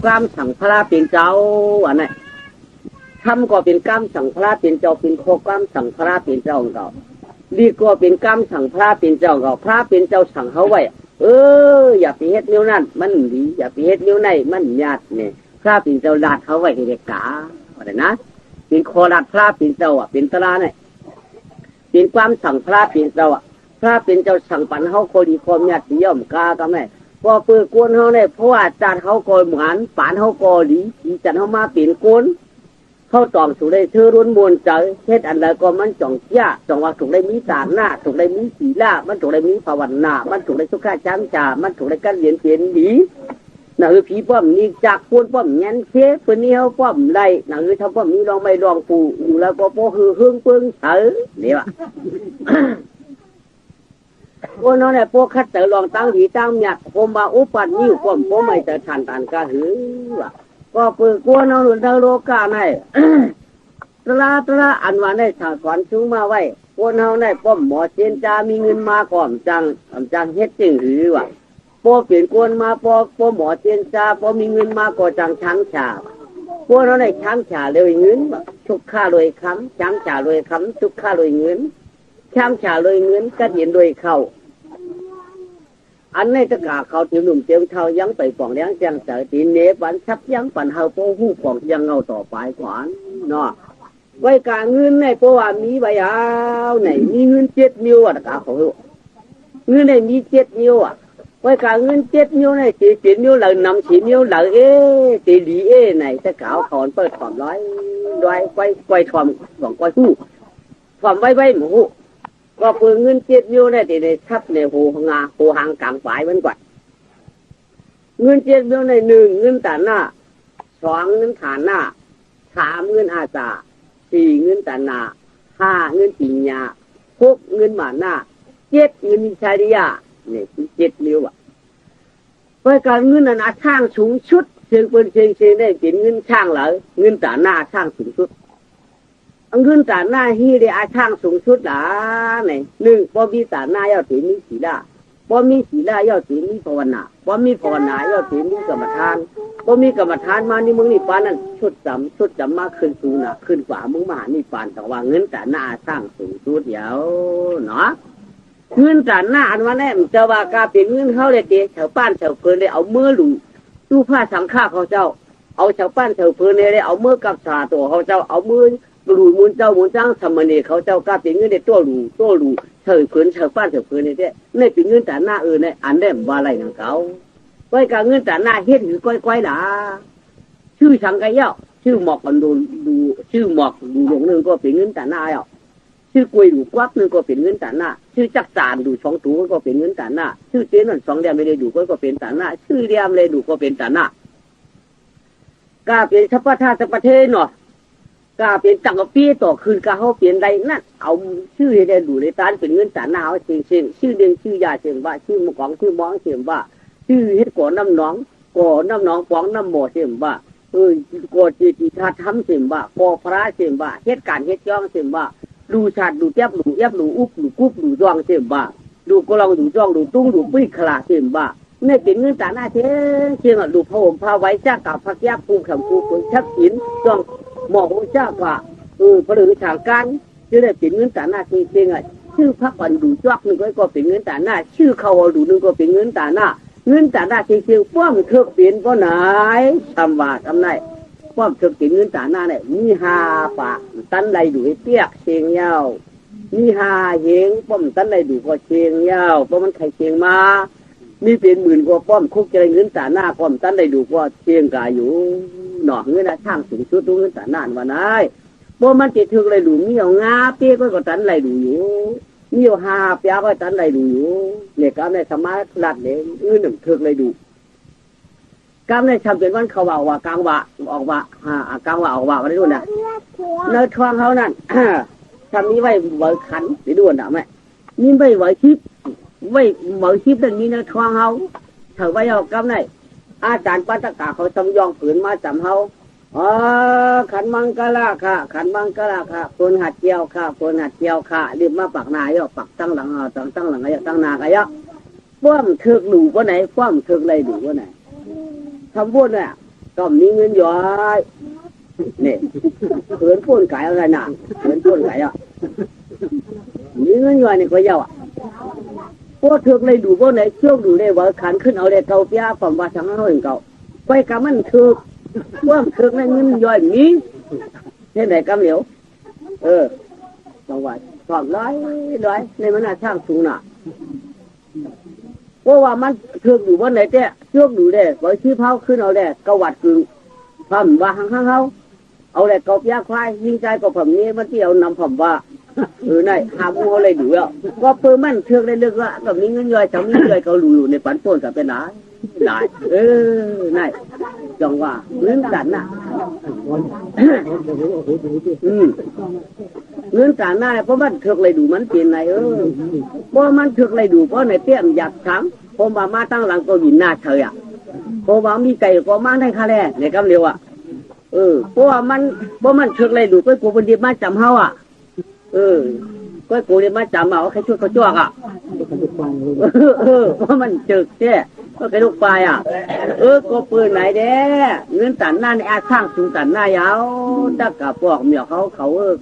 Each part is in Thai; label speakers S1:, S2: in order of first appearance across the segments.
S1: กล้ามสังพระเป็นเจ้าอันไหนทำก็เป็นกล้ามสังพระเป็นเจ้าเป็นโคกล้ามสังพระเป็นเจ้าของเขาดีก็เป็นกล้ามสังพระเป็นเจ้าเขาพระเป็นเจ้าสั่งเขาไว้อย่าไปเฮ็ดนิ้วนั่นมันดีอย่าไปเฮ็ดนิ้วในมันญาติเนี่ยพระเป็นเจ้าลาดเขาไว้ให้เด็กกาอะไรนะเป็นโคลาดพระเป็นเจ้าเป็นตราเนี่ยเป็นความสั่งพระเป็นเจ้าพระเป็นเจ้าสั่งปันเขาโคดีโคมญาติย่อมกาก็ไม่พอเปิดกวนเขาเนี่ยเพราะว่าจานเขาก็เหมือนปานเขาก็ดีจันเขามาเป็นกวนเขาตองถูกได้เธอรุนมวลใจเฮ็ดอันใดก็มันจ่องเจ้าจ่องว่าถูกได้มีตาหน้าถูกได้มีศีลามันถูกได้มีภาวนามันถูกได้สุขะจ้ำจ่ามันถูกได้การเรียนเปลี่ยนดีหนังผีป้อมนี่จากกวนป้อมยันเชฟคนนี้เขาป้อมได้หนังทำป้อมนี้ลองไม่ลองปูอยู่แล้วก็โป้คือเฮืองเปิ้งเถอเนี่ยวะพวกน้องเนี่ยพวกคัดเตอลองตั้งดีตั้งหยัดผมว่าอุปันนิ้วผมไม่แต่ทันตันก็หือว่ะก็เปิดกวนน้องหลุดเดาโลกาในตระอันว่าในสากลสูงมาไว้พวกน้องในป้อมหมอเจนจามีเงินมาก่อนจังเฮ็ดจริงหือว่ะพอเปลี่ยนกวนมาพอหมอเจนจาพอมีเงินมาก่อจังช้างฉาพวกน้องในช้างฉาเลยเงินทุกข้าเลยคำช้างฉาเลยคำทุกข้าเลยเงินช้างฉาเลยเงินก็เห็นโดยเข้าอันในตะกาเขาถือหนุ่มเจียวเท่ายังไปป่องเลี้ยงจังเสยตีเนปันชับยังปันเฮาโป้หู้ป่องยังเงาต่อไปขวานเนาะไว้การเงินในเพราะว่ามีใบยาวไหนมีเงิน7 นิ้วตะกาเขาเงินในมี7 นิ้วไว้การเงิน7 นิ้วใน7 นิ้วเลยนำ10 นิ้วเลยตีดีไหนตะกาเขาเปิดความร้อยไว้ทอมของไว้หู้ทอมไว้หมูก็เปิดเงิน7 นิ้วได้ในทับในหูหางกลางฝ่ายมันกว่าเงิน7 นิ้วใน1เงินตาหน้า2เงินฐานหน้า3เงินอาจา4เงินตาหน้า5เงินปิญญา6เงินหมาหน้า7เงินชาริยาเนี่ย7 นิ้วเพราะการเงินนั้นช่างสูงชุดเชียงเปิ้นเชียงได้เป็นเงินช่างเหรอเงินตาหน้าช่างสูงชุดเงินตาหน้าฮีได้อาช่างสูงชุดหลาเนี่ย1พอมีตาหน้าย่อถือมีศีลาพอมีศีลาย่อถือมีภาวนาพอมีภาวนาย่อถือมีกรรมฐานพอมีกรรมฐานมานี่มึงนี่ปานนั้นชุดจำมาขึ้นสูงน่ะขึ้นกว่ามึงมานี่ปานแต่ว่าเงินตาหน้าช่างสูงชุดเดียวเนาะเงินตาหน้าอันว่าแน่จะว่ากาเป็นเงินเขาเลยเตะชาวบ้านชาวเพิ่นได้เอามือหลูตู้ผ้าสังฆาเขาเจ้าเอาชาวบ้านชาวเพิ่นได้เอามือกับสาตัวเขาเจ้าเอามือหลูมุนเจ้ามุนจ้างสมณีเขาเจ้ากาเป็นเงินได้ตัวหลูเฉยเพิ่นชาวบ้านชาวเพิ่นนี่ได้เป็นเงินตาหน้าเนี่ยอันได้ว่าอะไรของเขาไว้กับเงินตาหน้าเฮ็ดหือก้อยๆล่ะชื่อสังกะเยาชื่อหมอกกันดูชื่อหมอกดูหลงนึงก็เป็นเงินตาหน้าเยาชื่อกล้วยดูกวักนึงก็เป็นเงินตาหน้าชื่อจักจานดู2 ตัวก็เป็นเงินตาหน้าชื่อเจนนั่น2 เดือนไม่ได้ดูก็เป็นตาหน้าชื่อเดียมเลยดูก็เป็นตาหน้ากาเป็นชัพพะธาตุประเทศเนาะกาเป็นจังกะปีต่อคืนกาเขาเปลี่ยนใดนั่นเอาชื่อได้ดูในตาเป็นเงินตาหน้าเอาเชียงชื่อเดือนชื่อยาเชียงว่าชื่อมะกองชื่อมองเชียงว่าชื่อเฮ็ดก่อน้ำหนองปองน้ำหมอเชียงว่าก่อจิตธาตุทำเชียงว่าก่อพระเชียงว่าเฮ็ดการเฮ็ดย่องเชียงว่าดูชาติดูเจ็บดูเย็บดูอุบดูกุบดูจ้องเสียบ้าดูกลองดูจ้องดูตุ้งดูปิ้งขลาเสียบ้าเนี่ยเป็นเงินตาหน้าเชียงดูพระห่มพระไว้จ้ากับพระแก้วปูขำปูคนชักหินจ้องหมอของจ้าว่าพระฤาษีทางการจะได้เป็นเงินตาหน้าเชียงชื่อพระปันดูจ้องนึงก็เป็นเงินตาหน้าชื่อเขาดูนึงก็เป็นเงินตาหน้าเงินตาหน้าเชียงป้อมเถิกเปลี่ยนก็ไหนทำว่าทำไรป้อมเถิกเปลี่ยนเงินตาหน้าเนี่ยมี5 ปากตันใดดูให้เปียกเชียงยาวมี5 เหงป้อมตันใดดูก็เชียงยาวเพราะมันไข่เชียงมามีเป็นหมื่นกว่าป้อมคุกใจเงินตาหน้าป้อมตันใดดูก็เชียงกายอยู่หนอกเงินนะช่างสูงชุดดูเงินตาหน้าวันไหนเพราะมันจะถึงไรดูมีเอางาเปียก็ตันไรดูอยู่มีเอา5 เปียก็ตันไรดูอยู่เนี่ยก็ในสมาร์ทลัดเนี่ยหนึ่งถึงไรดูกำในทำเป็นวันเขาว่ากลางว่าออกว่ากลางว่าออกว่าอะไรดูนะเนื้อทองเขานั่นทำนี้ไว้ไว้ขันไปดูนะแม่นี่ไม่ไว้ชิปไว้นั่นมีเนื้อทองเขาเถอะไว้เอากำในอาจารย์ปัตตกาเขาทำยองผืนมาจำเขาขันมังกรค่ะขันมังกรค่ะคนหัดเจียวค่ะคนหัดเจียวค่ะรีบมาปักนายปักตั้งหลังตั้งหลังตั้งนากันยะป้อมเถือกหลูว่าไหนป้อมเถือกไรหลูว่าไหนทำบุญเนี่ยก ก็มีเงินย้อยเนี่ยเขินพ่นไก่อะไรน่ะเขินพ่นไก่อ่ะมีเงินย้อยนี่ก็เยาอ่ะพวกเถือกเลยดูพวกไหนเชื่อดูเลยว่าขันขึ้นเอาเลยเกาเปียความว่าทั้งนั้นเก่าไปกับมันเถือกว่าเถือกในเงินย้อยมีเห็นไหนกำเหลียวจังหวัดสอบร้อยในมันน่าช่างสูงน่ะเพราะว่ามันเถือกอยู่บนไหนเจ้เชื่อดูเลยว่าชื่อเผาขึ้นเอาเลยกวัดกึ่งความว่าห้างเขาเอาเลยเกาเปียควายยิงใจกับผมนี้มันที่เอานำผมว่าในหาบัวอะไรดูอ่ะก็เพิ่มมันเทือกได้เลือกละก็มีเงินย่อยจะมีเงินเขาหลูในปันต้นกับเป็นหลายนายจังว่าเงินกันน่ะเงินกันน่ะเพราะมันเทือกเลยดูมันเปลี่ยนไหนเพราะมันเทือกเลยดูเพราะในเตี้ยมอยากถามผมมาตั้งหลังก็ยินหน้าเฉยอ่ะผมว่ามีไก่ก็มาได้ค่าแร่ในกำเร็วอ่ะเพราะว่ามันเทือกเลยดูก็กูเป็นดีมาจำเฮาอ่ะก็กูเรียนมาจำเอาใครช่วยเขาจ้วกอ่ะเพราะมันจึกแค่ก็กระดูกปลายอ่ะก็ปืนไหนเด้เงินตันหน้าในอาช่างสูงตันหน้ายาวดักกับพวกเมียเขา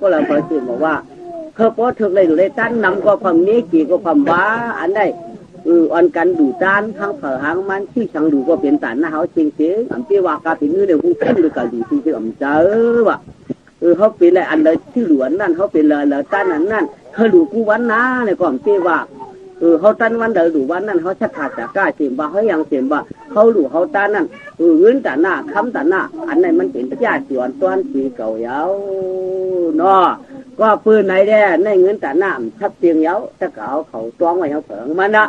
S1: ก็เลยเปิดสื่อบอกว่าเขาพอถึกเลยดูเลยตั้นนำก็ความนี้กี่ก็ความว้าอันได้อันกันดูจานทั้งเผอหางมันที่ช่างดูก็เป็นตันหน้าเขาจริงจริงอันที่ว่ากาเป็นเนื้อเดี๋ยวกูขึ้นด้วยกันดูจริงจริงเจอว่ะเขาเป็นอะไรอันเลยที่หลวนนั่นเขาเป็นเลยตั้นนั่นเขาดูกูวันน้าในความที่ว่าเขาตั้นวันเดินดูวันนั้นเขาชัดขาดจากก้าเสียมว่าเขายังเสียมว่าเขาดูเขาตั้นนั่นเงินตันหน้าคำตันหน้าอันไหนมันเป็นญาติส่วนต้นสีเก่าเยาเนาะก็ปืนไหนแด่ในเงินตันหน้าทับเตียงเยาถ้าเขาจ้องไว้เขาเผิงมันนะ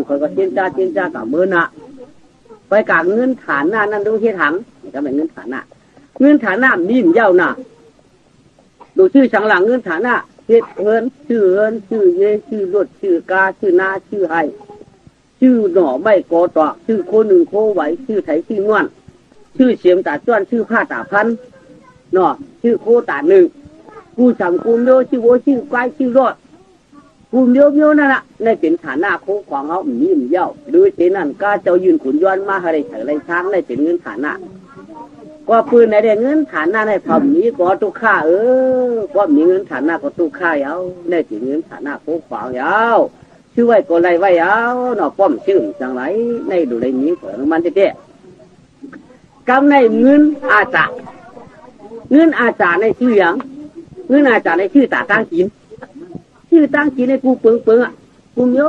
S1: เขาก็เจียนจ้ากับมือน่ะไปกางเงินฐานหน้านั่นดูที่ถังก็เป็นเงินฐานหน้าเงินฐานหน้านิ่มเย้าน่ะดูชื่อช่างหลังเงินฐานหน้าชื่อเยชื่อรถชื่อกาชื่อนาชื่อไฮชื่อหน่อใบกอตอกชื่อโคหนึ่งโคไหวชื่อไถชื่อง่วนชื่อเสียมตาจ้วนชื่อผ้าตาพันเนาะชื่อโคตาหนึ่งกูจำกูเดียวชื่อโวชื่อไกชื่อรถกูเดียวนั่นแหละในเป็นฐานหน้าโคของเขามีมเย้าหรือเจนั่นก็เจ้ายืนขุนย้อนมาอะไรไถไรช้างในเป็นเงินฐานหน้าก็ปืนในเด้เงินฐานหน้าในผมนี้ก็ตุกข้าก็มีเงินฐานหน้าก็ตุกข้าเอาในถึงเงินฐานหน้าโคขวางเอาชื่อไว้ก็ไรไว้เอาเนาะป้อมชื่อจังไรในดูในนี้ของมันเจ๊กำในเงินอาจารย์เงินอาจารย์ในชื่ออย่างเงินอาจารย์ในชื่อตาตั้งกินชื่อตั้งกินในกูเปิงอ่ะกูเย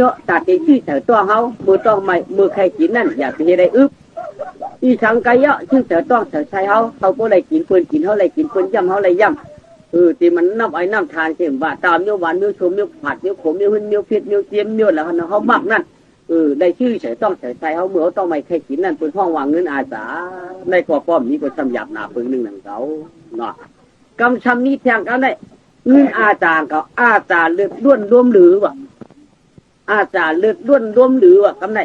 S1: อะตัดในชื่อแต่ตัวเขามือต้องไม่มือใครกินนั่นอยากจะได้อึบอีสังกายะชื่อเสือต้องเสือใช้เขาก็เลยกินเพื่อนกินเขาเลยกินเพื่อนย่ำเขาเลยย่ำที่มันน้ำไอ้น้ำทานเช่นว่าตามเนื้อหวานเนื้อชมเนื้อผัดเนื้อขมเนื้อหุ่นเนื้อเผ็ดเนื้อเจียมเนื้อแล้วเขามักนั่นได้ชื่อเสือต้องเสือใช้เขาเมื่อต้องไม่ใครกินนั่นเป็นห้องวางเงินอาสาในกว่าป้อมนี้ก็จำหยาบหนาเพิ่งหนึ่งหนังเขาเนาะกำชันี้แทงกันได้เงินอาจารย์กับอาจารย์เลือดล้วนรวมหรือวะอาจารย์เลือดล้วนรวมหรือวะกำได้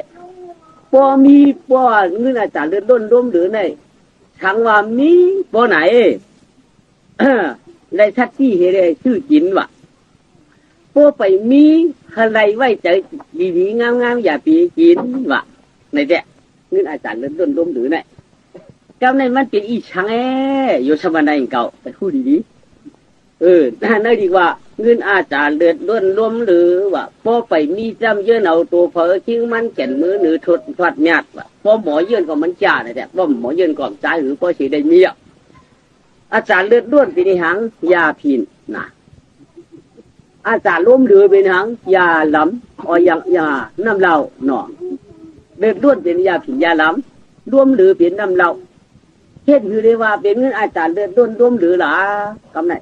S1: พอมีพอเงินอาจารย์เลือดล้นร่มหรือในทางว่ามีพอไหนได้ชัดที่เห็นชื่อกินวะพอไปมีอะไรไว้ใจดีๆงามๆอย่าปีกินวะในเด็กเงินอาจารย์เลือดล้นร่มหรือในกำในมันเป็นอีช่างอยู่สมัยเก่าไปพูดดีๆนั่นดีกว่าเงินอาจารย์เลือดล้นร่มหรือว่าพอไปมีจำเยอะเอาตัวเพอคิ้งมันแก่นมือหรือทอดหยาดว่ะพอหมอเยื่นก็มันจ่าเนี่ยพอหมอเยื่นก่อนใจหรือพอสีได้เมียอาจารย์เลือดล้วนเป็นหังยาพินนะอาจารย์ล้มหรือเป็นหังยาล้ำยาน้ำเหล้าเนาะเลือดล้วนเป็นยาพินยาล้ำร่วมหรือเป็นน้ำเหล้าเช่นคือเรียกว่าเป็นเงินอาจารย์เลือดล้วนร่วมหรือหล่ะกำไร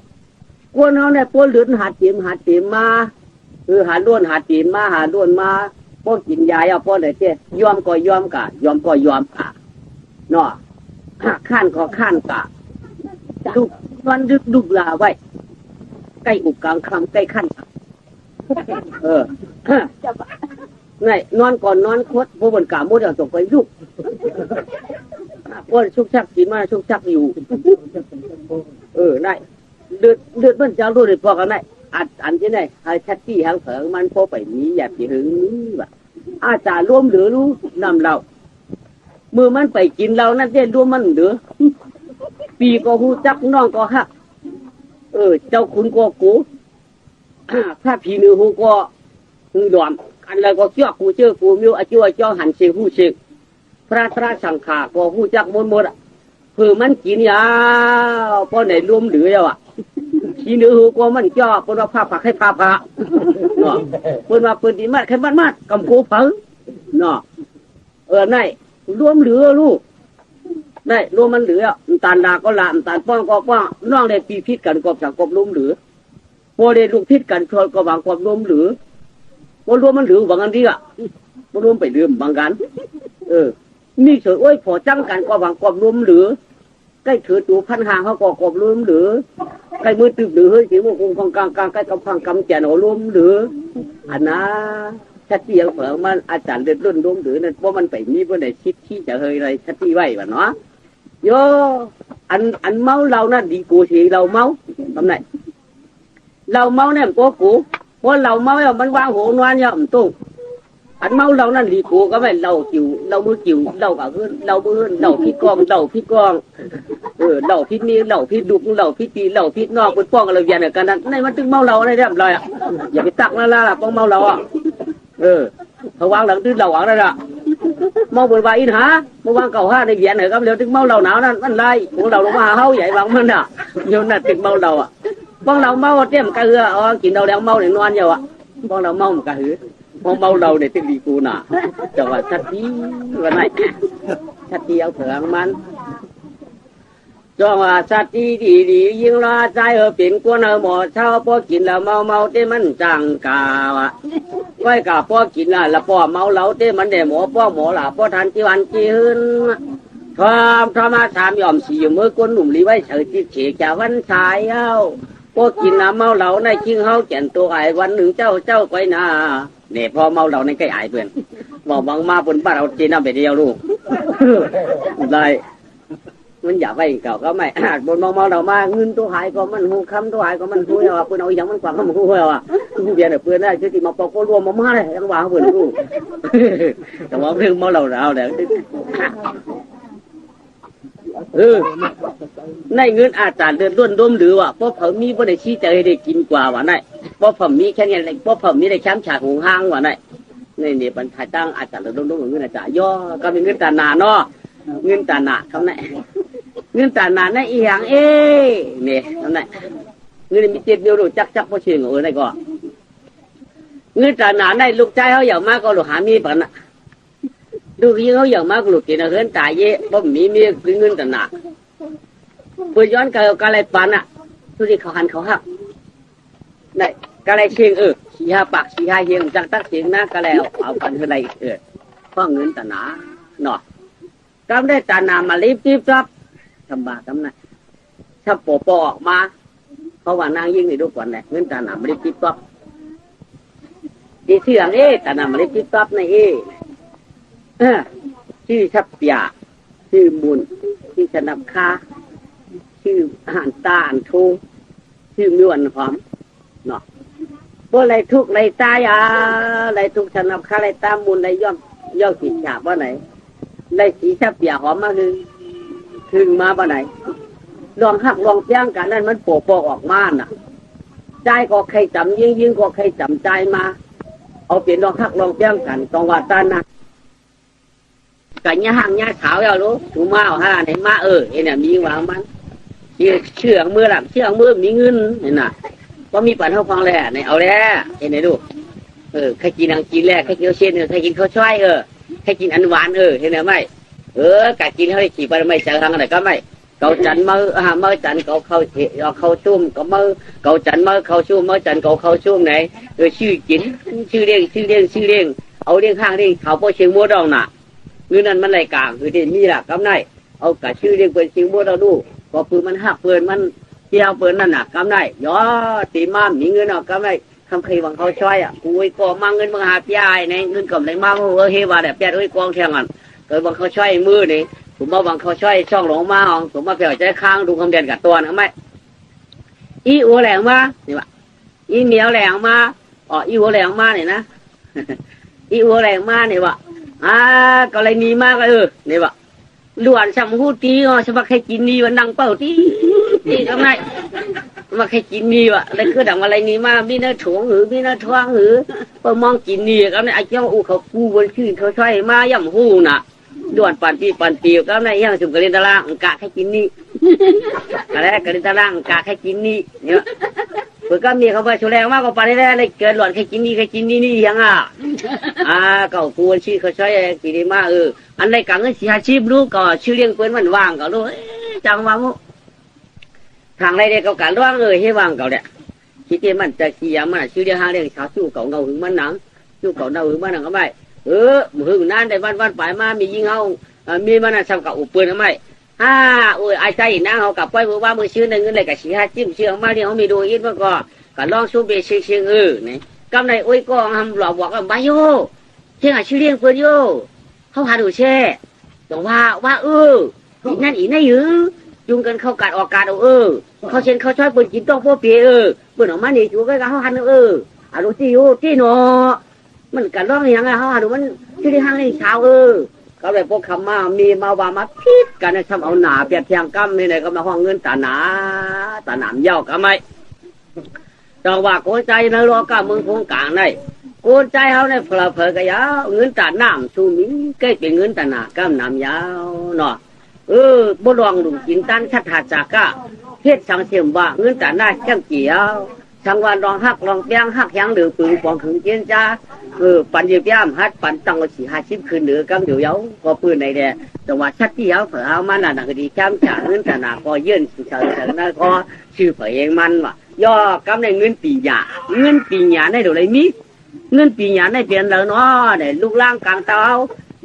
S1: กวนเขาเนี่ยปนเลือดหาเต็มมาหาล้วนหาเต็มมาหาล้วนมาพวกกินยาเอาพวกไหนเจ้ยอมก็ยอมกะยอมก็ยอมกะเนาะข้านก็ข้านกะดุวันดุลาไว้ใกล้อุกกลางคำใกล้ขั้นไงนอนก่อนนอนคดพวกบนกาโมดอย่างส่งไปยุกพวกชุกชักกินมาชุกชักอยู่ได้เดือดมันจะรู้เลยพอกันได้อันที่ไหนให้ชัดที่หางเผิงมันพอไปนี้อย่าไปหึงแบบอาจารย์ร่วมหรือรู้นำเรา มือมันไปกินเรานั่นเด้รวมมันเหลือปีก็หูจักน้องก็ฮักเจ้าคุณก็กูถ้าผีมือหูก็หูดอมอันแล้วก็เจ้ากูเจอกูมิวอาจัวเจ้าหันเสียหูเสียพระตราสังขาก็หูจักหมดเพื่อมันกินยาวพอไหนรวมเหลืออ่ะผีมือหูก็มันเจ้าปนว่าผ้าผักให้ผ้าผ้าเนาะปนว่าปืนดีมากแค่มากกำโคเผาเนาะไหนรวมเหลือลูกได้รวมมันเหลือตาลดาก็ละตาลป้องก็ป้องน้องได้ปีพิษกันกบจากกบล้มเหลือพอได้ลูกพิษกันชนก็บางกบล้มเหลือพอรวมมันเหลือบางอันที่อ่ะพอรวมไปลืมบางกันมีเฉยโอ้ยพอจังกันก็บางกบล้มเหลือใกล้ถือตูพันหางเขาก็กบล้มเหลือใกล้มือตึกเหลือเฮ้ยถือว่าคงกลางใกล้กับพังกำแจนเอาล้มเหลืออันนะชัดที่ยังเผลอมันอาจารย์เดินรุ่นล้มเหลือนั่นเพราะมันไปมีเพื่อนไหนคิดที่จะเฮยอะไรชัดที่ไว้บ่เนาะโยอันเมาเรานั่นดีกูสิเราเมาทำไงเราเมาเนี่ยมันกูเพราะเราเมาแล้วมันวางหัวนอนเนี่ยมันตุ้งอันเมาเรานั่นดีกูก็ไม่เราจิ๋วเรามือจิ๋วเรากับเพื่อนเรามือเราพี่กองเราพี่กองเราพี่นี่เราพี่ดุกเราพี่ตีเราพี่นอกเป็นป้องอะไรอย่างเงี้ยกันนั้นในมันตึงเมาเราอะไรเรียบร้อยอ่ะอย่าไปตักนั่นละป้องเมาเราอ่ะเขาวางหลังตื้นเราวางได้ละเมาบนใบอินหาเมื่อวานเก่าห้าในเวียนเหรอครับเดี๋ยวถึงเมาเราหนาวนั่นมันไล่ของเราลงมาเฮาใหญ่บางมันอ่ะโยนน่ะถึงเมาเราอ่ะบ้องเราเมาเตี้ยมกระเฮือกินเราแล้วเมาเนี่ยนอนเยอะอ่ะบ้องเราเมากระหือบ้องเมาเราเนี่ยตึงดีกูน่ะจังหวะชัดที่วันไหนชัดที่เอาเถื่อนมันจังหวะชัดที่ดียิ่งรอใจเป็นกวนหมอเช้าพอกินแล้วเมาเต้มันจังกาวะไว้กับพ่อกินละพ่อเมาเหลาเต้มันเดหมอพ่อหมอละพ่อทันที่วันจีหืนทอมาถามยอมสีเมื่อคนหนุ่มลีไว้เฉยที่เฉยจะวันชายพ่อกินละเมาเหลาในชิงเฮาแก่นตัวไอ้วันหนึ่งเจ้าไปนาเนี่ยพอเมาเหลาในใกล้ไอ้เพื่อนบอกบางมาบนบ้านเราจีน่าไปเดียวลูกได้มันอย่าไปเก่าก็ไม่บนเมาเรามาเงินตัวหายก็มันหูคำตัวหายก็มันหูเอาปืนเอาอย่างมันกว่าเขามันหูเอาเบียร์เนี่ยปืนได้ชื่อที่มาปอกก็รวมมาเลยยังวางปืนกูแต่ว่าเรื่องเมาเราเอาเนี่ยในเงินอาจารย์เดินร่วนร่วมหรือว่าเพราะผมมีบ่ได้ชี้ใจได้กินกว่าว่าไหนเพราะผมมีแค่นี้เพราะผมมีได้แชมป์ฉากหงห้างว่าไหนนี่บรรทัดตั้งอาจารย์เดินร่วมร่วมเงินอาจารย์ย่อก็เป็นเงินตาหนาเนาะเงินตาหนาเขาไหนเงินตาหนาในอีหยังเนี่ยเขาไหนเงินมีเจ็ดเดียวดูจักพอเชื่อไหนก็เงินตาหนาในลูกใจเขาอย่างมากก็ลูกหามีปันน่ะลูกยิงเขาอย่างมากลูกกินเงินตายเยอะเพราะมีเงินตาหนาเพื่อย้อนกาอะไรปันอ่ะทุกที่เขาหันเขาหักได้กาอะไรเชียงสี่ห้าปากสี่ห้าเชียงจังตักเสียงนะกาอะไรเอาปันเท่าไรเพราะเงินตาหนาเนาะก็ได้ตาหนามารีบรับทำบาทำไงถ้าปอออกมาเพราะว่านางยิ่งในดูก่อนแหละเงินตาหนามารีบรับดีเสียงตาหนามารีบรับในชื่อชับยาชื่อบุญชื่อชนับคาชื่ออาหารตาอันโทชื่อมิวนหอมเนาะพวกอะไรทุกอะไรตายอะไรทุกชนับคาอะไรตาบุญอะไรย่อมผิดฉาบว่าไหนได้สีชับยาหอมมาถึงมาบ่ไหนลองหักลองเปี้ยงกันนั่นมันโปออกมาน่ะใจก็ใครจำยิ่งก็ใครจำใจมาเอาเปลี่ยนลองหักลองเปี้ยงกันตรงว่าตานะกันย่าห่างย่าขาวเอาลูกถูมาเอาห้าไหนมาเนี่ยมีวางมันเชื่องมือหลับเชื่องมือมีเงินเนี่ยน่ะก็มีปัญหาฟังแหละเนี่ยเอาแล้วเห็นไหมลูกใครกินกินแรกใครกินเช่นใครกินข้าวช่วยใครกินอันหวานเห็นไหมไม่กะกินเขาได้ขี่ไปไม่เจอทางอะไรก็ไม่เกาจันมือจันเกาเข้าชุ่มก็มือเกาจันมือเข้าชุ่มมือจันเกาเข้าชุ่มไหนชื่อกินชื่อเลี้ยงเอาเลี้ยงข้างเลี้ยงเขาพอเชียงมัวดองน่ะเงินนั้นมันไรกลางคือที่มีละกำไรเอากะชื่อเลี้ยงเป็นเชียงมัวเราดูพอปืนมันหักปืนมันเที่ยวปืนนั่นน่ะกำไรย่อตีมามีเงินเอากำไรคำใครวังเขาช่วยกูไอ้กองมาเงินมาหาพี่ไอ้ในเงินกำไรมาเฮวาแต่แปดไอ้กองแทงกันเกิดวังเขาช่วยมือนี่ผมมาวังเขาช่วยช่องหลงมาห้องผมมาเปี่ยวใจค้างดูคำเด่นกับตัวนะไม่อีหัวแหลงมานี่วะอีเหนียวแหลงมาอีหัวแหลงมาเนี่ยนะอีหัวแหลงมาเนี่ยวะกรณีมากนี่วะ ล้วนสำหูตีอ๋อสมัครให้กินนี่วันดังเป่าตีตีทำไมมาให้กินนี่วะแล้วคือดังอะไรนี่มามีเนื้อถุงหรือมีเนื้อท้องหรือพอมองกินนี่ก็ในไอ้เจ้าอูเขากูบนชื่อเขาช่วยมาย่ำหูน่ะด่วนปันปีก็ในย่างสุกกระเด็นตะล่างกะให้กินนี่อะไรกระเด็นตะล่างกะให้กินนี่เนี่ยเพื่อก็มีเขาไปชุแรงมากกว่าปานนี้เลยเกิดหลอนให้กินนี่นี่ยังเก่ากูชื่อเขาช่วยกินมาอันใดกังเงิน40-50ลูกก็ชื่อเลี้ยงเปิ้นมันว่างก็รู้จังว่ามุทางไรเด็กเขาการร้องให้ว่างเขาเนี่ยคิดที่มันจะขี้ยามันชื่อเดียวหาเรื่องชาวชู้เขาเงาหึงมันหนังชู้เขาเงาหึงมันหนังก็ไม่หึงนั่นได้วันไปมามียิงเอามีมันทำกับอุปเปิลทำไมไอ้ใจนั่งเขากับไปมือว่ามือชื่อหนึ่งเงินเลยกับ45-50เชื่อมาที่เขามีดูอินมาก็ลองสู้เบสเชียงนี่กำไรก็ทำหลอกบอกว่าบายโยเชียงชื่อเลี้ยงเพื่อนโยเขาหาดูแช่แต่ว่าอีนั่นอีนั่นจุงกันเข้าการออกการเขาเช่นเขาช่วยเปิดกินต้องพวกเปียเปิดออกมาเนี่ยจูก็เขาหันอาดูที่เนาะมันกันร้องอย่างไงเขาดูมันที่ที่ห้างในเช้าก็เลยพวกคำมามีมาว่ามาพิษกันทำเอาหนาเปียกเทียงกั้มนี่เลยก็มาห้องเงินตาหนามเย้าก็ไม่แต่ว่าโกนใจในรอกาเมืองคงกลางได้โกนใจเขาในเผลก็ยาวเงินตาหนามชูมีใกล้เป็นเงินตาหนากั้มหนามยาวเนาะบ่ลองดูกินตันชัดหาจากะเฮ็ดสังเสียมว่าเงินตาหน้าจังเกี่ยวสังวันลองหักลองเปียงหักยังหรือปืนปองถึงเจียนจ้าปันเยียบย่ำฮัดปันตังก็40-50คืนเหนือกำเดียวเย้าก็ปืนในแดดแต่ว่าชัดที่เย้าเผอเอามันน่ะก็ดีจ้ำจ่าเงินตาหน้าก็ยื่นเฉยๆนั่นก็ชื่อเผอเองมันว่ะย่อกำในเงินปีหยาในเดี๋ยวไรมีเงินปีหยาในเปลี่ยนแล้วเนาะเนี่ยลูกล่างกลางเตา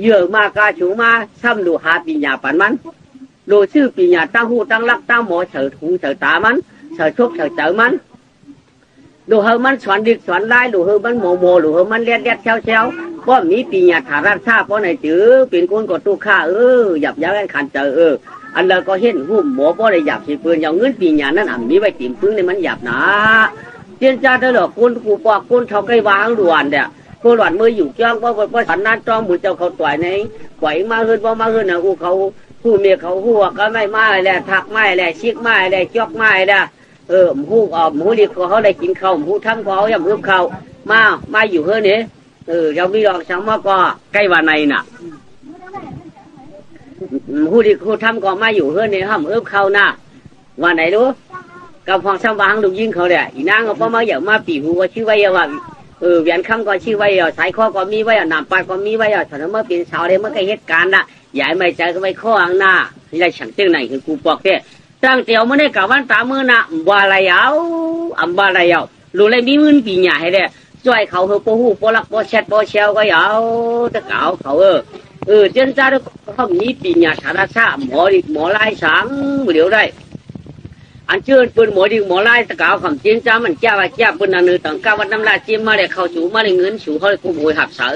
S1: เยอะมากกาชูมาซ้ำดูหาปีหยาปันมันโลชื่อปีหยาตั้งหูตั้งลักตั้งหมอเฉยหูเฉยตามันเฉยชกเฉยเจอมันดูเฮมันสอนดึกสอนไล่ดูเฮมันโมดูเฮมันเลียดเช้าเพราะมีปีหยาถาราชาเพราะในจื้อเป็นคนกดตู้ข้าหยับยั้งขันเจออันเราก็เห็นหุ่มหมอเพราะในหยับสีปืนอย่างเงินปีหยานั้นมีไว้ติ่มพึ่งในมันหยับนะเจียนจ้าเด้อหรอกคนกูปอกคนเท่าไก่วางด่วนเด้อคนหลานมืออยู่จ้องเพราะสันนั้นจ้องมือเจ้าเขาต่อยในไหวมาขึ้นพอมาขึ้นนะกูเขาผู้เมียเขาหัวก็ไม่มาแหละทักไม่แหละชิกไม่แหละจอกไม่แหละหมูดีเขาได้กินข้าวหมูทั้งเขาอย่างเพิ่มข้าวมาอยู่เฮ้เนี่ยเรามีลองช่างมาก็ใกล้วันไหนน่ะผู้ดีเขาทำก็มาอยู่เฮ้เนี่ยห้ามเพิ่มข้าวน่ะวันไหนรู้กับฟองช่างบางดูยิงเขาเนี่ยอีนางเขาพอมาอย่างมาปีหูว่าชื่อไว้ว่าเวียนคำก็ชื่อไว้สายข้อก็มีไว้หนามปลาก็มีไว้ฉันเมื่อเป็นชาวเลยเมื่อกี้เหตุการณ์น่ะยายไม่ใจก็ไม่ข้ออังหน้าที่ได้ฉันเจ้าไหนคือกูบอกเนี่ยตั้งเตียวมันได้กะวันตามือน่ะบาลายาวบาลายาวรู้เลยมีมือปีหยาให้เนี่ยช่วยเขาปูหูปูลักปูเช็ดปูเชลก็ยาวจะเก่าเขาเจ้าจ้าเขามีปีหยาฐานะชาหมอไล่สังเดี๋ยวได้อันเชื่อปืนหมอดีหมอไล่ตะเก่าคำเจียนจ้ามันแก้ว่าแก้ปืนนั่นต่างกาวันน้ำลายเจียมมาเลยเขาจูมาเลยเงินสูเขาเลยกูโวยหับเสื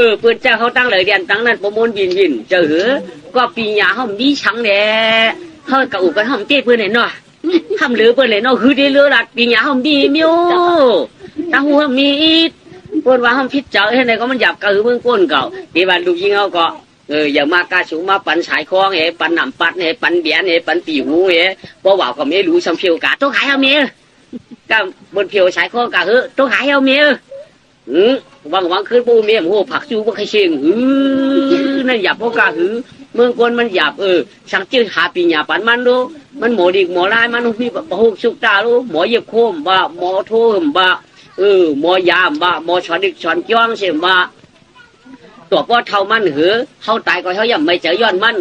S1: อปืนเจ้าเขาตั้งเลยเดียนตั้งนั้นประมวลบินเจอหือก็ปีหยาเขามีชังเนี่ยเขากระอุกันเขาเจ๊ปืนเนี่ยเนาะทำเหลือปืนเนี่ยเนาะคือได้เลือดปีหยาเขามีมิ้วตั้งหัวมีปืนว่าเขาพิจเจอให้ไหนก็มันหยับกระหือเมืองก้นเก่าปีบันดูยิงเขาก็อย่ามากาสูมาปันสายคล้องปันหนำปัดปันเบียนปันปีหูเพราะว่าก็ไม่รู้สัมเพียวกะต้องหายเอาเมียก็บนเพียวสายคล้องกะเฮ้ต้องหายเอาเมียวังขึ้นปูเมียมโหผักจูบ่ใครเชียงนั่นหยาบพวกกะเมืองคนมันหยาบสังเกตหาปีหยาปันมันดูมันหมอดีหมอลายมันมีประหุสุกตาดูหมอเย็บโคมบ่หมอโทมบ่หมอยามบ่หมอช้อนดิกช้อนจ้องเสียบ่ตัวพ่อเท่ามันเขาตายก็เขายังไม่เจอย้อนมัน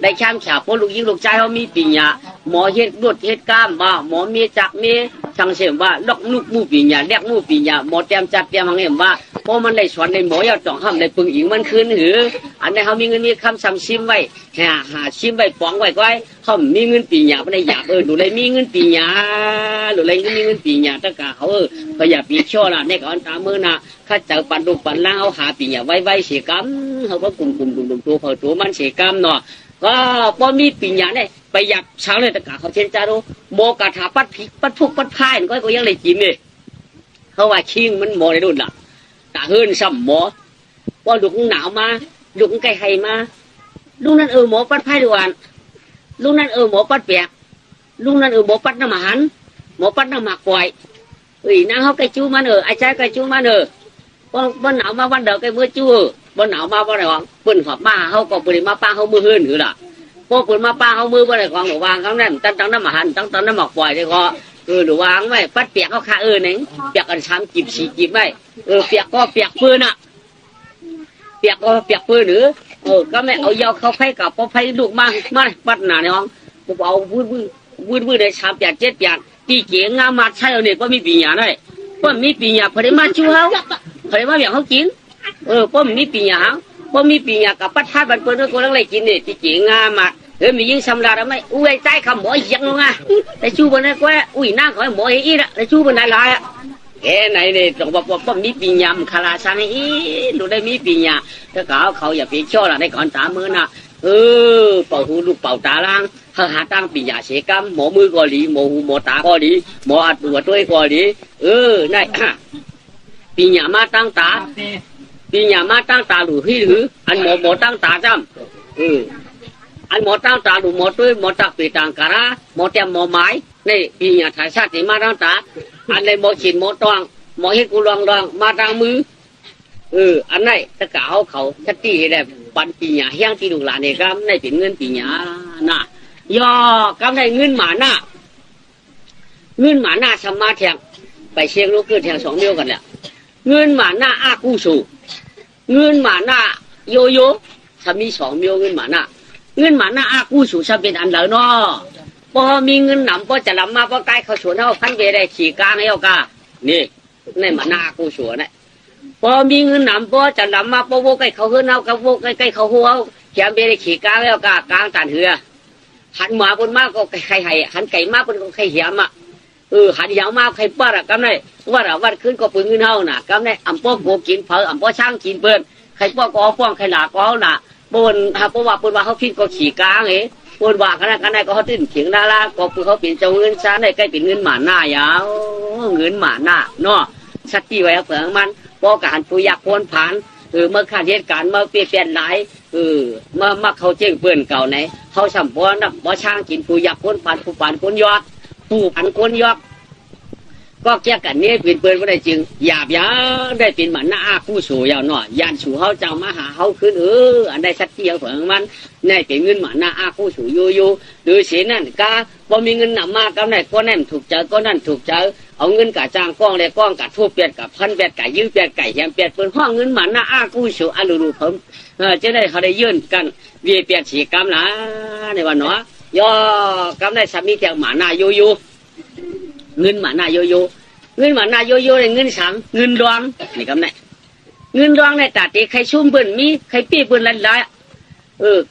S1: ได้ช่างฉาบพวกลูกยิงลูกใจเขามีปีหยาหมอเฮ็ดรวดเฮ็ดก้ามบ่หมอเมียจักเมียช่างเสียว่าลอกลูกมูปีหยาเรียกมูปีหยาหมอเตรียมจัดเตรียมหังเห็นว่าพอมันได้สอนในหมอยาจ่องห้ามในปึงอิงมันคืนอันนี้เขามีเงินมีคำซ้ำชิมไว้หาชิมไว้ปองไว้ก้อยเขามีเงินปีหยาไม่ได้หยาบดูเลยมีเงินปีหยาดูเลยมีเงินปีหยาตะกาเขาก็อย่าปีชั่วละในก่อนตามือน่ะข้าเจอปันดุปันล่างเขาหาปีหยาไว้เสียกรรมเขาก็กลุ่มตัวเขาตัวมันเสียกรรมเนาะก็พอมีปีหยาเนี่ยไปหยับเช้าเลยตะกาเขาเช่นจ้าดูโมกาถาปัดผิกปัดทุกปัดพายก็ยังเลยกินเลยเขาว่าชิงมันโมในรุ่นล่ะตาเฮิร์นซ้ำหมอว่าดุกหนาวมาดุกไก่ไห้มา ลูกนั้นหมอปัดไผ่ดวนลูกนั้นหมอปัดเปียกลูกนั้นหมอปัดน้ำหันหมอปัดน้ำหมากปล่อยนางเขาไก่จูมันไอ้ใจไก่จูมันบ่หนาวมาวันเดียวไก่มือจูบ่หนาวมาบ่ได้หวังปืนหอบมาเขาก็ปืนมาป้าเขามือหื่นหือล่ะพอปืนมาป้าเขามือบ่ได้ของหนูวางเขาแน่นตั้งน้ำหันตั้งน้ำหมากปล่อยได้ก็หนูวางไว้ปัดเปียกเขาขาหนึ่งเปียกกันช้ำจีบสีจีบไว้เปียกก็เปียกปืนอ่ะเปียกก็เปียกปืนหรือก็ไม่เอายาวเขาไฟกับพอไฟลูกมาปัดหนาในห้องผมเอาวืดได้ช้ำเปียกเจ็ดเปียกตีเกียงงามาใช่เอาเนี่ยก็มีปีหยาได้ก็มีปีหยาพอได้มาชูเขาพอได้มาเบียงเขากินก็มีปีหยาก็มีปีหยากับปัดท่าบันเปิ้ลก็ลังเลยกินเนี่ยตีเกียงงามามียิ่งสำราญไหมอุ้ยใจคำหมอยังลงอ่ะแต่ชูบนนั้นก็อุ้ยนั่งขอหมออีละแต่ชูบนนั้นลายอ่ะไหนเนี่ยต้องบอกว่ามีปีหยาคาราชานี่ดูได้มีปีหยาถ้าเขาอย่าไปช่อละในก่อนตามือน่ะเป่าหูลูกเป่าตาล่างหาตั้งปีหยาเสกำหมอมือก็ดีหมอหูหมอตาก็ดีหมออัดตัวด้วยก็ดีนั่นปีหยามาตั้งตาปีหยามาตั้งตาหรือที่หรืออันหมอตั้งตาจำอันหมอตั้งตาหรือหมอด้วยหมอตักปีต่างการะหมอเต็มหมอไม้นี่ปีหยาถ่ายชาติมาตั้งตาอันในหมอฉีดหมอตองหมอให้กูลองมาตั้งมืออันไหนตะกาวเขาชัดตีได้ปันปีหยาเฮียงที่ดูหลานเนี่ยครับในเป็นเงินปีหยาน่ะย่อกำได้เงินหมาหน้าสมาเทียงไปเชียงลูกคือเทียง2 เดียวกันแหละเงินหมาหน้าอากูสูเงินหมาหน้าโยโย่ถ้ามี2 เดียวเงินหมาหน้าอากูสูจะเป็นอันเดียวเนาะพอมีเงินหนำพอจะลำมาพอใกล้เขาสวนเขาพันเวได้ขี่กลางให้เอากานี่ในหมาหน้าอากูสูเนี่ยพอมีเงินหนำพอจะลำมาพอโวใกล้เขาเฮือนเอากับโวใกล้เขาหัวแขมเวได้ขี่กลางให้เอากากลางตันเหือหันหมาคนมากก็ใครให้หันไก่มากคนก็ใครเหี่ยมอ่ะหันยาวมากใครป้าอะกำไรวัดขึ้นก็ปืนเงินเฮาน่ะกำไรอ่ำป้อโกกินเผออ่ำป้อช่างกินเปิ้นใครป้อก็ป้องใครหลาก็เอาหน่ะปนหาป้อว่าเขาพินก็ขี่กลางปนว่าขนาดก็เขาตื่นเถียงนาลาก็ปืนเขาเป็นเจ้าเงินช้าได้ใกล้เป็นเงินหมาหน้ายาวเงินหมาหน้าเนาะชัดที่ไว้เผื่อมันป้อการผู้อยากพ้นผ่านเมื่อขาดเหตุการณ์เมื่อเปลี่ยนหลายมาเขาเจ้งเปื่อนเก่าไหนเขาสัมปอนนักบ่ช่างกินผู้อยากพ้นผ่านผู้ผ่านคนยอดผู้ผ่านคนยอดก็แก้กันนี้เป็นเปื่อนว่าได้จึงหยาบยาได้เป็นหมันหน้าผู้สู่ยาวหน่อยยานสู่เขาจังมาหาเขาขึ้นอันใดชัดเจนเผื่อมันในเป็นเงินหมันหน้าผู้สู่อยู่หรือเสียนั่นก็บ่มีเงินหนำมากก็ได้ก็นั่นถูกเจอก็นั่นถูกเจอเอาเงินกะจ้างก้องเลยก้องกะทั่วเปียดกับพันเปียดกะยื้อเปียดไก่แยมเปียดเปิดห้องเงินหมันหน้าผู้สู่อรูผมจะได้เขาได้ยื่นกันเวียเปียดฉีกรรมนะในวันเนาะย่อกำได้สามีเตียงหมาหน้าอยู่เงินหมาหน้าอยู่เงินหมาหน้าอยู่ในเงินสังเงินรองนี่กำได้เงินรองในตาตีใครชุ่มเปิ้นมีใครปี้เปิ้นลันละ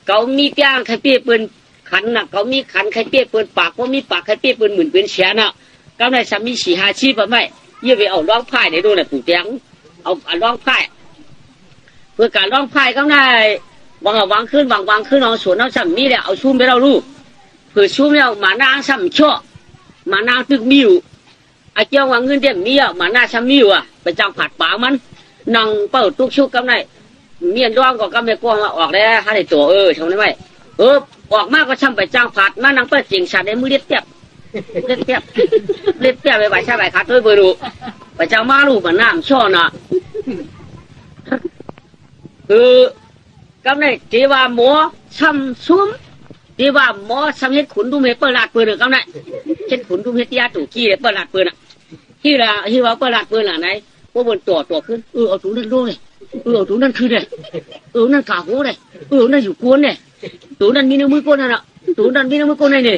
S1: เขามีเปียงใครปี้เปิ้นขันน่ะเขามีขันใครปี้เปิ้นปากก็มีปากใครปี้เปิ้นหมื่นเป็นเสียน่ะกำได้สามี4 5ชีพไม่ยี่ไปเอาร้องไพ่ในดูน่ะปู่เตียงเอาร้องไพ่เพื่อการร้องไพ่ก็ได้วางขึ้นเอาสวนเอาซ้ำมีแล้วเอาชุ่มไปเราลูกเพื่อชุ่มแล้วมานางซ้ำชั่วมานางตึกมิวไอ้เจ้าวางเงินเดือนมีอ่ะมาหน้าซ้ำมิวอ่ะไปจ้างผัดปากมันนั่งเปิดตุกชุกกำไรเมียนร้องก็กำไรกว้างออกได้หาในตัวชมได้ไหมออกมากก็ช่ำไปจ้างผัดมานั่งเปิดเสียงฉันในมือเล็ดเตี้ยไปใบใช่ใบคัดด้วยเบอร์ดูไปจ้างมาลูกมันน้ำช่อน่ะกำไรที่ว่าหมอซ้ำซุ้มที่ว่าหมอซ้ำเฮ็ดขุนดูเมเปิดลาดปืนกำไรเฮ็ดขุนดูเฮ็ดยาตู่กี้เปิดลาดปืนที่ว่าเปิดลาดปืนไหนว่าบนตัวขึ้นเอาถุงนั่นด้วยเอาถุงนั่นคือเลยนั่นกาโหเลยนั่นอยู่กวนเลยถุงนั่นมีในมือก้นน่ะถุงนั่นมีในมือก้นนี่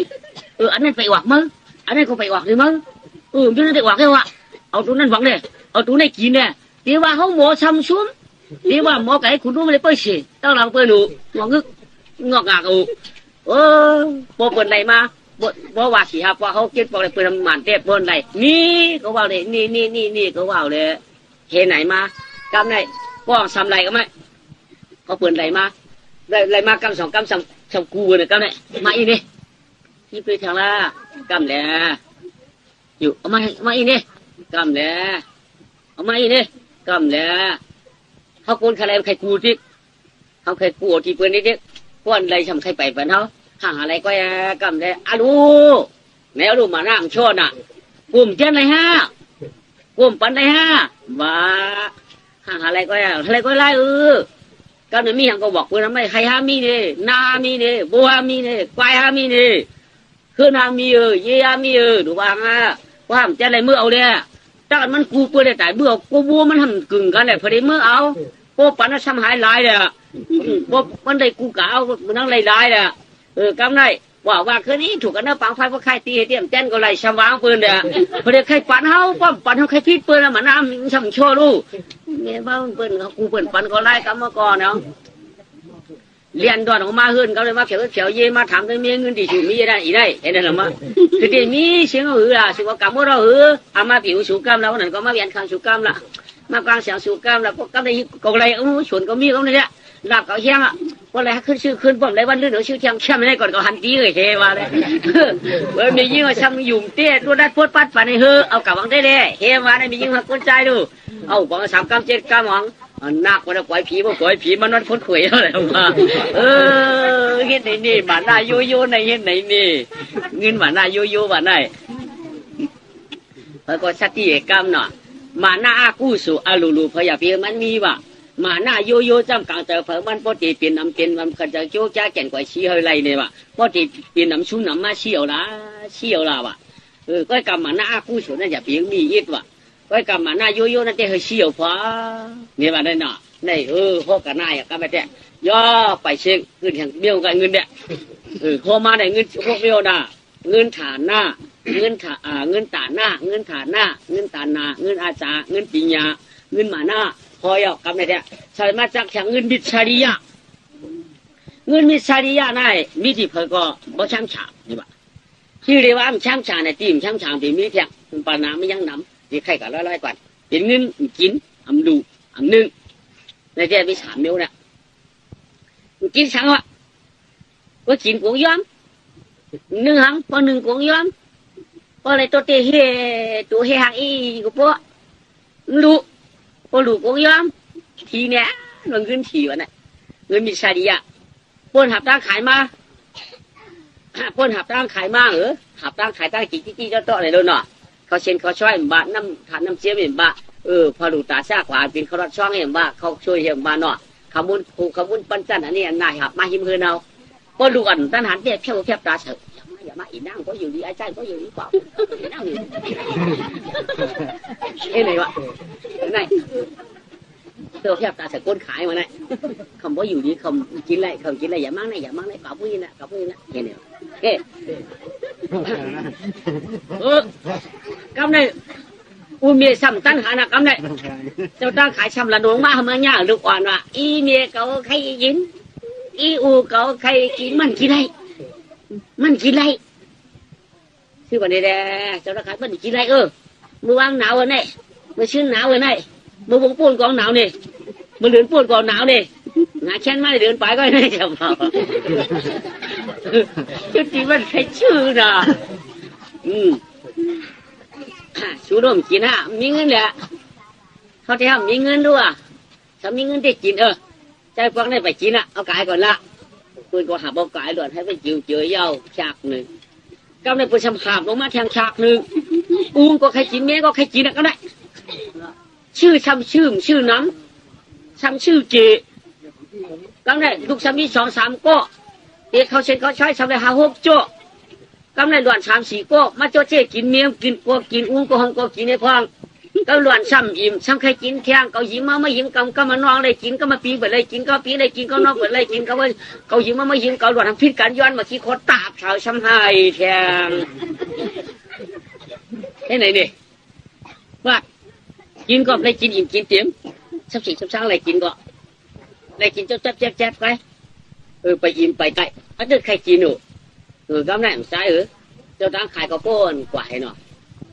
S1: อันนั้นไปหวักมั้งอันนั้นก็ไปหวักเลยมั้งพี่นั่นไปหวักเลยว่ะเอาถุงนั่นหวักเลยเอาถุงนั่นกินเนี่ยที่ว่าเขาหมอซ้ำซุ้มที่ว่าหมอไก่ขุนดูไม่ได้เปิดสิต้องหลังเปิดดูหวังงึกงอกงากพอเปิดไหนมาเพราะว่าสิครับว่าเขาเก็บบอกเลยเปิดหมันเตะเปิดไหนนี่ก็ว่าเลยนี่ก็ว่าเลยเห็นไหนมากำไหนป้องซ้ำไหลก็ไม่เขาเปิดไหนมาไหลมากำ2 กำซ้ำกูเนี่ยกำไหนมาอีนี่ยี่ไปทางละกำแหล่อยู่เอามาอีนี่กำแหล่เอามาอีนี่กำแหล่เขาโกนใครกูที่เขาใครกูที่เปิดนี่เด็ก
S2: ป้วนเลยทำใครไปเป็นเขาห่างอะไรก็กำเลยอาลูแนวลูมานั่งโชดน่ะกลุ่มเจ้าเลยฮะกลุ่มปันเลยฮะว่าห่างอะไรก็ไล่ก็เนี่ยมีอย่างก็บอกเพื่อนไม่ใครฮามีเนี่ยนามีเนี่ยบัวมีเนี่ยควายฮามีเนี่ยคือนามีเยี่ยมีดูว่าฮะว่าจะอะไรเมื่อเอาเลยถ้ามันกูเพื่อได้แต่เมื่อกูบัวมันทำกึ่งกันเลยพอดีเมื่อเอาโป๊ปันนั้นทำหายลายเลยโป๊มันได้กูกะเอามันนั่งลายเลยกำไรว่าคืนนี้ถูกกันเนื้อปังไฟเพราะใครตีเตรียมเต้นก็ไล่ชำวางปืนเด้อพอดีใครปันเขาป้อมปันเขาใครพิษปืนแล้วมันน้ำช่ำโชว์ลูกเนี่ยบ้าปืนเขากูปืนปันก็ไล่กำมาก่อนเนาะเรียนดอนออกมาขึ้นเขาเลยมาเขียวเย่มาถามได้มีเงินดีชูมีได้อีได้เห็นไหมล่ะมั้งคือที่มีเสียงหือล่ะสิว่ากำว่าเราหืออามาผิวสูกรรมแล้วนั่นก็มาเรียนข้างสูกรรมละมากลางเสียงสูกรรมแล้วพวกกำได้ก็อะไรชวนก็มีเขาเนี่ยหลับเขาเฮียงอ่ะว่าอะไรขึ้นชื่อขึ้นผมเลยวันเรื่องชื่อเทียงเข้มได้ก่อนก็หันตีเลยเฮว่าเลยมียิ่งว่าช่างยุ่มเตี้ยตัวได้พูดปัดฝันให้เฮเอากลับวังได้เลยเฮว่าได้มียิ่งหักคนใจดูเอาบอก3 กรัม 7 กรัมหวังนักกว่าปล่อยผีบ่ปล่อยผีมันนั่นพ้นข่อยอะไรมาเห็นไหนนี่บ้านหน้าโยโย่ในเห็นไหนนี่เงินบ้านหน้าโยโย่บ้านไหนแล้วก็สติกรรมเนาะมาหน้าอากูสู่อาลูพยาเพียมันมีว่ะมาหน้าโยโย่จำกลางเจอเผอมันปกติเปลี่ยนน้ำเต็นมันก็จะโจ๊กจ้าแก่นกว่าชี้เฮยไรเนี่ยว่ะปกติเปลี่ยนน้ำชุ่มน้ำมาเชี่ยวละว่ะก็กรรมมาหน้าอากูสู่นั่นอย่าเพียงมีอิดว่ะก็กำมาหน้าโยโย่นั่นเตะเฮเชี่ยวฟ้าเนี่ยมาได้เนาะในพวกกันนายก็ไม่ได้ย่อไปเช็คเงินแห่งเบี้ยวกับเงินเนี่ยพอมาได้เงินพวกเบี้ยวน่ะเงินฐานหน้าเงินฐานเงินตาหน้าเงินฐานหน้าเงินตาหน้าเงินอาจาเงินปิญญาเงินมาหน้าพอยอกกับไม่ได้ใช่มาจากแข่งเงินมิชาริยะเงินมิชาริยะนั่นมีที่เพิ่งก็บ่ช่างฉาบนี่บ่ชื่อเรียกว่าช่างฉาในทีมช่างฉาที่มีเพียงปานาไม่ยังนำที่ใครก็ร้อยกว่าเป็นเงินกินอำดูอำนึ่งในใจไป3 นิ้วเนี่ยกินสังวะก็กินกวงย้อม1 หังพอ1 กวงย้อมพออะไรตัวเตะเฮตัวเฮหังอีกูปะลูพอลูกวงย้อมทีเนี้ยเงินทีวะเนี่ยเงินมีชาดีอะปนหับตั้งขายมาปนหับตั้งขายมาหับตั้งขายตั้งจี้เจ้าต่ออะไรแล้วเนาะเขาเช่นเขาช่วยบาน้ำทานน้ำเจี๊ยบเห็นบาพอดูตาซากว่าเป็นเขารอดช่องเห็นบาเขาช่วยเห็นบาเนาะขมุนผูกขมุนปันจันอันนี้นายหับมาหิมเฮือนเอาพอดูกันตั้งหันเตี้ยเพี้ยวตาเฉยอย่ามาอีนั่งก็อยู่ดีไอ้ใจก็อยู่ดีเปล่านั่งอยู่ไหนวะไหนเตี้ยเพี้ยวตาเฉยก้นขายมาไหนคำว่าอยู่ดีคำกินอะไรอย่ามั่งไหนเปล่าพูดนะเห็นเนี่ยกำในอุเมียซ้ำตั้งหานักกำในเจ้าตั้งขายชำละนงมาเมื่อย่างลูกอ่อนว่าอีเมียเขาใครยินอีอูเขาใครกินมันกินไรชื่อวันนี้แหละเจ้าตั้งขายมันกินไรมือวางหนาววันนี้มือชื้นหนาววันนี้มือวงปูนกองหนาวนี่มือเหลือนปูนกองหนาวนี่งาเช่นไม่เดินไปก็ไม่จะพอจุดที่มันใครชื่อนะชูนมกินมีเงินแหละเขาจะทำมีเงินด้วยถ้ามีเงินได้กินใจฟังได้ไปกินเอากายก่อนละปืนก็หาเอากายด่วนให้ไปจิ๋วเจอเย้าฉากหนึ่งกำลังไปชำหาบลงมาแทงฉากหนึ่งอุ้งก็ใครกินเมียก็ใครกินก็ได้ชื่อช้ำชื่อน้ำช้ำชื่อเจกำลังลูกช้ำมี2 3ก็เด็กเขาเช่นเขาใช้ช้ำได้5 6โจ้กำลังด่วน3 4ก็มาโจเจกินเมียกินกัวกินอุ้งก็ห้องก็กินในพองก็ด่วนช้ำอิ่มช้ำใครกินแข้งเขายิ้มมาไม่ยิ้มก็มานองเลยกินก็มาปีไปเลยกินก็ปีเลยกินก็นอกไปเลยกินก็ว่าเขายิ้มมาไม่ยิ้มเขาด่วนทำพิษการย้อนมาขี้โคตรตาบชาวช้ำหายแทงที่ไหนดิว่ากินก็เลยกินอิ่มกินเต็มสับสิสับช้างเลยกินก็เลยกินแจ๊บไปไปอิ่มไปไกลอันนี้ใครกินอยู่กำลังใช้เจ้าตั้งขายก็ป้นกว่าให้เนาะ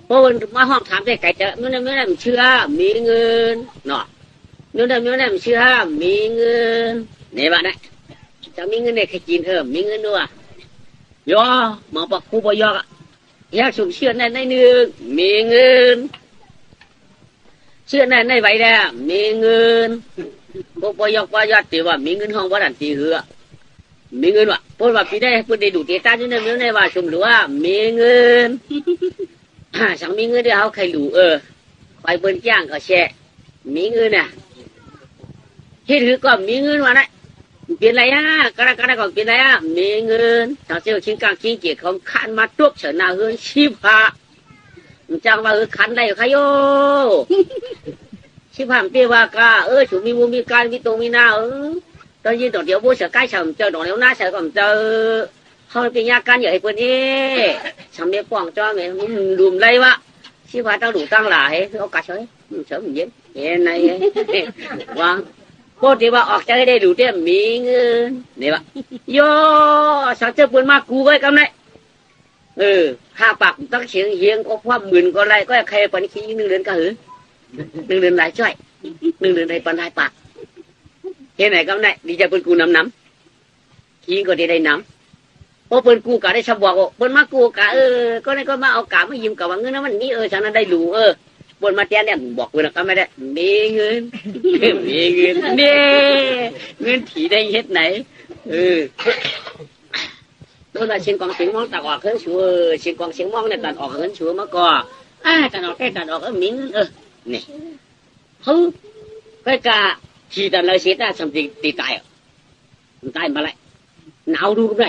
S2: ป้นมาห้องถามได้ไก่จะไม่ได้เชื่อมีเงินเนาะไม่ได้เชื่อมีเงินเนี่ยบ้านเนี่ยจะมีเงินได้ใครกินมีเงินด้วยย่อมาปักคู่ปยอกอยากสุ่มเชื่อในหนึ่งมีเงินเชื่อในใบแดงมีเงินพวกปยอกปยอดตีว่ามีเงินห้องวัดอันตีเหือ มีเงินวะพูดว่าปีได้พูดได้ดูเตต้าจนได้เมื่อไหร่ว่าชมหรือว่ามีเงินสั่งมีเงินเดี๋ยวเขาใครรู้ไปเบิ้ลจ้างก็แช่มีเงินน่ะที่ถือก็มีเงินวะนะเปลี่ยนอะไรก็ได้ก็เปลี่ยนอะไรมีเงินทางเซลชิงกลางชิงเกียรของขันมาตุกเฉินหน้าเฮือนชีพะจังว่าขันได้ใครโยชีพะเปียว่าก็ฉุมีวงมีการมีตรงมีหน้าตอนยินตอนเดียวโบเสือใกล้ฉันเจอดอกเลี้ยวหน้าเสือก็เจอเขาเป็นยาการใหญ่เพื่อนนี่ฉันเรียกป้องจ้าแม่ดุมไรวะชีพะตั้งดูตั้งหลายเขากัดเฉยเฉยมันเย็นเย็นไหนวางโคตรที่ว่าออกใจได้ดูเต็มมีเงินนี่วะโย่สักเจ้าปืนมากูไว้กันไหนข้าปากตั้งเฉียงเฮียงก็ความหมื่นก็ไรก็ใครปันขี้1 เดือนก็หือ1 เดือนหลายช่วย1 เดือนในปันหลายปากเห็นไหนกันไหนดีจะปืนกูน้ำขี้ก็ได้น้ำเพราะปืนกูกะได้ฉบับปืนมากูกะก็ได้ก็มาเอากะมายิ้มกับว่าเงินนั้นมันนี่ฉันนั้นได้รู้บนมาเตี้ยเนี่ยบอกกูนะก็ไม่ได้มีเงินมีเงินเนี่ยเงินถีได้เฮ็ดไหนตัวละชิงกองเสียงมองตัดออกเขินชัวชิงกองเสียงมองเนี่ยตัดออกเขินชัวมาก่อตัดออกตัดออกมีเงินนี่เขาก็กะทีแต่เลยเสียได้สมจริงตีตายตายมาเลยหนาวดูกันได้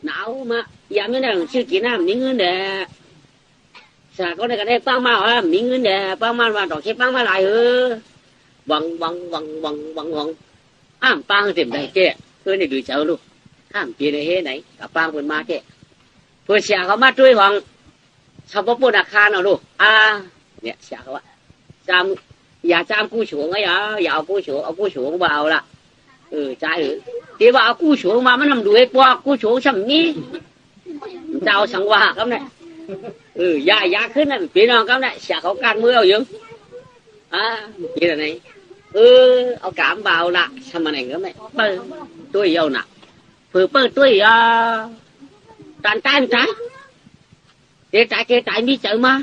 S2: หนาวมาอย่าไม่ได้ชื่อกินน้ำมีเงินเด้สาก็ได้กันได้ปังมามีเงินเด้ปังมาว่าดอกเช็ดปังมาหลายวังปังเต็มได้เจ้เพื่อนในดูเจ้าลูกข้ามปีในเฮ้ไหนกับปังคนมาเจ้เพื่อเสียเขามาด้วยหวังชาวบ้านอาคารเอาลูกเนี่ยเสียเขาว่าจำอย่าจำกู้ฉวงอย่าเอากู้ฉวงเอากู้ฉวงมาเอาละใจเดี๋ยวว่าเอากู้ฉวงมามันทำดูไอ้พวกกู้ฉวงช่ำนี้เจ้าสังวาครับเนี่ยยาขึ้นนะพี่น้องครับเนี่ยเสียเขาการมือเอาอยู่นี่อะไรเอาcảm vào là sao mà này nữa mày tôi yêu nè vừa tôi tàn trái mi chợ mà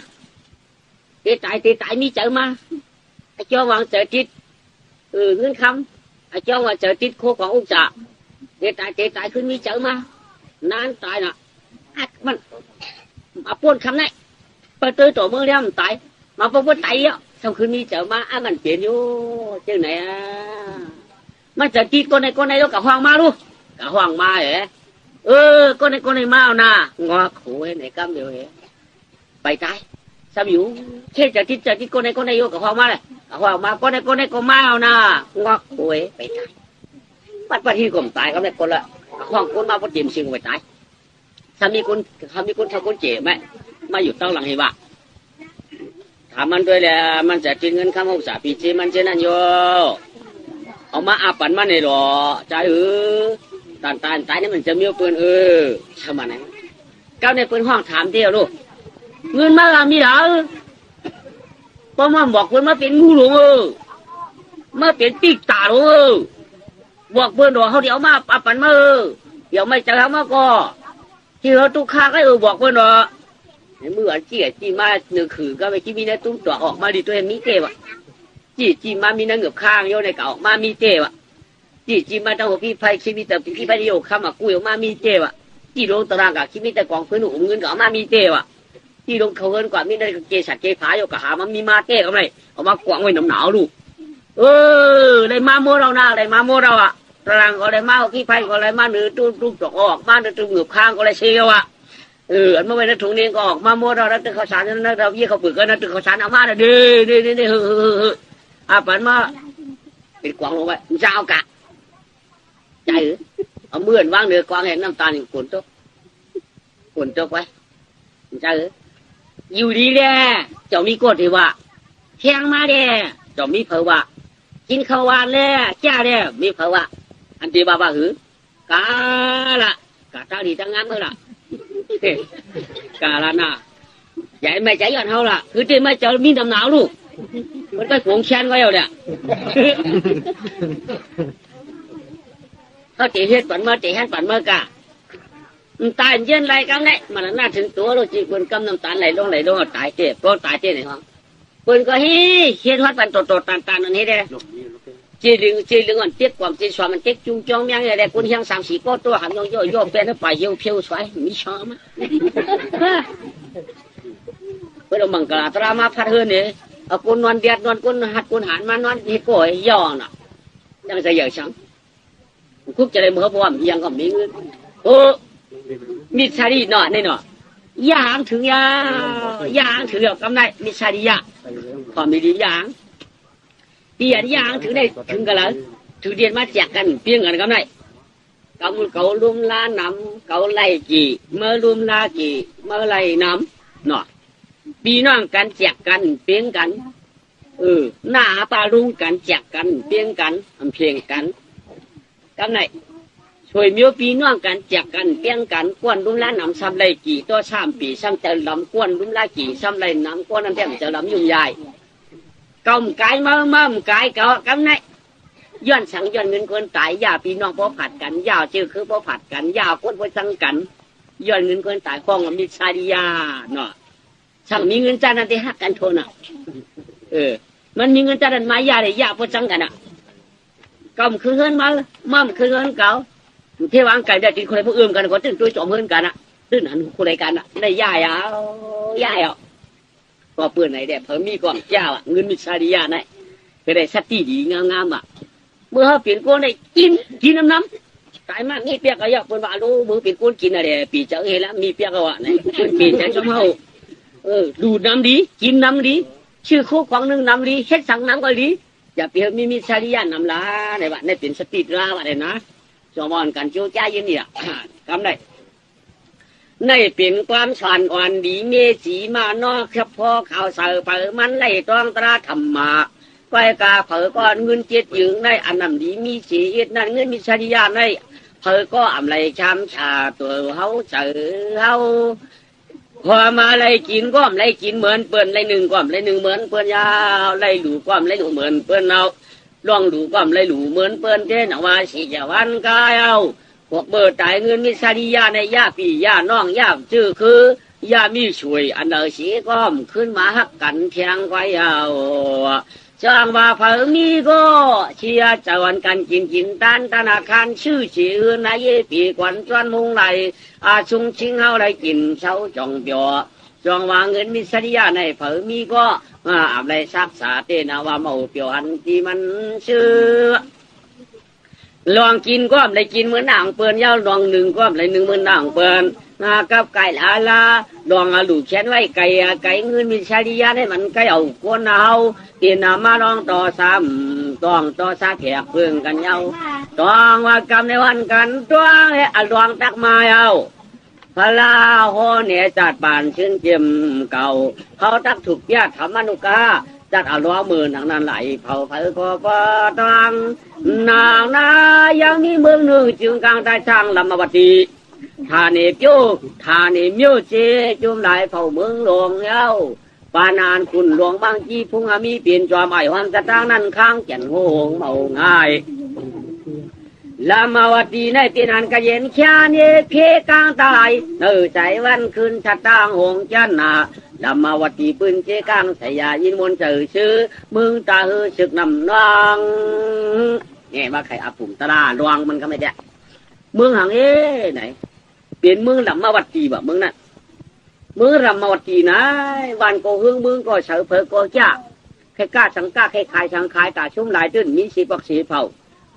S2: trái mi chợ mà cho vào chợ tít ngân không cho vào chợ tít khô còn uống trà tráiขึ้นmi chợ mà nan trái nèมันมาป้วนคำไหนไปตื้อตัวมือเลี้ยมตายมาป้วนไตอ่ะsau khi mi chợ maมันเปลี่ยนอยู่เจ้าไหนมันจะจีคนไหนแล้วกับhoàng ma luôn cả hoàng ma vậy con này ma nào nè ngọt khổ hay này cam điều vậy bày trái sao biểu thếจะจีcon này vô cả hoàng ma này cả hoàng ma con này con ma nào nè ngọt khổ ấy bày trái bắtที่กลมตายก็ได้คนละhoàngคนมาพอเจียมซิงไปตายถ้ามีคนทำคนเจ๋ไหมมาอยู่ตั้งหลังให้บ้าถามมันด้วยแหละมันจะกินเงินข้ามห้องสาปีจีมันเช่นนั้นโยเอามาอาปันมันในหรอใจตายนี่มันจะมีปืนทำมันไหนก้าวในปืนห้องถามเดียวลูกเงินมามีหรอพอมาบอกปืนมาเป็นงูหลงมาเป็นปีกตาหลงบอกปืนหรอเขาเดี๋ยวมาอาปันมาเดี๋ยวไม่จะทำมาก็ที่เขาตุกข้าก็บอกปืนหรอเมื่อจีมาหนึ่งขือก็ไปจีมีนะตุ้มตัวออกมาดีตัวเองมีเตวะจีมามีนะเงือบข้างโยในเก่ามามีเตวะจีมาตั้งหัวพี่ไพ่ชีวิตแต่พี่ไพ่โยข้ามากุยออกมามีเตวะจีลงตารางกับชีวิตแต่กองพื้นหนุ่มเงินกับมามีเตวะจีลงเขาเงินกว่ามีได้เกสัตเกผาโยกับหามันมีมาเตะอะไรเอามากวางไว้หนาวลูกได้มาโมเราหน้าได้มาโมเราอ่ะตารางก็ได้มาพี่ไพ่ก็ได้มาเนื้อตุ้มตัวออกมาเนื้อตุ้มเงือบข้างก็ได้เชียวอ่ะอันเมื่อวันนั้นถุงนี้ก็ออกมาโมเราแล้วตึกข้าวสารนั้นเราเยี่ยเขาปึกกันนะตึกข้าวสารเอามาเลยดีปันมาเป็นกวางลงไปเจ้ากะใจเอาเมื่อนวางเนื้อกวางเห็นน้ำตาลอยู่ฝนตกไว้ใจอยู่ดีแหละเจ้ามีกฎที่ว่าแข่งมาเด้เจ้ามีเผาว่ากินข้าวหวานแล้วจ้าเด้มีเผาว่าอันที่บ้าหือกาละกาตาดีตั้งงานเท่าละกาลาน่ะใหญ่ไม่ใจกันเท่าละคือที่ไม่เจอมีดำหนาวลูกมันก็หวงแชนก็อยู่เนี่ยเขาตีเฮ็ดปั่นมาตีแฮนปั่นมากะตายเย็นไรกันเนี่ยมันน่าถึงตัวเราจีคนกำน้ำตาลไหลลงตายเจ็บก็ตายเจ็บไหนฮะคนก็เฮ็ดวัดปั่นโตตานนั่นเฮ็ดได้จ chỉ lưng còn tiếc quảng chỉ xoa mình tiếc chung trong miếng này quân hiang sang sĩ có tôi hẳn yo bên nó phải hiu phiêu xoáy mi sao mà bây giờ bằng cả drama phát hơn đấy quân non đẹp non quân hạt quân hàn mà non thì cội giò nè đang giờ giờ sáng quốcจะได้มือพร้อมยังก็มีเงินมีชาดีหน่อยนี่หน่อยย่างถึงย่างถึงแล้วกำไรมีชาดีย่างพอมีดีย่างเดียนย่างถึงได้ถึงกันแล้วถึงเดียนมาแจกกันเพียงกันกำไรเกาลุมลาน้ำเกาไล่กี่เมื่อลุมลากี่เมื่อไล่น้ำหน่อยปีน้องกันแจกกันเพียงกันหน้าปลาลุงกันแจกกันเพียงกันเพียงกันกำไรช่วยมีปีน้องกันแจกกันเพียงกันกวนลุมลาน้ำซ้ำไล่กี่ตัว3 ปีซ้ำจะลำกวนลุมลากี่ซ้ำไล่น้ำกวนน้ำแท้จะลำยุ่งใหญ่กำไก่มั่มไก่เกาะกำไรย้อนสังย้อนเงินคนตายยาปีน้องพอผัดกันยาชื่อคือพอผัดกันยาคนพอสังกันย้อนเงินคนตายคล้องมีชาดิยาเนาะสั่งมีเงินจานันที่หักกันโทน่ะมันมีเงินจานันมายาเลยยาพอสังกันอ่ะกำคือเฮิรนมามั่มคือเฮิรนเก่าเทวางไก่ได้กินคนใดพวกเอื้อมกันคนตื่นตัวจอมเฮิรนกันอ่ะตื่นหันคนใดกันอ่ะได้ย่ายอ่ะก็เปื่อนไหนเด็เพิ่มมีก่อนเจ้าอ่ะเงินมีชาดิยาไหนไปได้สติดีงามอ่ะเมื่อเขาเปลี่ยนโกนได้กินน้ำตายมากนี่เปียกก็อยากเป็นว่ารู้มือเปลี่ยนโกนกินอะไรปีเจ้าเฮแล้วมีเปียกก็ว่าไหนปีเจ้าชมเขาดูน้ำดีกินน้ำดีชื่อโคของนึงน้ำดีเฮ็ดสั่งน้ำก็ดีอย่าเปลี่ยนมีชาดิยาน้ำลาในบ้านในเป็นสติลาว่าได้นะจอมอนกันโจ้จ้าเย็นเนี่ยทำได้ในเป็นความสานอ่อนดีเมจีมานอกครับพอข่าวเสือเผอมันไล่ต้องตราธรรมะก้อยกาเผอก้อนเงินเจ็ดยืงในอันนั้นดีมีสีนั่นเงินมีชาดิยาในเผอก็อำไรช้ำชาตัวเขาเสือเขาพอมาไล่กินก้อมไล่กินเหมือนเปิ้นไล่หนึ่งก้อมไล่หนึ่งเหมือนเปิ้นยาวไล่หลูก้อมไล่หลูเหมือนเปิ้นเอาลองดูก้อมไล่หลูเหมือนเปิ้นเท่นว่าสิจะวันกายเอาพวกเบิดตายเงินมีชาดิยาในยาปียาน้องยาชื่อคือยามีช่วยอันเดอสีก้อมขึ้นมาหักกันเทียงไว้เอาจ้างว่าเผอมีก็เชียจวันกันกินตันธนาคารชื่อชื่อนายปีกวนจวนมุงไหลชุงชิงเฮาได้กินเช้าจองเปียวจองว่าเงินมีชาดิยาในเผอมีก็อาบไรซักษาเตนาว่าเมาเปียวอันที่มันชื่อลองกินก้อมเลยกินเหมือนหนังเปิ้นยาวลองหนึ่งก้อมเลย1 เหมือนหนังเปิ้นกับไก่ลาลองลูกแขนไว้ไก่เงินมีชาดิยาได้มันไก่เอาคนเอาเตียนมาลองต่อซ้ำต้องต่อซาแขกเพื่อนกันเยาต้องว่ากรรมในวันกันตัวลองตักมาเอาพลาโหเนี่ยจัดป่านชื่นเจียมเก่าเขาตักถูกญาติธรรมนุกาจัดเอาล้อมือหนังนั้นไหลเผาเผอก็ปะตังนางนายังมีเมืองหนึ่งจึงกลางใต้ช่างลำมวัตีทาเนเปียวทาเนเมียวเจจุ่มไหลเผาเมืองหลวงเย้าปานานคุณหลวงบางจีพุงมีเปลี่ยนจอมไอวันจะตั้งนั้นข้างแก่นโหงเมาง่ายลำมวัตีในตีนันกะเย็นแค่เนเพกลางตายใจวันคืนชะตางหงจันนาดำมาวตีปืนเจกังสยายินมนเจอชื่อมึงตาฮือศึกนำนองเนี่ยว่าใครอาปุ่มตาลาดวงมันก็ไม่ได้เมืองหางไหนเปลี่ยนเมืองดำมาวตีแบบเมืองนั้นเมืองดำมาวตีนะวันก็หึงเมืองก็เสือเผอก็จ้าใครกล้าสังกล้าใครขายสังขายตาชุ่มลายตื้นมีสีปักสีเผา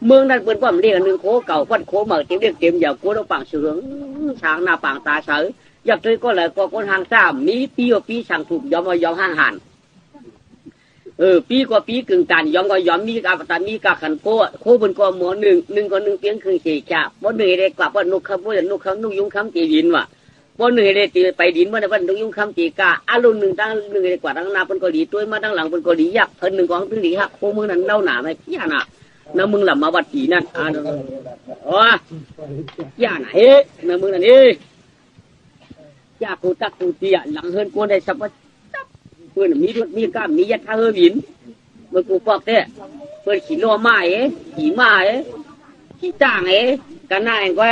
S2: เมืองนั้นเป็นว่ามันเรียกหนึ่งโคเก่าวันโคเหมือเต็มเรียกเต็มอย่าโคเราปังเสือช้างหน้าปังตาเสืออยากเลยก็เลยก็คนห่างซ้ำมีปีสั่งถูกยอมห่างหันปีกว่าปีกึ่งกันยอมก็ยอมมีกาตามีกาขันโคบนก็หมอหนึ่งก็1 เพียงคืนสี่จ่าบ่หนึ่งได้กลับว่านกคำว่านกคำนุ่งยุงคำตีดินว่ะบ่หนึ่งได้ตีไปดินว่านกยุงคำตีกาอารมณ์1 ตั้ง1ได้กว่าตั้งหน้าเป็นก็ดีตัวมาตั้งหลังเป็นก็ดียักเพิ่น1 ของถึงดีฮักโคมือนั้นเล่าหนาไหมพี่น่ะน้ำมึงหลับมาวัดตีนั่นย่าไหนน้ำมึงนั่นยากูตักกูเตียหลังเฮินกูได้สับว่าเพื่อนมีกล้ามมียัดท่าเฮวินเมื่อกูปอกเต้เพื่อนขี่ล้อมาขี่ม้าขี่จ้างกันหน้าก็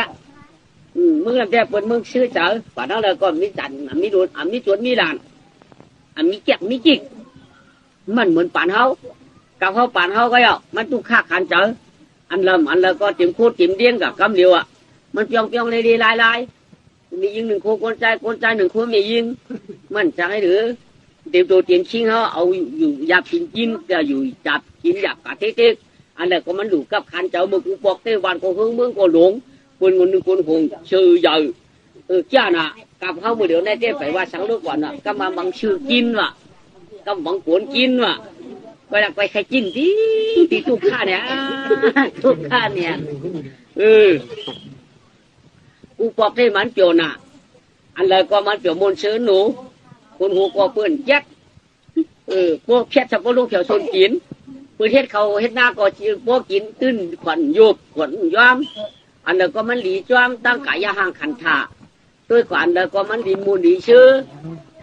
S2: มึงนั่นแต่เพื่อนมึงชื่อเจ้าป่านนั้นเลยก็มีจันมีดูมีจวนมีหลานมีแจกมีจิกมันเหมือนป่านเฮา กับเขาป่านเขาก็เอามันตุกฆ่าขันเจออันเริ่มอันเลยก็จิ้มโคตรจิ้มเดี้ยงกับกำเดียวอ่ะมันเปียงเปียงเลยดีลายมียิงหนึ่งคนใจหนึ่งคนไม่ยิงมันจะให้หรือเดี๋ยวตัวเตรียมชิงเขาเอาอยู่หยาบกินกินจะอยู่จับกินหยาบกะเต๊กอันนั้นก็มันดูกับขันเจ้ามือกูบอกเต้วันก็หึงเมืองก็หลงคนหนึ่งคนหงชื่อใหญ่จ้าน่ะกับเขาเมื่อเดี๋ยวในเต้ไปว่าสังลูกก่อนน่ะก็มาบังชื่อกินว่ะก็บังกวนกินว่ะไปหลักไปใครกินที่ทุกข้าเนี่ยทุกข้าเนี่ยกูบอกเต้มันเปียวน่ะอันเลยก็มันเปียวมนเชื้อหนูคนหูก็เปื้อนแจ๊กพวกแค่สับปะรดเขียวชนกินประเทศเขาเฮ็ดหน้าก็ชื่อพวกกินตื้นขวัญยุบขวัญย้อมอันนั้นก็มันหลีจ้อมตั้งกายห่างขันธาด้วยขวัญแล้วก็มันดีมูลดีชื่อ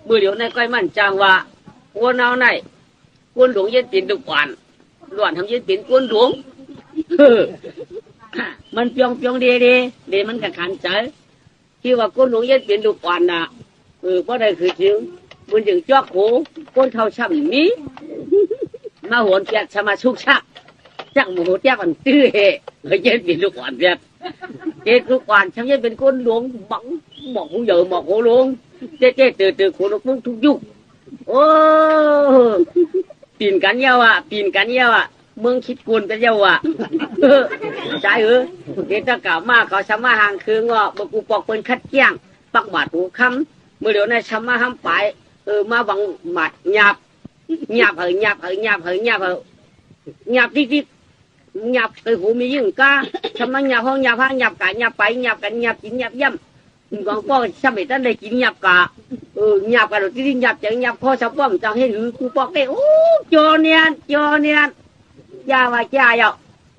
S2: เมื่อเดี๋ยวในก้อยมันจางว่าคนเอาไหนคนหลวงยึดตินทุกวันหลวนทำยึดตินคนหลวงมันเปียงเดมันกันขันใจที่ว่าคนหลวงยึดตินทุกวันน่ะเพราะใดคือจริงมันจึงจอกโขคนเท่าช่ำนี้มาหวนเปียกชมาชุกชักจังหมูเตี้ยมันตื้อเฮ่เย็นเป็นลูกหวานแบบเจ๊ลูกหวานฉันยังเป็นคนหลวงบังหมอกหูเหยหมอกหูหลวงเจ๊ตื่นคนลูกมึงทุกยุคโอ้ปีนกันเยาอ่ะเมืองคิดกุนกันเยาอ่ะใช่เจ๊ตะกล่าวมาเขาชมาหางคืองอบกูปอกเป็นคัดเกี้ยงปักบาดหูคำเมื่อเดี๋ยวในชมาห้ามไปมาบังหมัดหยาบที่หยาบไปหูมียิ่งก้าทำไมหยาบห้องหยาบห้างหยาบกะหยาบไปหยาบกันหยาบกินหยาบย่ำกองป้อชาวบ้านได้กินหยาบกะหยาบกันที่หยาบจังหยาบพ่อชาวบ้านจังให้หรือกูบอกได้โอ้จอเนียนยาว่าจ้า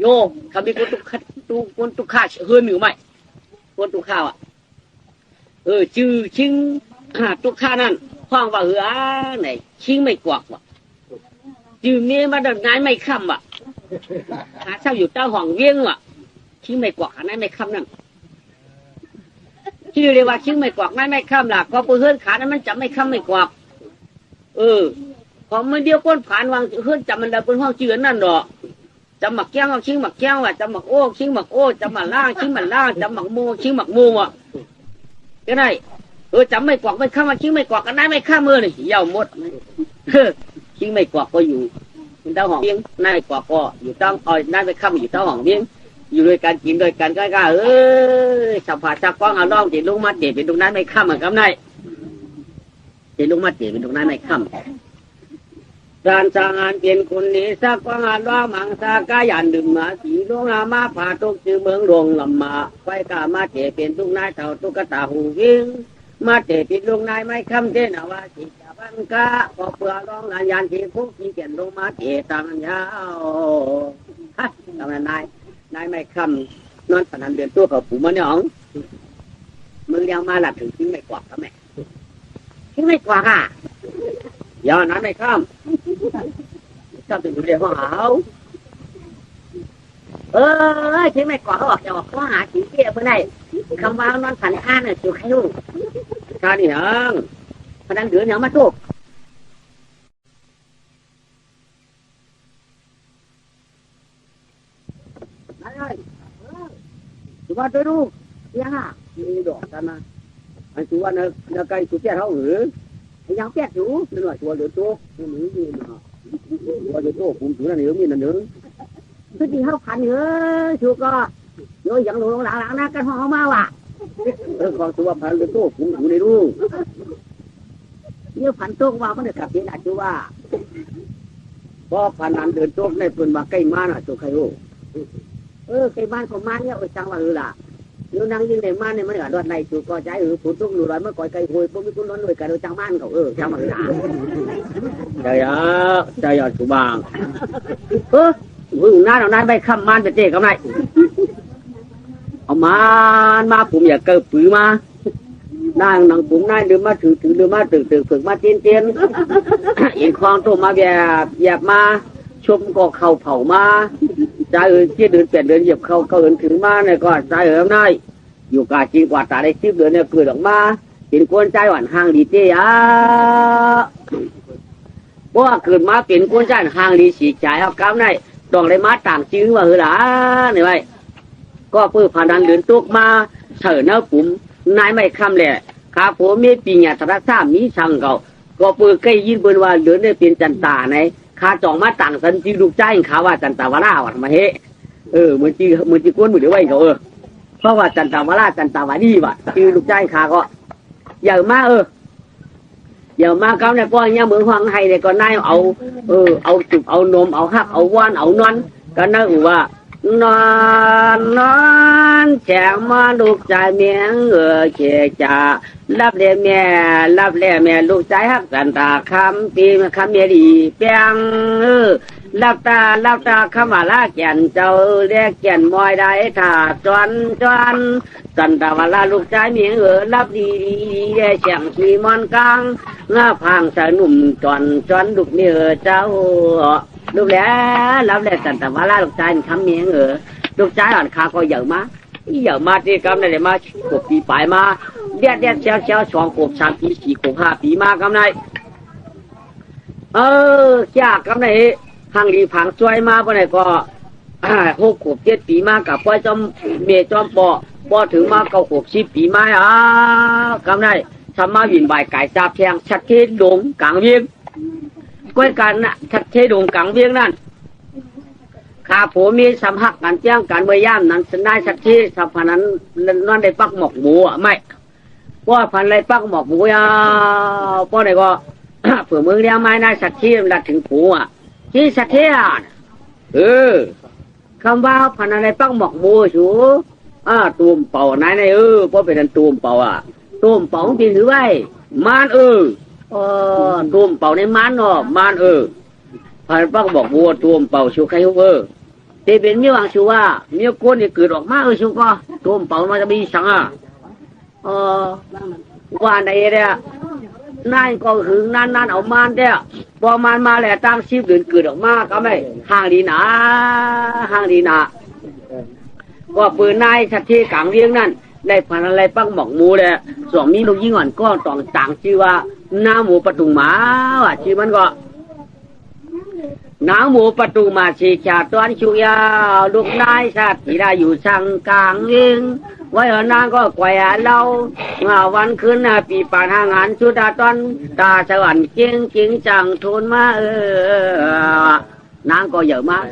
S2: โยเขามีคนตุกข้าเฮือนหรือไม่คนตุกข้าวอ่ะชื่อชิงตุกข้านั่นห้องว่าไหนชิงไม่กวักว่ะจืมนี้มาเดินงานไม่ค่ำว่ะหาเช่าอยู่เต้าห่องเวียงว่ะชิงไม่กวักหาไม่ค่ำนั่นชื่อเรียกว่าชิงไม่กวักไม่ค่ำล่ะก็เพื่อนขานั้นมันจับไม่ค่ำไม่กวักพอมันเดียวก้นผ่านวางเพื่อนจับมันได้เป็นห้องจืดนั่นดอกจับหมักแก้วชิงหมักแก้วว่ะจับหมักโอ้ชิงหมักโอ้จับหมักล่างชิงหมักล่างจับหมักโมชิงหมักโมว่ะก็ได้จำไม่กวักไม่ข้ามมาชิงไม่กวักกันได้ไม่ข้ามมือเลยยาวหมดชิงไม่กวักก็อยู่เต้าห่องเบี้ยงนายกวักก็อยู่ตั้งนายไม่ข้ามอยู่เต้าห่องเบี้ยงอยู่ด้วยกันกินด้วยกันก็สัมผัสจักก้องเอาล่องเดี๋ยวลุงมาเดี๋ยวเป็นตรงนั้นไม่ข้ามเหมือนกันนายเดี๋ยวลุงมาเดี๋ยวเป็นตรงนั้นไม่ข้ามการสร้างงานเป็นคนนี้สักก้องเอาล่องมังสากายันดื่มมาสีลงอามาผ่าตุกจือเมืองหลวงลำมาไฟกามาเดี๋ยวเป็นตุกนายเต่าตุกตาหูเบี้ยงมาเตะปิดลงนายไม่คำเจนว่าจิตบันกะพอเปลือร้องลานยันที่พวกที่เขียนลงมาเตะตังยาวฮะทำไมนายไม่คำนอนพนันเดือนตัวเขาผูมันเนี่ยอ๋องมึงยังมาหลับถึงทิ้งไม่กวาดทำไมทิ้งไม่กวาดอ่ะย้อนนั้นไม่คำชอบถึงอยู่เรียกว่าหาวทิ้งไม่กวาดเขาบอกจะบอกว่าหาจีเกี้ยเพื่อนไหนคำว่านอนผันข้าเนี่ยจุกให้ลูกข้านี่เหรอพนันเดือนยังมาทุกอะไรถือว่าตัวลูกยังอ่ะมีดอกกันนะอันถือว่าเนื้อไก่สุดแก่เขาหรือยังแก่อยู่นี่หน่อยตัวเหลือตัวนี่นี่นะตัวเหลือตัวผมถือนั่นเหลือมีนั่นเหลือคือที่เขาพันเหลือชัวก็โยยังลงหลังนะกันห้องมาว่ะความตัวพันเหลือตัวผมถือในรูเนี่ยพันโต๊ะว่ามันจะกลับที่ไหนชัวว่าพอพันนั้นเดินโต๊ะในปืนมาใกล้มาน่ะตัวใครรู้ใกล้บ้านของมันเนี่ยจังว่าล่ะยูนั่งยิงในมันเนี่ยมันก็โดนในชัวก็ใจผู้ตุ้งหลุดร้อยเมื่อก่อนไกลคุยพวกมีคนร้อนเลยกันโดยจังมันเขาจังว่าล่ะใจสุบางมึงน่าเอานายใบคำมันไปเจ๊กับนายเอามาผมอยากเกิดปืนมานั่งผมนายเดินมาถือเดินมาตื่นฝึกมาเตียนอินคลองโตมาแบบมาชมก็เข่าเผามาใจเจี๊ยเดิน8 เดือนเหยียบเข่าถึงมาเนี่ยก็ใจนายอยู่กาจีกว่าตาได้10 เดือนเนี่ยเกิดออกมาเห็นกวนใจหวานห่างดีเจ๊
S1: เพราะว่าเกิดมาเป็นคนจ้านห่างดีสีใจเอากำได้ต้องเลยมาต่างจื้อว่าหล่ะนี่ไว้ก็เพื่อพนันเหลือนตุกมาเฉินเนื้อปุ่มนายไม่คำแหละข้าผมมีปีญาตระซ้ำมีช่างเก่าก็เพื่อใกล้ยินเปิ้นว่าเหลือนได้เป็นจันตาในข้าจองมาต่างสันจีลูกใจข้าว่าจันตาวราวัดมาเฮมือจีก้นมือเดียวไว้เขาเพราะว่าจันตาวราจันตาวาดีว่ะจีลูกใจข้าก็อย่ามาอย่ามาเขาเนี่ยก็เนี่ยมือฟังให้เนี่ยก็นายเอาจุบเอานมเอาฮักเอาว่านเอานอนก็นั่งว่านอนแจงมาลูกใจเมียงเชี่ยจ่ารับเลี้ยแม่ลูกใจฮักกันตาคำปีคำเมียดีเปียงรับตาขมาลาแก่นเจ้าเรียกแก่นมอยได้ถ้าจวนจันตาวลาลูกใจเมียงรับดีเสียงขี่มอนกลางงาพังสะหนุ่มจวนลูกเมียเจ้าลูกแล้วรับแล้วจันตาวลาลูกใจคำเมียงลูกใจอ่อนขาก็เยอะมาที่กำได้มากบปีปลายมาเดียดเชียวสองกบ3 ปี4 กบ5 ปีมากำได้ยากกำได้พังดีพังช่วยมาเมื่อไหร่ก็6 กบ 7 ปีมากับพ่อจอมเมียจอมปอถึงมา9 กบ 10 ปีมากำได้ทำมาวินใบไก่ซาบแทงชัดเทดงกลางเวียงก้อยกันน่ะชัดเทดงกลางเวียงนั่นข้าผมมีสัมผัสกันเจ้างกันเมื่อย่ามนั้นสนายชัดเทสัมพันนั้นนั่นได้ปักหมอกหมูไม่ว่าพันไรปักหมอกหมูป้อไหนก็เผื่อเมืองเลี้ยงไม้นายชัดเทมันถึงผูที่ชัดเทคำว่าพันอะไรปักหมอกหมูชูตูมเป่านายเพราะเป็นตูมเป่าตูมเป่าปีถือไว้มันตูมเป่าในมันมันพันปักบอกบัวตูมเป่าชูใครแต่เป็นเมียวังชูว่าเมียก้นเนี่ยเกิดออกมาชูก็ตูมเป่ามันจะมีสังว่าในเนี่ยนั่นก็คือนั่นเอามันเด้อพอมันมาแล้วตั้ง10 เดือนเกิดออกมาก็ไม่ห่างดีนะก็ปืนนายชัดที่กลางเลี้ยงนั่นได้พันอะไรปักหมอกหมูเลยสองมีลูกยิ่งอ่อนก็ต้องต่างชื่อว่าหน้าหมูประตูหมาชื่อมันก็น้ำหมูประตูมาชีชาตอนชุยาลูกนายชาติได้อยู่ช่างกลางเองไว้นางก็แกว่เราวันคืนปีป่านงานชุดตอนตาสวรรค์เก่งจังทุนมานางก็เยอะมาก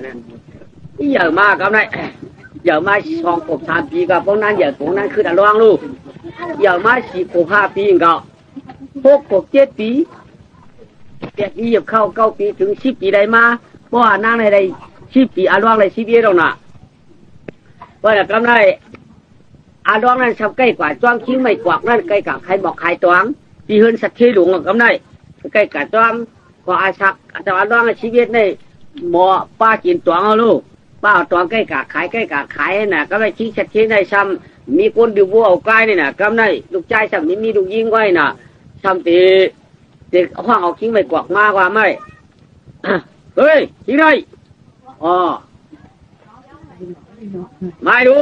S1: ครับนายเยอะมาก2 กบ 3 ปีกับพวกนั้นเยอะพวกนั้นคือระวังลูกเยอะมาก4 กบ 5 ปีก็6 กบ 7 ปีแต่ที่เหยียบเข้า9 ปีถึง10 ปีได้มาเพราะว่านางในได้10 ปีอาลวงเลย10 ปีตรงน่ะเพราะแต่กำไรอาลวงนั้นชอบใกล้กว่าจ้องชิ้นไม่กวักนั่นใกล้กับใครบอกใครตวงที่เฮินสักทีหลวงกำไรใกล้กับจ้องก็อาชักแต่อาลวงชีวิตในหมอป้ากินตวงเอาลูกป้าตวงใกล้กับขายน่ะก็ไม่ชี้สักทีในซ้ำมีคนดูวัวเอาใกล้นี่น่ะกำไรลูกใจซ้ำนี้มีลูกยิงไว้น่ะซ้ำตีเด็กห้องเอาทิ้งไม่กวักมากกว่าไม่เฮ้ยทิ้งได้ไม่ดู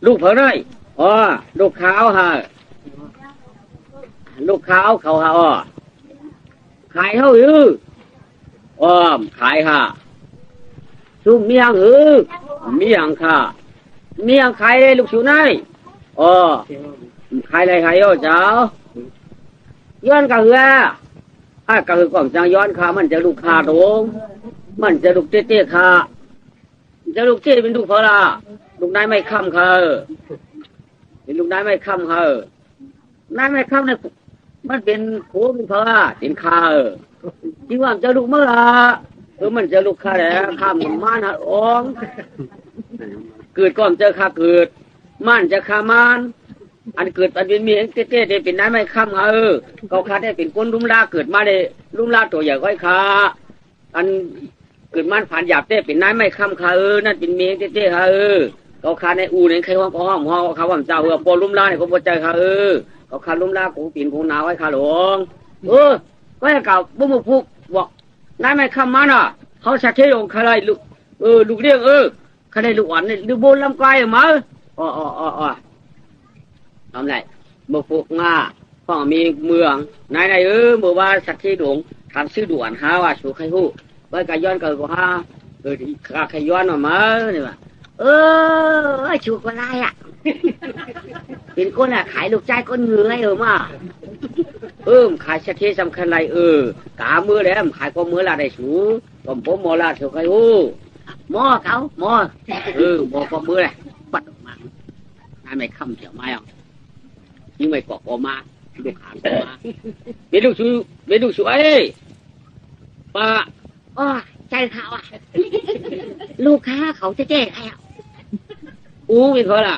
S1: ลูกเผลอหน่อยลูกขาวฮะลูกขาวเขาฮะขายเขาขายฮะซุ่มเมียงเมียงค่ะเมียงขายเลยลูกชูนายขายอะไรขายเจ้าย้อนกะเหือกะหือกล่องจางย้อนขามันจะลูกขาโดงมันจะลูกเตี้ยขาจะลูกเตี้ยเป็นลูกเพลาลูกนายไม่ค้ำเป็นลูกนายไม่ค้ำนายไม่ค้ำเนี่ยมันเป็นโผเป็นเพลาเป็นขาจริงว่าจะลูกเมื่อมันจะลูกขาแล้วข้ามมันหัดองเกิดก่อนเจอขาเกิดมันจะขามันอันเกิดอันเป็นเมียเต้ๆเป็นนายไม่ค้ำเขาขาได้เป็นคนลุ่มลาเกิดมาได้ลุ่มลาตัวใหญ่ก้อยขาอันเกิดมันผ่านหยาบเต้เป็นนายไม่ค้ำนั่นเป็นเมียเต้ๆเขาขาในอู่เนี่ยใครว่าพ่อเขาว่าเจ้าพอลุ่มลาเนี่ยเขาพอใจเขาขาลุ่มลากูปีนกูหนาวไว้ขาหลวงก็ให้เก่าบุ้มพุกบอกนายไม่ค้ำมันเขาชักเที่ยวใครลูกลูกเรียกใครได้ลูกอ่อนเนี่ยลูกโบนลำไกมาทำไรบุกงา
S2: พ่อมีเมืองนายเมื่อว่าสักที่หลวงทำชื่อด่วนหาว่าชูใครฮู้ไว้กะย้อนก็ฮาใครย้อนออกมาเนี่ยว่าชูก็ไรอ่ะเป็นคนขายลูกใจคนเหนื่อยมาขายสักที่สำคัญไรกามือแล้วขายก็มือละได้ชูผมมอละชูใครฮู้หมอเขาหมอหมอก็มือเลยปัดออกมานายไม่คำเถียวไม่เอายิ่งไม่กอกออกมาลูกหางออกมาเป็นลูกชูเอ้ป้าใจเขาอ่ะลูกค้าเขาจะแจ้ใครอ่ะไม่เคยล่ะ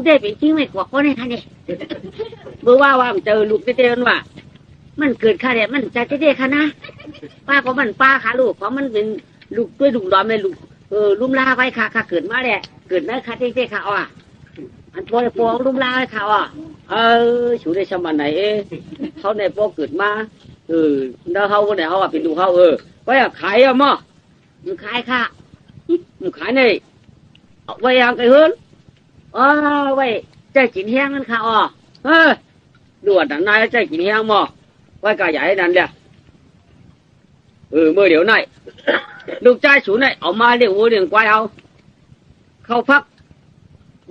S2: ได้เป็นจริงไม่กอกก็ได้ค่ะเนี่ยเมื่อว่ามันเจอลูกเจ๊มันว่ามันเกิดค่ะเนี่ยมันจะเจ๊ค่ะนะป้าก็มันป้าค่ะลูกเพราะมันเป็นลูกด้วยดุร้อนเลยลูกลุ่มลาไว้ค่ะเกิดมาแหละเกิดนะค่ะเจ๊ค่ะอ่ะอันพอลุ่มลาไว้ค่ะอ่ะชูได้ชมันไหนเขาในพอเกิดมาแล้วเขาคนไหนเขาเป็นดูเขาไว้ขายอ่ะมั้งมันขายค่ะมันขายในไว้ยังไงเฮิร์นไว้ใจกินแห้งนั่นค่ะด่วนนายใจกินแห้งมั้งไว้กระใหญ่นั่นแหละเมื่อเดี๋ยวnàyลูกชายสูnàyออกมาเลี้ยงวัวเลี้ยงควายเขาพัก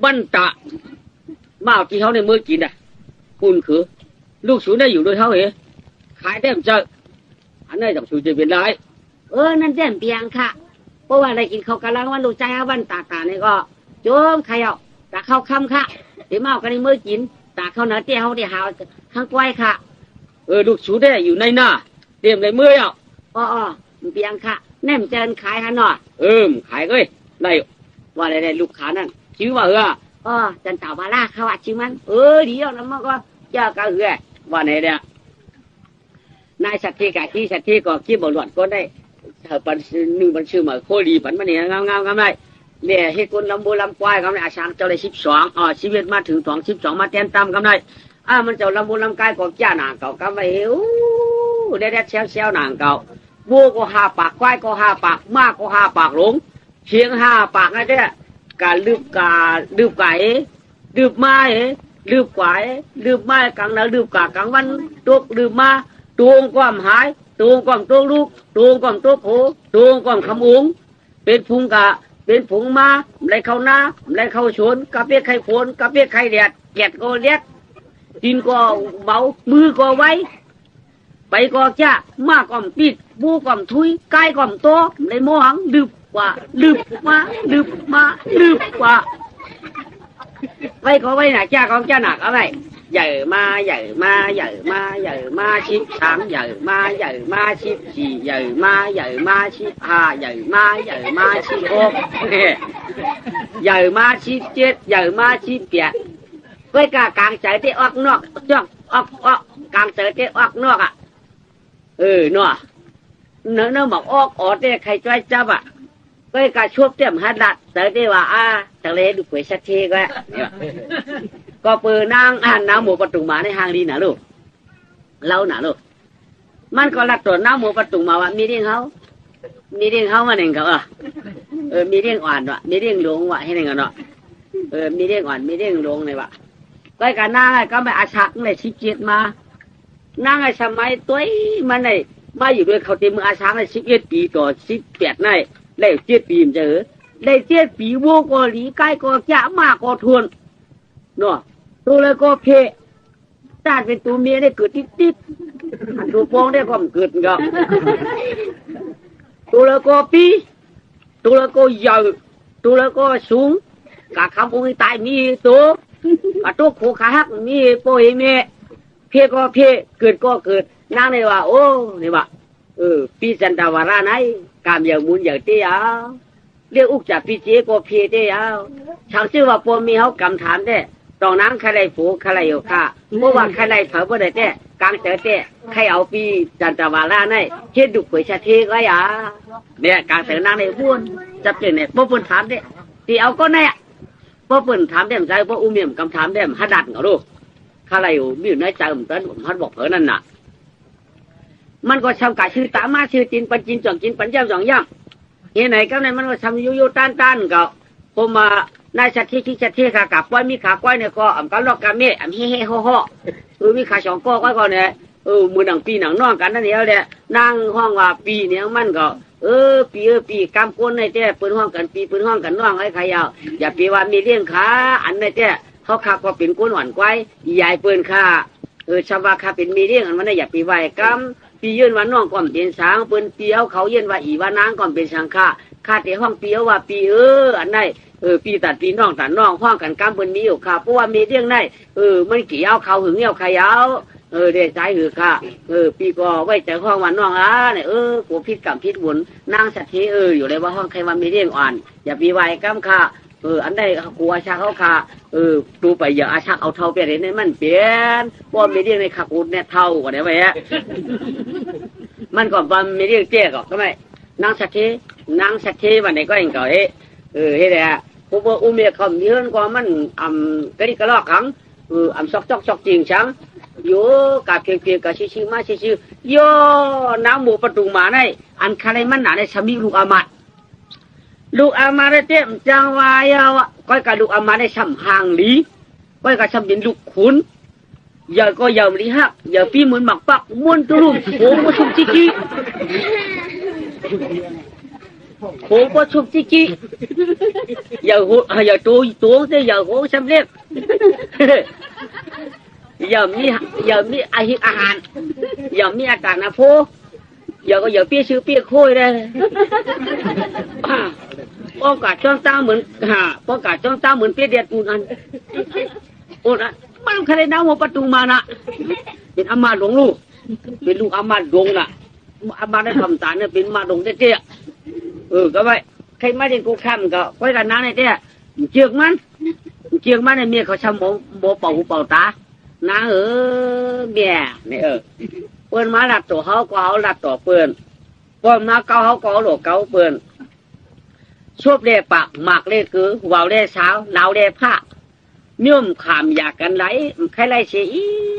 S2: บ้านตะมาที่เขาในเมื่อกินคุณคือลูกสูnàyอยู่ด้วยเขาขายได้เจออันนี้จับสูจะเป็นไรนั่นแจ่มเปียงค่ะเพราะว่าอะไรกินเขากำลังวันลูกชายบ้านตาเนี่ยก็โจมใครเอาตาเข้าคำค่ะเดี๋ยวมากันในเมื่อกินตาเข้าเนื้อเตี้ยเขาเดี๋ยวหาข้างควายค่ะลูกสูได้อยู่ในหน้าเตรียมในเมื่อเปียงค่ะแนมเจนขายฮะหน่อยขายเลยได้ว่าอะไรลูกค้านั่นชื่อว่าจันเต่าบาล่าเขาว่าชื่อมันเดี๋ยวนั้นมันก็เจ้าก็ว่าไหนเนี่ยนายสัตย์กะที่สัตย์ก็คิดบอลหลวดก็ได้ปันนึงปันชื่อมาโคดีปันมันเนี่ยงามได้เนี่ยให้คนลำบูลำควายกันในอาชางเจ้าเลย12ชีวิตมาถึง12มาเต้นตามกันได้มันเจ้าลำบูลำกายก็จ้าหนังเก่ากันไปได้เซลหนังเก่าวัวก็5 ปากควายก็5 ปากมากก็5 ปากหลงเชียง5 ปากนั่นแหละการลืบไก่ลืบไม้ลืบควายลืบไม้กลางแล้วลืบกากลางวันตุกลืบมาตูงความหายตูงความตัวลูกตูงความตัวโผตูงความคำอุ้งเป็นพุงกะเป็นผงมาไรเข้าหน้าไรเข้าชนกะเปียกไข่ฝนกะเปียกไข่แดดแกดก็เล็ดดินก็เบามือก็ไวไปก็จะมากก่อมปิดบูก่อมทุยใกล้ก่อมโตในโมหังดึบกว่าดึบมาไปก็ไว้หนักจ้าของจ้าหนักอะไรใหญ่มาชิบ3ใหญ่มาชิบ4ใหญ่มาชิบ5ใหญ่มาชิบ6ใหญ่มาชิบ7ใหญ่มาชิบ8ไว้กลางใจที่ออกนอกจ้องออกกลางใจที่ออกนอกเนาะเนื้อหมอกออกได้ใครช่วยจับไว้กชวบเต็มหัดดัดแต่ที่ว่าทะเลดูเผยชัดเจนก็เปิดนางน้ำหมูประตูมาในห้างดีนะลูกเล่าหนาลูกมันก็รัดตัวน้ำหมูประตูมาว่ามีเรื่องเขามาหนึ่งเขามีเรื่องอ่อนวะมีเรื่องหลงวะให้หนึ่งกันเนาะมีเรื่องอ่อนมีเรื่องหลงเลยวะก็การนั่งก็ไม่อาชักเลย17มานั่งไอ้สมัยตัวมันเลยมาอยู่ด้วยเขาเต็มมืออาชักเลย11 ปีต่อ18ได้เลย7 ปีมันจะได้7 ปีวัวก็หลีใกล้ก็จะมากก็ทวนเนาะตัวเลยก็เพะตาเป็นตัวเมียได้เกิดติดตัวฟองได้ความเกิดกับตัวเลยก็ปีตัวเลยก็ใหญ่ตัวเลยก็สูงกะคำองค์ตายมีตัวกะตัวโคขาหักมีโปยเมเพก็เพเกิดก็เกิดนั่งเลยว่าโอ้นี่ว่าปีจันทวาราไหนกามอย่างมุนอย่างเตี้ยเรียกอุกจากปีเจก็เพเตี้ยช่างชื่อว่าปมีเขากำถามได้ตอนนั้นใครไล่ฝูใครไล่อยู่ค่ะเมื่อวานใครไล่เผาบ่ได้แต่กลางเจอแต่ใครเอาปีจันทวาราไหนเฮ็ดดุเผยชาเทก็เนี่ยกลางเจอนั่งในบ้วนจับเจอเนี่ยพ่อปุ่นถามได้ที่เอาก็เนี่ยพ่อปุ่นถามได้ใจพ่ออุ้มเมียมกำถามได้หัดดัดเหรอลูกใครไล่อยู่มีอยู่ในใจผมตอนพัดบอกเผอนั่นน่ะมันก็ทำกะชื่อตามาชื่อจินปันจินจ่องจินปันย่ำจ่องย่ำเฮ้ไหนก็ในมันก็ทำยูต้านก็ผมมา นายชัดที่ชัดที่ขากับก้อยมีขาก้อยเนี่ยก็อ่ำกันลอกกันเมฆอ่ำเฮ่เฮ่ฮ่อฮ่อมีขาสองก้อยก่อนเนี่ยมือหนังปีหนังนอกกันนั่นเองเนี่ยนั่งห้องว่าปีเนี่ยมันก็ปีกำก้นในแต่ปืนห้องกันปีปืนห้องกันน้องไอ้ใครเอาอย่าปีว่ามีเลี้ยงขาอันในแต่เขาขาก็เป็นก้นหวานก้อยใหญ่ปืนขาชาวบ้านขาเป็นมีเลี้ยงอันมันอย่าปีไหวกำปียืนวันน้องก่อนเป็นสางปืนปีเขาเย็นว่าอีว่านางก่อนเป็นสังฆาข้าแต่ห้องปีว่าปีอันไหนปีตัดปีน้องตัดน้องห้องกันกำปืนมีอยู่ค่ะเพราะว่ามีเลี้ยงได้มันกี่เอาเขาหึงเอาใครเอาเด็กใจหือค่ะปีก็ไว้ใจห้องวันน้องเนี่ยกูพิษกับพิษบุญนางสัตย์อยู่เลยว่าห้องใครวันมีเลี้ยงอ่อนอย่าปีไหวกำค่ะอันใดกูอาชาเขาค่ะดูไปอย่าอาชาเอาเท่าเปลี่ยนเนี่ยมันเปลี่ยนว่ามีเรื่องในขากูเนี่ยเท่ากว่าเดี๋ยวไปฮะมันก่อนว่ามีเรื่องเจ๊ก็ทำไมนางสัตย์วันไหนก็เองก็เฮ้ยแหละพวกอุ้มเมียเขามีเรื่องก็มันกระดิกกระลอกขังซอกจริงชังโยกาเพียงกาชิมาชิโยน้ำหมูประตูมาได้อันใครมันหนาได้สามีลูกอามาได้เต็มจังวายก้อยกับลูกอามาได้ซ้ำห่างลีก้อยกับซ้ำเป็นลูกขุนอย่าก็อย่าลีฮักอย่าปีเหมือนหมักปักม้วนตุลุ่มโผล่ก็ชุบจิอย่าตัวเสียอย่าโหสำเร็จอย่ามีอาหารอย่ามีอากาศนะโพอย่าก็อย่าเปี้ยชื่อเปี้ยโค้ยเลยป้องกัดจ้องตาเหมือนป้องกัดจ้องตาเหมือนเปี้ยเดียดอุ่นมันใครน้ำหัวประตูมานะเป็นอามาหลงลูกเป็นลูกอามาหลงน่ะอามาได้ทำตาเนี่ยเป็นมาหลงเตี้ยก็ไว้ใครไม่ได้กูข้ามก็ไว้กันน้าในเตี้ยเชือกมันในเมียเขาชำโมเป่าหูเป่าตาน้าเมียเนี่ยเปิ้นมาหลับตัวเขาก็เขาหลับตัวเปิ้นป้อนมาเกาเขาก็หลอกเกาเปิ้นชอบเล่ปากหมากเล่คือวาวเล่เช้าเหลาเล่ผ้าเนี่ยมขามอยากกันไหลใครไล่เสีย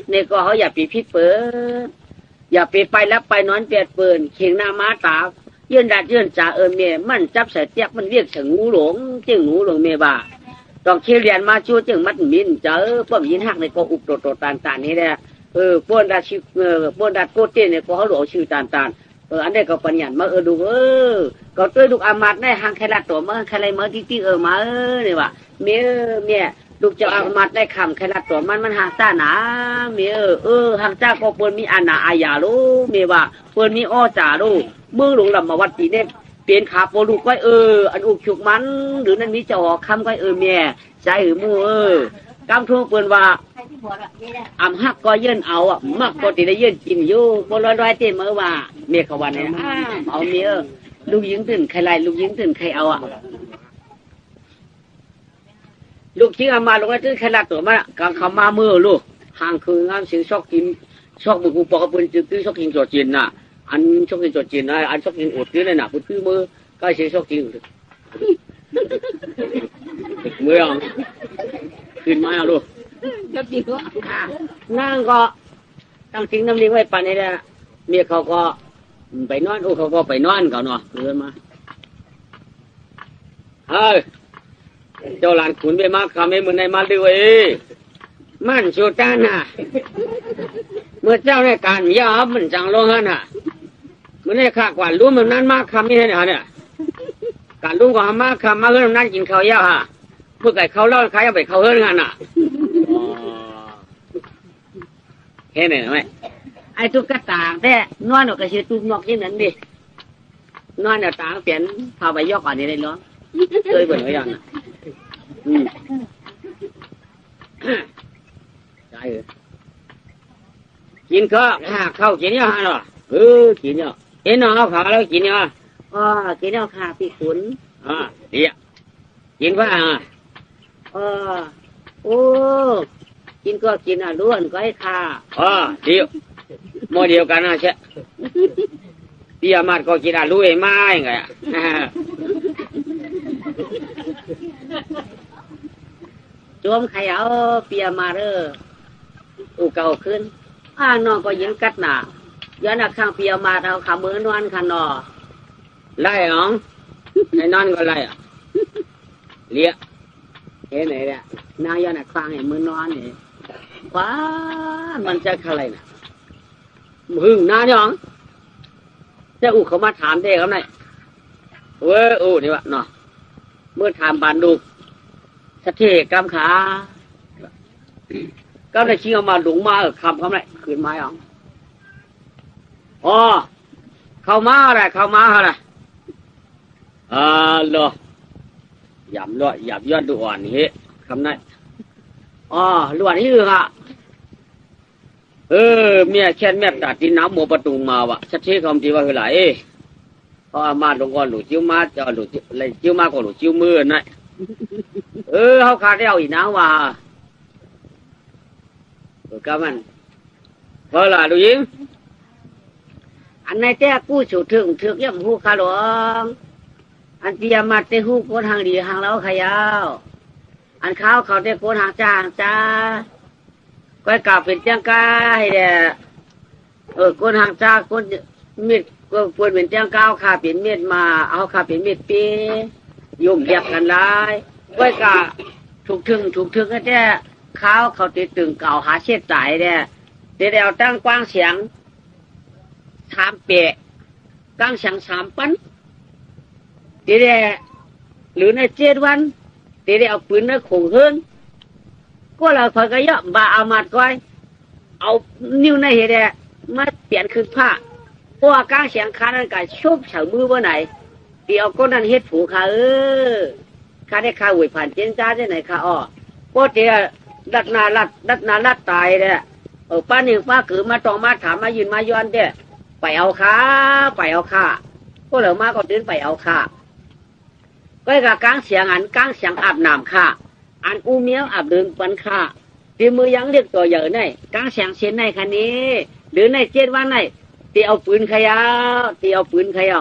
S2: เนี่ยก็เขาอย่าปีพิษเปิ้นอย่าไปแล้วไปนอนเปียดเปิ้นเข่งหน้าม้าตายื่นจ่าเมียมันจับใส่เตียกมันเรียกเสียงงูหลงจึงงูหลงเมียบ่าต้องเรียนมาชูจึงมัดมินเจอป้อมยินหักในก็อุบโตตานนี่แหละป้นดัดชื่อป้นดัดโคตรเต้เนี่ยก็เขาหลอกชื่อตานอันนี้ก็ปัญญามาดูก็ตัวลูกอามาดได้หางใครละตัวมาใครมาที่มาเนี่ยว่ะเมียลูกเจ้าอามาดได้คำใครละตัวมันหางซ่าหนาเมียหางจ้าก็เปิ้นมีอาณาอาญาลูเมียว่าเปิ้นมีอ้อจ่าลูเมืองหลวงลำมาวัดปีเนี่ยเปลี่ยนขาโปลูกก็อันอุกฉุกมันหรือนั่นมีเจ้าคำก็เมียใจมือกำทวงเปิ้นว่าอำหักก็เยื่นเอามักก็ติได้เยื่นกินอยู่บ่ร้อยเต็มมือว่าเมียเขาวันนี้เอาเมียลูกยิงตื่นใครไล่ลูกยิงตื่นใครเอาลูกชิงอามาลงไปตื่นใครละตัวมากางคำมามือลูกห่างคืองามสิงชอกกินชอกบุกปอกปืนจืดชอกกินจอดจีนน่ะอันชอกกินจอดจีนอันชอกกินอดนี่เลยน่ะพื้นมือก็เสียชอกกินมืออ่ะขึ้นมาลูกนั่งก็ตั้งทิ้งน้ำเลี้ยงไว้ปันนี่แหละเมียเขาก็ไปนอนเขาก็ไปนอนเขาเนาะเดินมาเฮ้ยเจ้าหลานขุนไปมากคำให้มึงในมาด้วยมันสุดานน่ะเมื่อเจ้าในการยามันจังโลหันน่ะมันได้ข้ากว่ารู้มันนั้นมากคำนี่เนี่ยการรู้ก็มากคำมาเรื่องนั้นกินข้าวยาฮะเมื่อไก่เขาเล่าใครเอาไปเขาเฮิร์นกันน่ะแค่ไหนไหมไอ้ตุ๊กตาแต่นอนก็ชื่อตุ๊กนกที่นั้นดินอนตาเปลี่ยนพาไปยอกอันนี้ได้หรอเคยเบิ่งไว้ยังใช่กินข้าวข้าวกินเนาะฮะเนาะกินเนาะเห็นเนาะข้าวแล้วกินเนาะกินเนาะข้าพี่ขุนเดี๋ยวกินว่าโอ้กินก็กินล้วนก็ให้ข้าเดี๋ยวโมเดียวกันนะเช่เดี๋ยวมาก็กินลุยไม้ไงจวมใครเอาเปียมาอุเก่าขึ้นน้องก็ยิงกัดหนาย้อนข้างเปียมาเอาขามือนอนขันนอไล่อ๋องไอ้นอนก็ไล่เลี้ย เห็นไหนเนี่ยนายน่ะคลางเห็นมือนอนนี่ว้ามันจะอะไรน่ะหึงนาเนี่ยจะอุเขามาถามเด็กเขาหน่อยเว้ยอู้นี่วะเนาะเมื่อถามบานดูสะเทกำขาก็ได้ชิงเอามาหลงมาคำเขาไหนคืนไม้อ๋อเข้ามาอะไรเข้ามาอะไรเหรอหยาบล้อหยาบยอดดูอ่อนนี่คำนั้นล้วนนี่คือค่ะเมียแค่แม่ตัดที่น้ำหมูประตูมาวะชัดเจนคำที่ว่าคือไรพอมาลงก่อนหลุดจิ้วมาจะหลุดอะไรจิ้วมาก็หลุดจิ้วมือนั่นเขาขาดได้เอาอีกนะว่าก็มันเพราะอะไรดูยิงอันในแต่กู้ฉุดถึงย่ำหูขาหลวงอันเตียมาเตหูโกนทางดีทางแล้วขยาวอันข้าวเขาเตโกนทางจ้าก้อยกาเป็นเจ้ากาให้เด้โกนทางจ้าโกนมีดก็ควรเป็นเจ้าก้าวขาเป็นมีดมาเอาขาเป็นมีดปียุ่มเรียบกันได้ก้อยกาถูกถึงก็แต่ข้าวเขาติดตึงเก่าหาเช็ดใจเด้เดี๋ยวตั้งกว้างเสียง3 เปะกลางเสียง3 ปั้นเดี๋ยวหรือใน7 วันเดี๋ยวเอาปืนในขู่เฮินก็เราคอยก็ย่อบาอามัดก้อยเอานิ้วในเฮเดมาเปลี่ยนคือผ้าเพราะว่ากลางเสียงขานั้นก็ชุบเฉามือว่าไหนเดี๋ยวก็นั่นเฮ็ดผูขาข้าได้ข้าหวยผ่านเจนจ้าได้ไหนข้าก็เดี๋ยวดัดนาลัดตายเด้ป้าหนึ่งป้าคือมาตองมาถามมายืนมาย้อนเด้ไปเอาข้าก็เหลือมาก็เดินไปเอาข้าก็กับกลางเสียงกลางเสียงอาบน้ำข้าอันอูเมียวอาบเดินปันข้าตีมือยังเรียกตัวใหญ่ในกลางเสียงเสียนในคันนี้หรือใน7 วันในตีเอาปืนขยา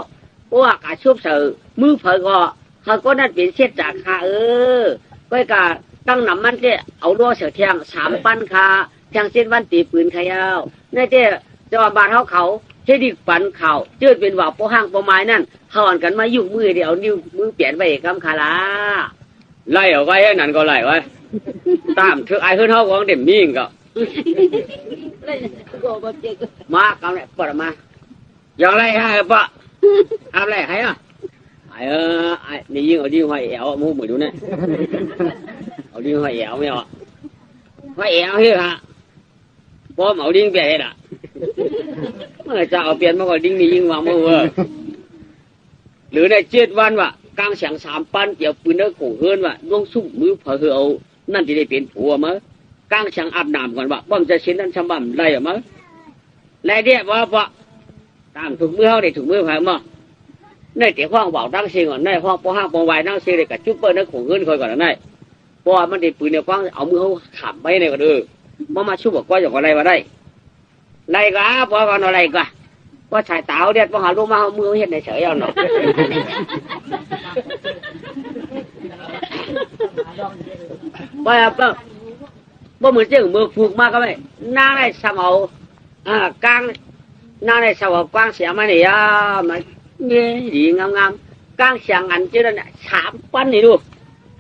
S2: วพวกกาชุบเสือมือเผยก็เขาก็นั่นเป็นเช็ดจากข้าก็กับตั้งน้ำมันเจ้เอาล้อเสือเทียง3 ปั้นข้าเทียง7 วันตีปืนขยาวในเจ้จะว่าบาดเขาเช็ดดิปันเข่าเจือเป็นว่าโปห้างโปไม้นั่นเขาอ่อนกันมายุ่งมือเดี๋ยวนิ้วมือเปลี่ยนไปกำขาลาไล่เอาไว้นั่นก็ไล่ไว้ตามเธอไอ้เฮือนเฮาของเด็มมิ่งก็มากำไรปะมาอย่างไรฮะปะอะไรให้อ่ะไอ้นี่ยิงเอาดิ้งห้อยแอวมูเหมือนดูเนี่ยเอาดิ้งห้อยแอวไม่เอาห้อยแอวเฮ้ยฮะพอเอาดิ้งเปลี่ยนอ่ะเมื่อจะเอาเปลี่ยนมาก็ดิ้งนี่ยิงวางมือหรือใน7 วันวะกลางเสียง3 ปั้นเกี่ยวปืนเนื้อขู่เฮือนวะล่วงซุ่มมือเผยเอานั่นที่ได้เป็นผัวมั้งกลางเสียงอาบน้ำก่อนวะป้อมจะเช่นนั้นชำบ่ำไรมั้งไรเดียว่าตามถูกมือเขาได้ถูกมือใครมั้งในเตี๋ยห้องเบาตั้งเสียงก่อนในห้องปห้างปวายตั้งเสียงเลยกับจุ๊บเปิ้ลเนื้อขู่เฮือนคอยก่อนนั่นเพราะมันได้ปืนเนี่ยฟังเอามือเขาขับไปในก็เด้อมาชุบบอกว่าอย่างอะไรมาได้ไรก็พอก่อนอะไรก็ว่าชายเต่าเด็ดว่าหาลูกมาเอามือเห็นในเฉยเอาหนอว่าเหมือนเจ้ามือผูกมากก็ไม่น่าได้สมเอากลางน่าได้สมเอากว้างเสียมาเนี่ยมันเนี่ยดีงามกลางเสียงอันเจ้าเนี่ย3 ปั้นนี่ดู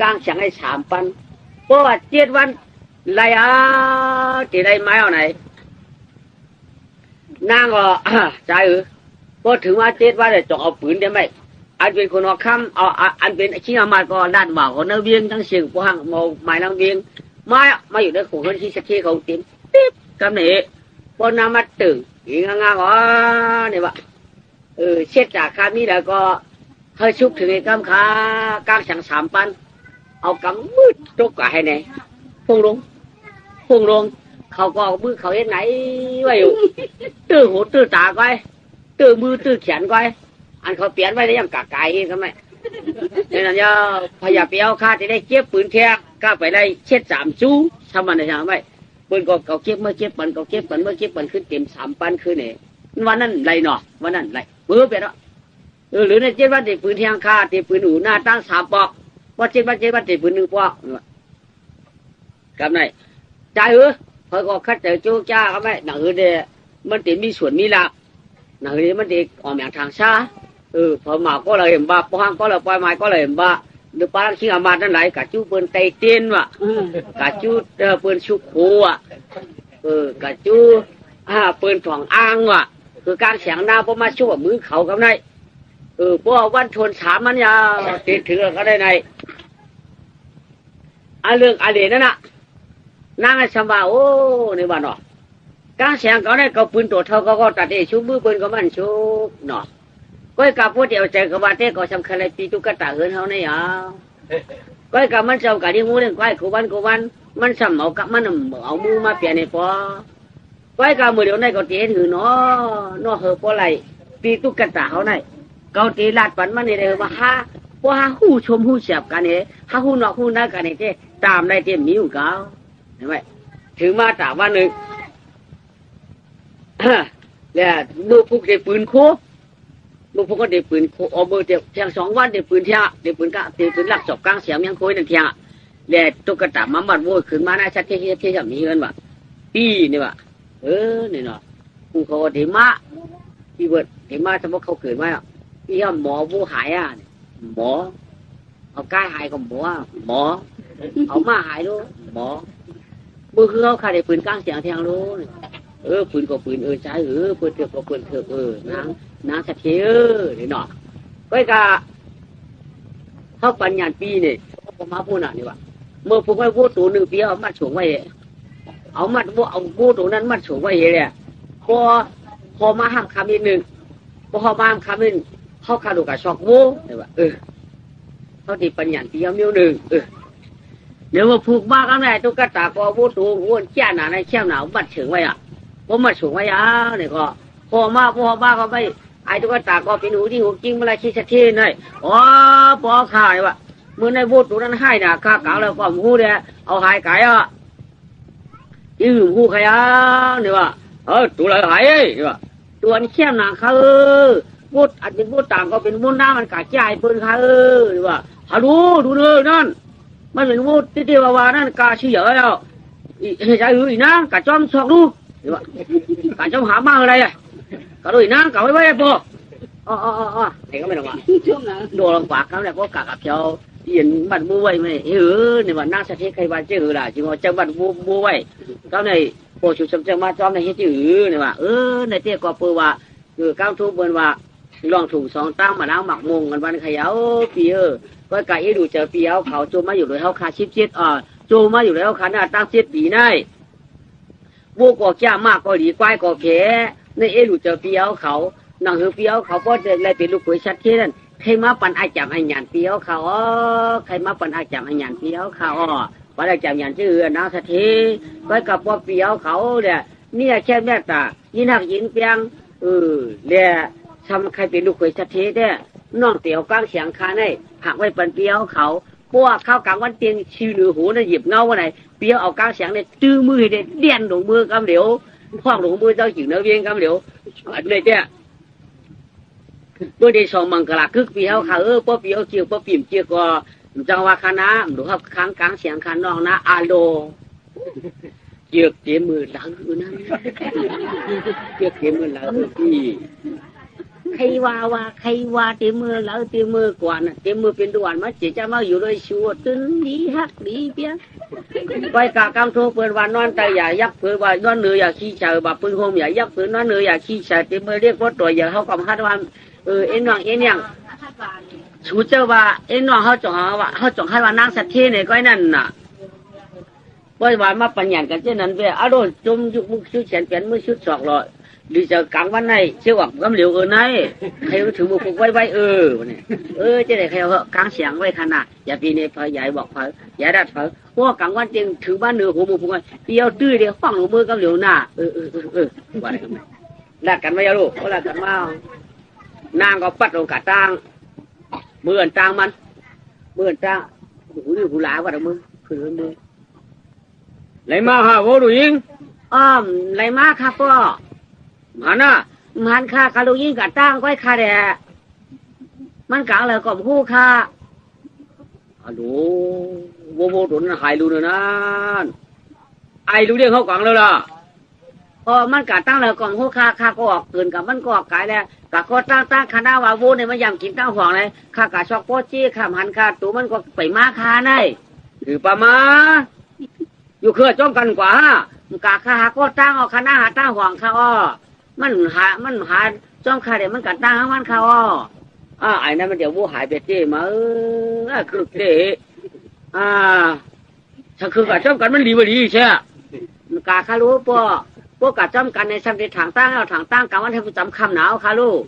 S2: กลางเสียงให้3 ปั้นเพราะว่า7 วันไรจะได้ไม้เอาไหนนางก็ใจพอถึงว่า7 วันเลยจะเอาปืนได้ไหมอันเป็นคนออกคำเอาอันเป็นชิ้นอามาก็ด้านบ่าวของนักเวียงทั้งเสียงพวกห้างมองหมายนักเวียงมาอยู่ในขู่คนที่สักทีเขาติมปิ๊บกำเนิดพอนามาตึงอีกงาอ๋อเนี่ยวะเช็ดจากคานี้แล้วก็ให้ชุบถึงไอ้กำขากางเสียง3 ปั้นเอากำมืดตกให้ไหนพุ่งลงเขาก็เอามือเขาเห็นไหนไว้อยู่ตื้อหูตื้อตาไว้ตื้อมือตื้อแขนไว้อันเขาเปลี่ยนไว้ได้ยังกะไก่ทำไมเนี่ยนั่นจะพยาเปียวข้าจะได้เก็บปืนแท้ก้าไปได้เช็ด3 จูทำมันได้ยังไงปืนก็เขาเก็บเมื่อเก็บปันเขาเก็บปันเมื่อเก็บปันขึ้นเต็ม3 ปั้นขึ้นเนี่ยวันนั้นไรหนอวันนั้นไรมือเปลี่ยนแล้วหรือใน7 วันติดปืนแทงข้าติดปืนหูหน้าตั้ง3 ปอกว่า7 วันติดปืน1 ปอกกับไหนใจพอก็คัดเจอโจ้จ้าก็ไม่หนังเดมันติดมีส่วนมีลาบหนังเดมันติดออกอย่างทางช้าพอหมาก็เลยเห็นบ้าพอห้างก็เลยปล่อยไม้ก็เลยเห็นบ้า หรือปลาขี้อามานั่นไหลกะจูเปิ้นไตเตียนว่ะกะจูเปิ้นชุกโคอ่ะกะจูเปิ้นถ่องอ้างว่ะคือการเสียงหน้าพอมาชั่วมือเขากับนายพวกวันชนสามมันยาติดถือก็ได้ในเรื่องอะไรนั่นน่ะนั่งสบายโอ้ในบ้านเนาะการเสียงเขาเนี่ยเขาปืนตัวเท่าก็ตัดเอชุบมือปืนก็มันชุบเนาะก็กับพวกเดียวใจกับว่าเต้ก็สำคัญเลยปีตุกตาเหินเขาเนี่ยก็กับมันจำกับที่มูเนี่ยก้อยกูวันมันสำเอากับมันเอามือมาเปลี่ยนในพอก็กับมือเดียวในก็เตะถือเนาะเหอะพอไรปีตุกตาเขาเนี่ยเขาตีลาดปันมันนี่เลยว่าฮะว่าหูชมหูเสียบกันเนี่ยฮะหูนอกหูนักกันเนี่ยตามได้เต็มนิ้วเขาเห็นไหมถือมาตาวันหนึ่งเนี่ยมือพวกเด็กปืนโคมือพวกก็เด็กปืนโคเอามือเด็กเทียง2 วันเด็กปืนเทียเด็กปืนก็เด็กปืนหลักจบกลางเสียงยังโคยนั่นเทียเนี่ยตุ๊กตามาบัดโว้ขึ้นมาหน้าชัดเที่ยมีเงินว่ะปีนี่ว่ะนี่เนาะกูเขาเดมาพี่เบิร์ดเดมาสมมติเขาเกิดมาพี่ว่าหมอผู้หายหมอเอากายหายกับหมอเอามาหายด้วยหมอมือคือเขาขาดเด็กปืนกลางเสียงเทียงรู้ปืนก็ปืนใช้ปืนเถื่อนก็ปืนเถื่อนนางสะเทียนี่เนาะก็กะเขาปัญญาปีนี่เขามาพูดนี่ว่าเมื่อพวกไอ้วัวตัวหนึ่งปีเอามัดฉงไว้เอามัดวัวเอาวัวตัวนั้นมัดฉงไว้เลยพอมาห้ามคำนิดนึงพอมาห้ามคำนิดเขาขาดูกับช็อกวัวเลยว่าเขาตีปัญญาปีเอาเมียวหนึ่งเดี๋ยวว่าผูกบ้ากันไหนตุ๊กตาก็วัวตัววัวแก่หนาในแช่หนาวมัดเฉิงไว้ผมมาฉงไว้เนี่ยก็พอมาก็ไม่ไอ้ตุ๊กตาก็เป็นหูที่หูจริงเมื่อไรคิดจะเท่หน่อยพอขายว่ะเมื่อในวัวตัวนั้นให้น่ะข้าเก่าแล้วก็หูเนี่ยเอาหายไก่ยืมหูใครเนี่ยว่าตัวอะไรหายเนี่ยว่าตัวนี้เข้มหนักเขาวัวอาจเป็นวัวต่างก็เป็นวัวหน้ามันกะจ่ายเปิ้นเขาเนี่ยว่าหาดูเลยนั่นมันเป็นวัวที่ว่านั่นกาชื่อเยอะแล้วใจอีนะกะจอมชอกดูเนี่ยว่ากะจอมหามาอะไรกะดูอีนะกะไว้ปอไหนก็ไม่ต้องว่าโดนลำบากเขาเนี่ยก็กะกับเจ้าเย็นบัดบัวไว้ไหมเนี่ยว่านั่งสถิตใครบ้านเจ้าล่ะจริงว่าเจ้าบัดบัวไว้เขาในโปรชุดจะมาจอมในเฮ็ดเนี่ยว่าในเตี้ยก็เปิดว่าก้าวทุบเปิดว่าลองถูก2 ตั้งมาล้างหมักมงกันวันขยาวปีก็ไก่ดูเจอปีเอาเขาโจมาอยู่เลยเขาคาชิบเจ็ดโจมาอยู่แล้วเขาหน้าตั้ง7 ปีได้บัวก็แก่มากก็หลีควายก็แผลในดูเจอปีเอาเขาหนังหือปีเอาเขาก็จะเลยเป็นลูกเขยชัดเจนใครมาปั่นอาจับอาหยานปีเอาเขาใครมาปั่นอาจับอาหยานปีเอาเขาปั่นอาจับอาหยานชื่อนาสถีก็กับว่าปีเอาเขาเนี่ยแค่แม่ตายินหักยินเปียงเนี่ยทำใครเป็นลูกเขยชัดเจนเนี่ยน้องเตี๋ยวกลางเสียงคาในหักไว้ปั่นปีเอาเขาพวกเข้ากลางวันเตียงชื่อหรือหูน่ะหยิบเงาวันไหนปีเอากลางเสียงเนี่ยตื้อมือเด็ดเดี่ยนหลงมือกำเหลียวพอกหลงมือเจ้าจิ๋วเนื้อเวียงกำเหลียวเลยเนี่ยเมื่อได้2 มังกรคึกปีเขาป้อปีเขาเกี่ยวป้อปิ่มเกี่ยวก็จังหวะคณะดูครับค้างกลางเสียงคันน้องนะอาโลเกี่ยวเต็มมือหลังนั่นเกี่ยวเต็มมือหลังพี่ใครว่าเต็มมือหลังเต็มมือกว่าน่ะเต็มมือเป็นด่วนมาเจ๊จะมาอยู่เลยชัวตึ้งดีฮักดีเปียไปกะกำโทเปิดวันนอนแต่อย่ายักเปิดว่านอนเนื้ออย่าขี้เฉยแบบปืนโฮมอย่ายักเปิดนอนเนื้ออย่าขี้เฉยเต็มมือเรียกว่าตัวอย่าเขากำคัดวันเอ็นน้องเอ็นยังชูเจ้าว่าเอ็นน้องเขาจ่องให้ว่านั่งสัตย์เทเนี่ยก็นั่นน่ะว่ามาปัญญากันเช่นนั้นเว้ยอารมณ์จมยุกมุกชุดแขนเปลี่ยนมือชุด2 หลอดหรือจะกลางวันไหนเชื่อว่ากำเหลียวไหนใครถือมือผูกไว้เนี่ยจะได้ใครเขากลางเสียงไว้ขนาดอย่าปีนี้พอใหญ่บอกพออย่าดัดพอพวกกลางวันจริงถือบ้านเนื้อหัวมือผูกไว้เปียวตื้อเดียวฟังมือกำเหลียวหน้าว่าอะไรดัดกันไม่ยาลูกเขาดัดกันมานางก็ปัดลงกะตังเมื่อตังมันเมื่อตังหูหลาว่ามือคือมือไหลมาฮะโว้ดูยิงไหลมาค่ะพ่อมันค่ะคาลูยิงกะตังก้อยค่ะแดมันกลางเลยก่อมคู่ค่ะดูโว้โดนหายรู้เลยนะไอ้รู้เรื่องเขากลางแล้วล่ะมันกะตั้งเลยก่อนคู่ค่ะก็ออกเกินกับมันก็ออกกายแล้ว
S1: กะก็ตั้งคณะว่าโวเนี่ยมันยำกินตั้งห่วงเลยข้ากะชอกโปจี้ข้ามหันข้าตูมันก็ไปมาคาได้หรือประมาอยู่เครือจ้องกันกว่ากะข้าก็ตั้งเอาคณะหาตั้งห่วงข้าอ้อมันหาจ้องข้าเดี๋ยวมันกัดตั้งมันข้าอ้อไอ้นั่นมันเดี๋ยววูหายไปเจ้มาคือเจ้ถ้าคือกะจ้องกันมันดีบ่ดีใช่กะข้ารู้พวกกะจ้ำกันในสัมผัสถังตั้งเอาถังตั้งกะวันให้ผู้จำคำหนาวค่ะลูก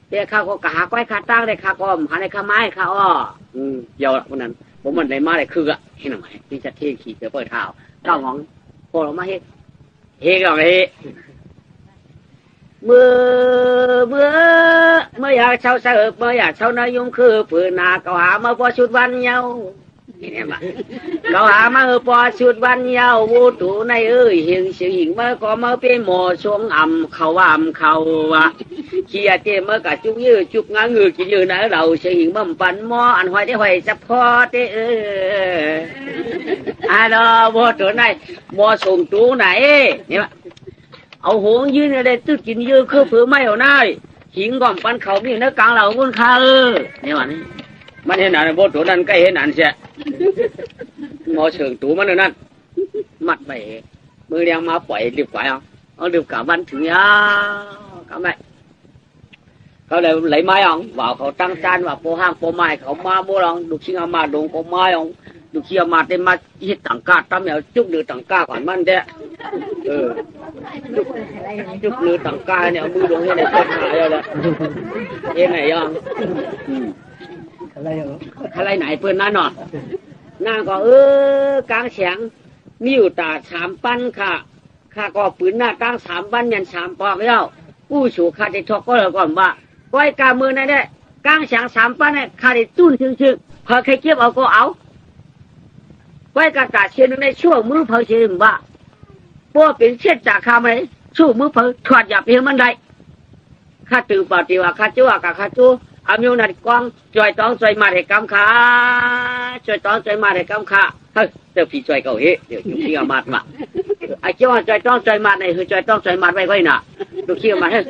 S1: เดี๋ยวข้าก็กะหาก้อยข้าตั้งได้ข้าก็หาในข้าไม้ข้าอ้อเยาวคนนั้นผมมันในมาได้คือะเห็นไหมที่จะเที่ขี่เสือเปิดเท้าเก้าของพอเรามาเฮ็ดก่อนเมื่ออยากเช่าเสิร์ฟเมื่ออยากเช่านายงคือปืนนาเกาหามาพอชุดวันเยาเราหามาพอชุดวันเยาวูตูในหิงสิหิงเมื่อก็มาเป็นหมอชงเขาวะเขียเจเมื่อกะจุกยื้อจุกงางือกินยื้อนะเราสิหิงมั่มปันหมออันหอยได้หอยจะพอเตดอวูตูในหมอส่งตูไหนเนี่ยเอาหงยืนอะไรตื้อกินยื้อคือผือไม่เอาหน้าหิงก่อมปันเขามีเนื้อกลางเหล่าบุญคาเนี่ยวันนี้มันเห็นหนานโบตูนั่นใกล้เห็นหนานเสียหมอเชิงตูมันนั่นมัดไปมือเรียงมาปล่อยรีบไปเอารีบกลับบ้านถึงยากลับไปเขาเลยไหลไม้อ่ะว่าเขาตั้งจานว่าโปห้างโปไม้เขามาโบราณดูชิงมาดงโปไม้อ่ะดูเชียมาเต็มมาฮิตต่างกาตั้มเนี่ยจุกหรือต่างกาก่อนมันเด้จุกหรือต่างกาเนี่ยมือลงให้ในต้นหายแล้วเอ็นไหนยังอะไรไหนเพื่อนนั่นเนาะนางก็กลางเสียงนิ้วตา3 ปั้นค่ะก็ปืนหน้ากลาง3 ปั้นยัน3 ปอกแล้วกู้ฉูข้าจะชกก็เลยก่อนว่าก้อยกามือนั่นแหละกลางเสียง3 ปั้นเนี่ยข้าจะตุ้นชึงพอใครเก็บเอาก็เอาก้อยกากาเชียนในช่วงมือเผาเชียนว่าพวกเป็นเช็ดจากข้าไหมช่วงมือเผาถอดหยับเพียงมันได้ข้าตื่นปฏิว่าข้าจ้วกับข้าจูอามิวนัดกวางจอยต้องจอยมาให้กำขาจอยต้องจอยมาให้กำขาเฮ้ยเดี๋ยวพี่จอยเก่าเฮ้เดี๋ยวอยู่ที่อามาดมาไอ้เจ้าจอยต้องจอยมาในคือจอยต้องจอยมาไว้น่ะลูกที่อามาดเฮ้ย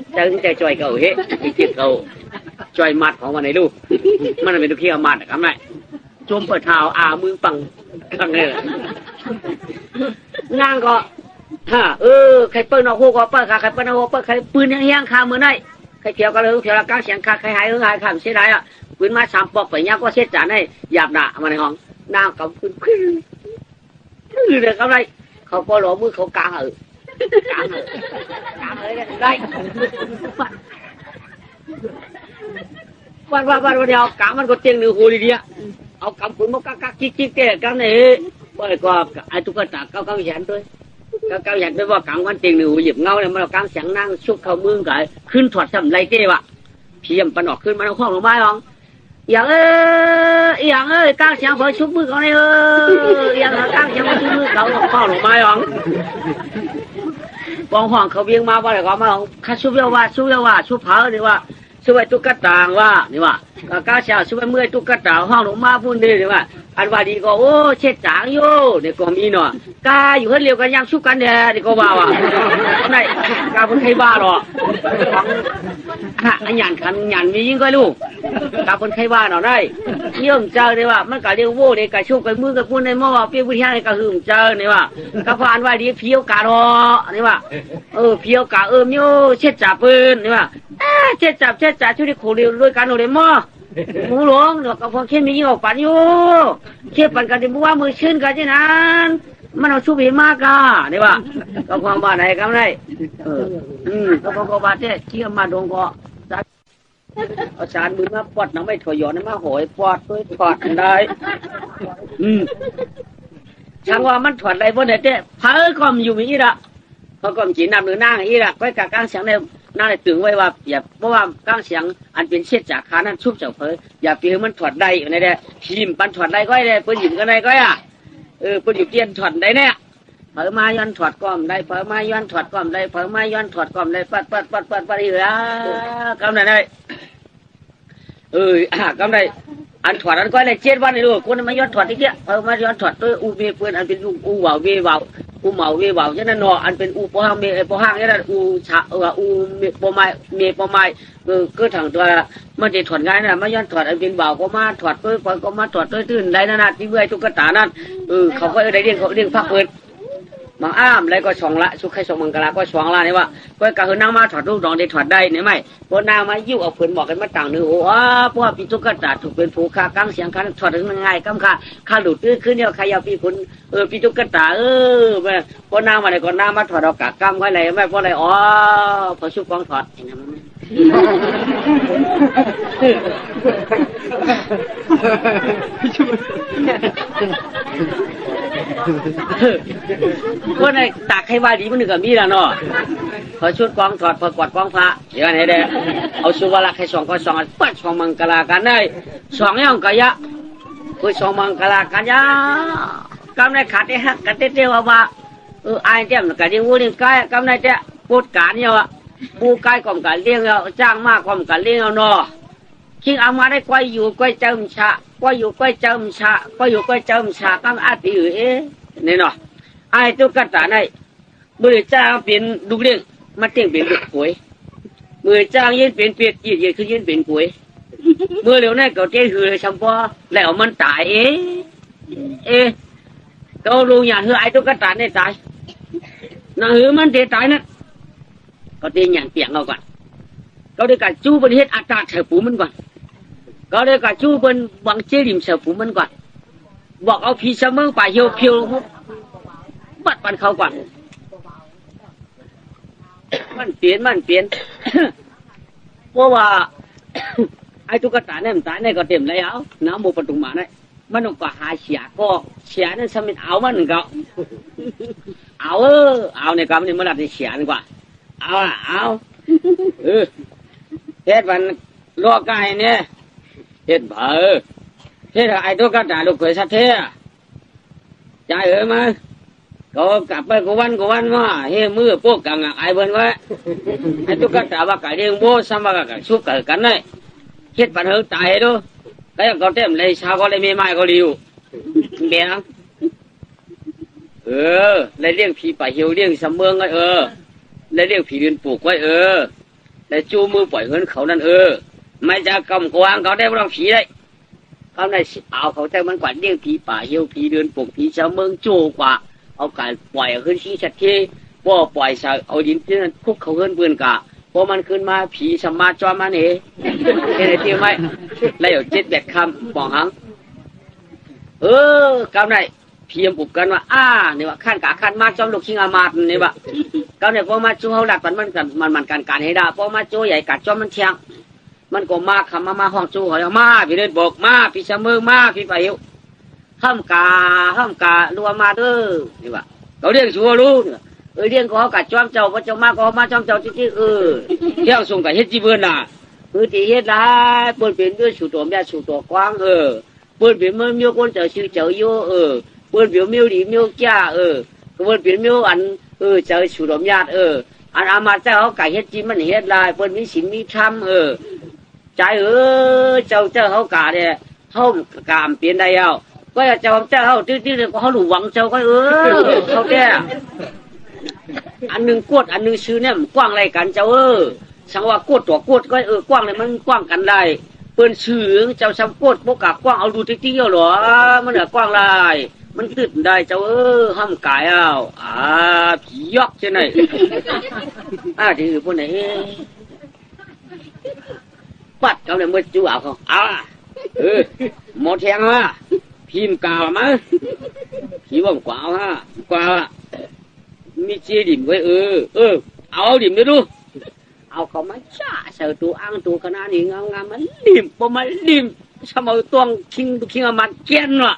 S1: แต่จอยเก่าเฮ้ที่เจ็บเก่าจอยมัดของมันในลูกมันเป็นลูกที่อามาดนะครับนายจมเปิดเท้ามือปังกันเลยนางก็ใครเปิ้ลเอาหัวก็เปิ้ลใครเปิ้ลเอาหัวเปิ้ลใครปืนยังคามือไหนใครเกี่ยวกันเลยเกี่ยวกับการเสียงใครหายขำเสียดายอ่ะปืนมา3 ปอกไปยังก็เสียจานให้หยาบด่ามาในห้องนางกับปืนคือเด็กอะไรเขาพอหลอมือเขากางได้วันเดียวกางมันก็เตียงหนึ่งหูดีอ่ะเอากำปืนมากักจิ๊กแก่กันเนี่ยบ่อยกว่าไอ้ตุ๊กตาเก้าแขนด้วยเก้าอยากได้ว่ากลางวันเตียงหนึ่งหยิบเงาเนี่ยมันกลางเสียงนั่งชุบเข้ามือกันขึ้นถอดซ้ำไรเจ้วะเพียมปนออกขึ้นมาเอาข้องลงไม้ลองอย่างกลางเสียงเผยชุบมือเขาเนี่ยอย่างกลางเสียงเผยชุบมือเขาข้องลงไม้ลองปองห้องเขาเบี้ยงมาว่าอะไรก็มาลองข้าชุบเยาว่าชุบเผาดีว่าชุบไอ้ตุ๊กตาว่านี่ว่ากลางเสียงชุบไอ้เมื่อตุ๊กตาห้องลงมาพูดดีนี่ว่าอันว่าดีก็โอ้เช็ดจางโย่เนี่ยก็มีเนาะกาอยู่คนเดียวกันยังชุบกันเด้อนี่ก็ว่าไหนกาคนใครบ้าหรอค่ะอันหยันมียิ่งก็ลูกกาคนใครบ้าเนาะได้เยี่ยมเจอเลยว่ามันก็เรียกโว้เนี่ยก็ชุบกันมือกับพูดในหม้อเปี้ยวิทยาเนี่ยก็หึงเจอเนี่ยว่ากาพานว่าดีเพียวกาหรอนี่ว่าเพียวกามิวเช็ดจับปืนนี่ว่าเช็ดจับช่วยได้ขู่เรียวด้วยกันเลยหม้อหมูหลวงเดี๋ยวกับพวกเข็มมียิ่งออกปันอยู่เข็มปันกันที่บัวมือชื่นกันที่นั้นมันเอาชุบหิมากะนี่ว่าก็ความบ้านไหนกันได้ก็พอบ้านเนี่ยเชี่ยมาดงก็อาจารย์มือมาปอดน้ำไม่ถอยหย่อนมาหอยปอดด้วยถอดได้ช่างว่ามันถอดอะไรพวกเนี่ยเจ้เพ้อก็มอยู่มีละเขาก็จีนำหรือนั่งอีละก็กางเสียงเนี่ยน่าจะตึงไว้ว่าอย่าเพราะว่ากางเสียงอันเป็นเช็ดจากขานั้นชุบจากเผยอย่าเปลี่ยนมันถอดได้อยู่ในเด้พิมปันถอดได้ก็ได้เปิ้ลหยิบกันได้ก็เปิ้ลหยิบเตียนถอดได้เนี่ยเผยมาย้อนถอดก้อมได้เผยมาย้อนถอดก้อมได้เผยมาย้อนถอดก้อมได้ปัดอีกแล้วกำได้กำได้อันถอดอันก็ได้7 วันนี่ลูกคนมาย้อนถอดที่เจ้าเผยมาย้อนถอดตัวอูเบเปิ้ลอันเป็นอูว่าวเบว่าว
S2: อูเหมาเวเบาฉะนั้นเนาะอันเป็นอูปะห้างเมปะห้างฉะนั้นอูชะอูเมปะไม้เมปะไม้ก็ทางตัวมันจะถอดง่ายนะไม่ย้อนถอดอันเป็นเบาก็มาถอดเปิ้ลก็มาถอดตื้นๆไรนั่นน่ะที่เบื่อตุ๊กตานั่นเขาก็ได้เรียกเขาเรียกพักเปิดบางอ้ามแล้วก็ช่องละสุขให้สองมังกรก็ช่องละเนี่ยว่าก็กะเฮนางมาถอดรูปดองได้ถอดได้เนี่ยไหมพอนางมายิ้วเอาเพิ่นบอกกันมาต่างเนื้อโอ้เพราะว่าปีตุ๊กตาถูกเป็นผูกคากางเสียงคันถอดถึงง่ายกำค่าหลุดขึ้นเนี่ยใครเอาปีคุณปีตุ๊กตาแม่พอนางมาเลยก่อนนางมาถอดเอากะกำไว้อะไรแม่เพราะอะไรพอชุบกองถอดก็ในตากให้ว่าดีมันหนึ่งกับมีแล้วเนาะพอชุดกองถอดพอกวดกองพระอย่างนี้เด้เอาสุวรรณให้สองก็สองปัดสองมังกรกันได้สองอย่างกะยะคือสองมังกรกันยะกำในขาดได้ฮักกันเตี้ยว่าไอ้เจ้ากันยังวุ่นกายกำในเจ้าพูดการเนี่ยว่าปูกายกล่อมกันเลี้ยงเอาจ้างมากกล่อมกันเลี้ยงเอาเนาะคิงเอามาได้ก้อยอยู่ก้อยเจิมชะก้อยอยู่ก้อยเจิมชะก้อยอยู่ก้อยเจิมชะกำอาตินี่เนาะไอ้ตุ๊กตาในมือจ้างเป็นลูกเลี้ยงมาเตียงเป็นลูกป่วยมือจ้างยืนเป็นเปียกยืนคือยืนเป็นป่วยมือเหลียวในก็เจ๊หือชัมพอแล้วมันตายก็ลุงอยากหือไอ้ตุ๊กตาในตายน่ะหือมันเตะตายนั่นก็เตียงอย่างเปียกเอาก่อนก็ได้การจู้เป็นเฮ็ดอาตาเฉปูมันก่อนก็ได้การจู้เป็นวังเจริมเฉปูมันก่อนบอกเอาผีเสมอไปเหี่ยวเพียวบัดปันเขาก่อนมันเปลี่ยน เพราะว่าไอ้ตุ๊กตาเนี่ยมันตายเนี่ยก็เต็มแล้วน้ำโมปตุมาเนี่ยมันต้องก็หาเสียก็เสียนั่นสมิธเอามันก็เอาในกรรมนี่มันรับเสียดีกว่าเอาเฮ็ดวันลอกไก่เนี่ยเฮ็ดเฮ็ดไอ้ตุ๊กตาลูกเขยสัตว์เท่ใจมาก็กลับไปกวันมาเฮ้มือพวกกังไอ้เบิ้นไว้ไอ้ตุ๊กตาว่าไก่เลี้ยงโบสามว่ากันชุบกันเลยเฮ็ดปัญหาตายดูก็ยังก็เต็มเลยชาวก็เลยมีไม้ก็ริวเบี้ยเลยเลี้ยงผีป่าเหี่ยวเลี้ยงสำเมืองไว้เลยเลี้ยงผีเดินปลูกไว้เลยจูมือปล่อยเงินเขานั่นไม่จะกำกวางเขาได้ไม่ต้องผีได้เขาได้เอาเขาแต่มันกว่าเลี้ยงผีป่าเหี่ยวผีเดินปลูกผีสำเมืองโจกว่าเอาการปล่อยขึ้นชี้ชัดเจนว่าปล่อยเอาดินที่นั่นคุกเขาขึ้นปืนกะพอมันขึ้นมาผีสมาจอมันเองเห็นที่ไหมแล้วเจ็ดแบบคำบอกหังกำไรเพียงปลุกกันว่าเนี่ยว่าขั้นกะขั้นมาจอมลูกชิงอามาตเนี่ยว่ากำไรพอมาจูเขาหลักมันการให้ได้พอมาจูใหญ่กัดจอมมันเทียงมันก็มาคำมาห้องจูเขาเอามาพี่เดินบอกมาพี่เสมอมาพี่ไปหิวห้ามการัวมาเด้อนี่ว่าเขาเรียกชัวรู้เรียกเขากัดจอมเจ้าพระเจ้ามาก็มาจอมเจ้าที่เที่ยวส่งกับเฮ็ดจีเบือนน่ะที่เฮ็ดละเปิดเป็นด้วยสู่ตัวแม่สู่ตัวกว้างเปิดเป็นเมื่อมีคนเจอชื่อเจ้าโยเปิดเป็นมีดีมีแก่เปิดเป็นมีอันเจอสู่ตัวญาติอันอามาเจ้าเขากัดเฮ็ดจีมันเฮ็ดลายเปิดมีศีลมีธรรมใจเจ้าเขากาเนี่ยเขากามเปลี่ยนได้เอาก็จะเจ้าเขาตื้อเขาหลุดหวังเจ้าก็เขาแก่อันหนึ่งกวดอันหนึ่งชื่อเนี่ยกว้างไรกันเจ้าสังว่ากวดตัวกวดก็กว้างเลยมันกว้างกันได้เปิ้นชื่อเจ้าสังกวดพวกกากว้างเอาดูติ๊กๆหรอมันเหนือกว้างไรมันตื่นได้เจ้าห้ามกายเอาผียอกใช่ไหมที่พวกไหนปัดเขาเนี่ยมือจู่เอาเขาหมดแทงว่าพิมพ์กาวมั้ยผีว่ากวาวกวาวมีเจดิ่มไว้เอาดิ่มด้วยดูเอาเขามาจ้าเสือตัวอังตัวขนาดนี้งามมันดิ่มพอมาดิ่มชะมาตัวคิงมันเกี้ยนว่ะ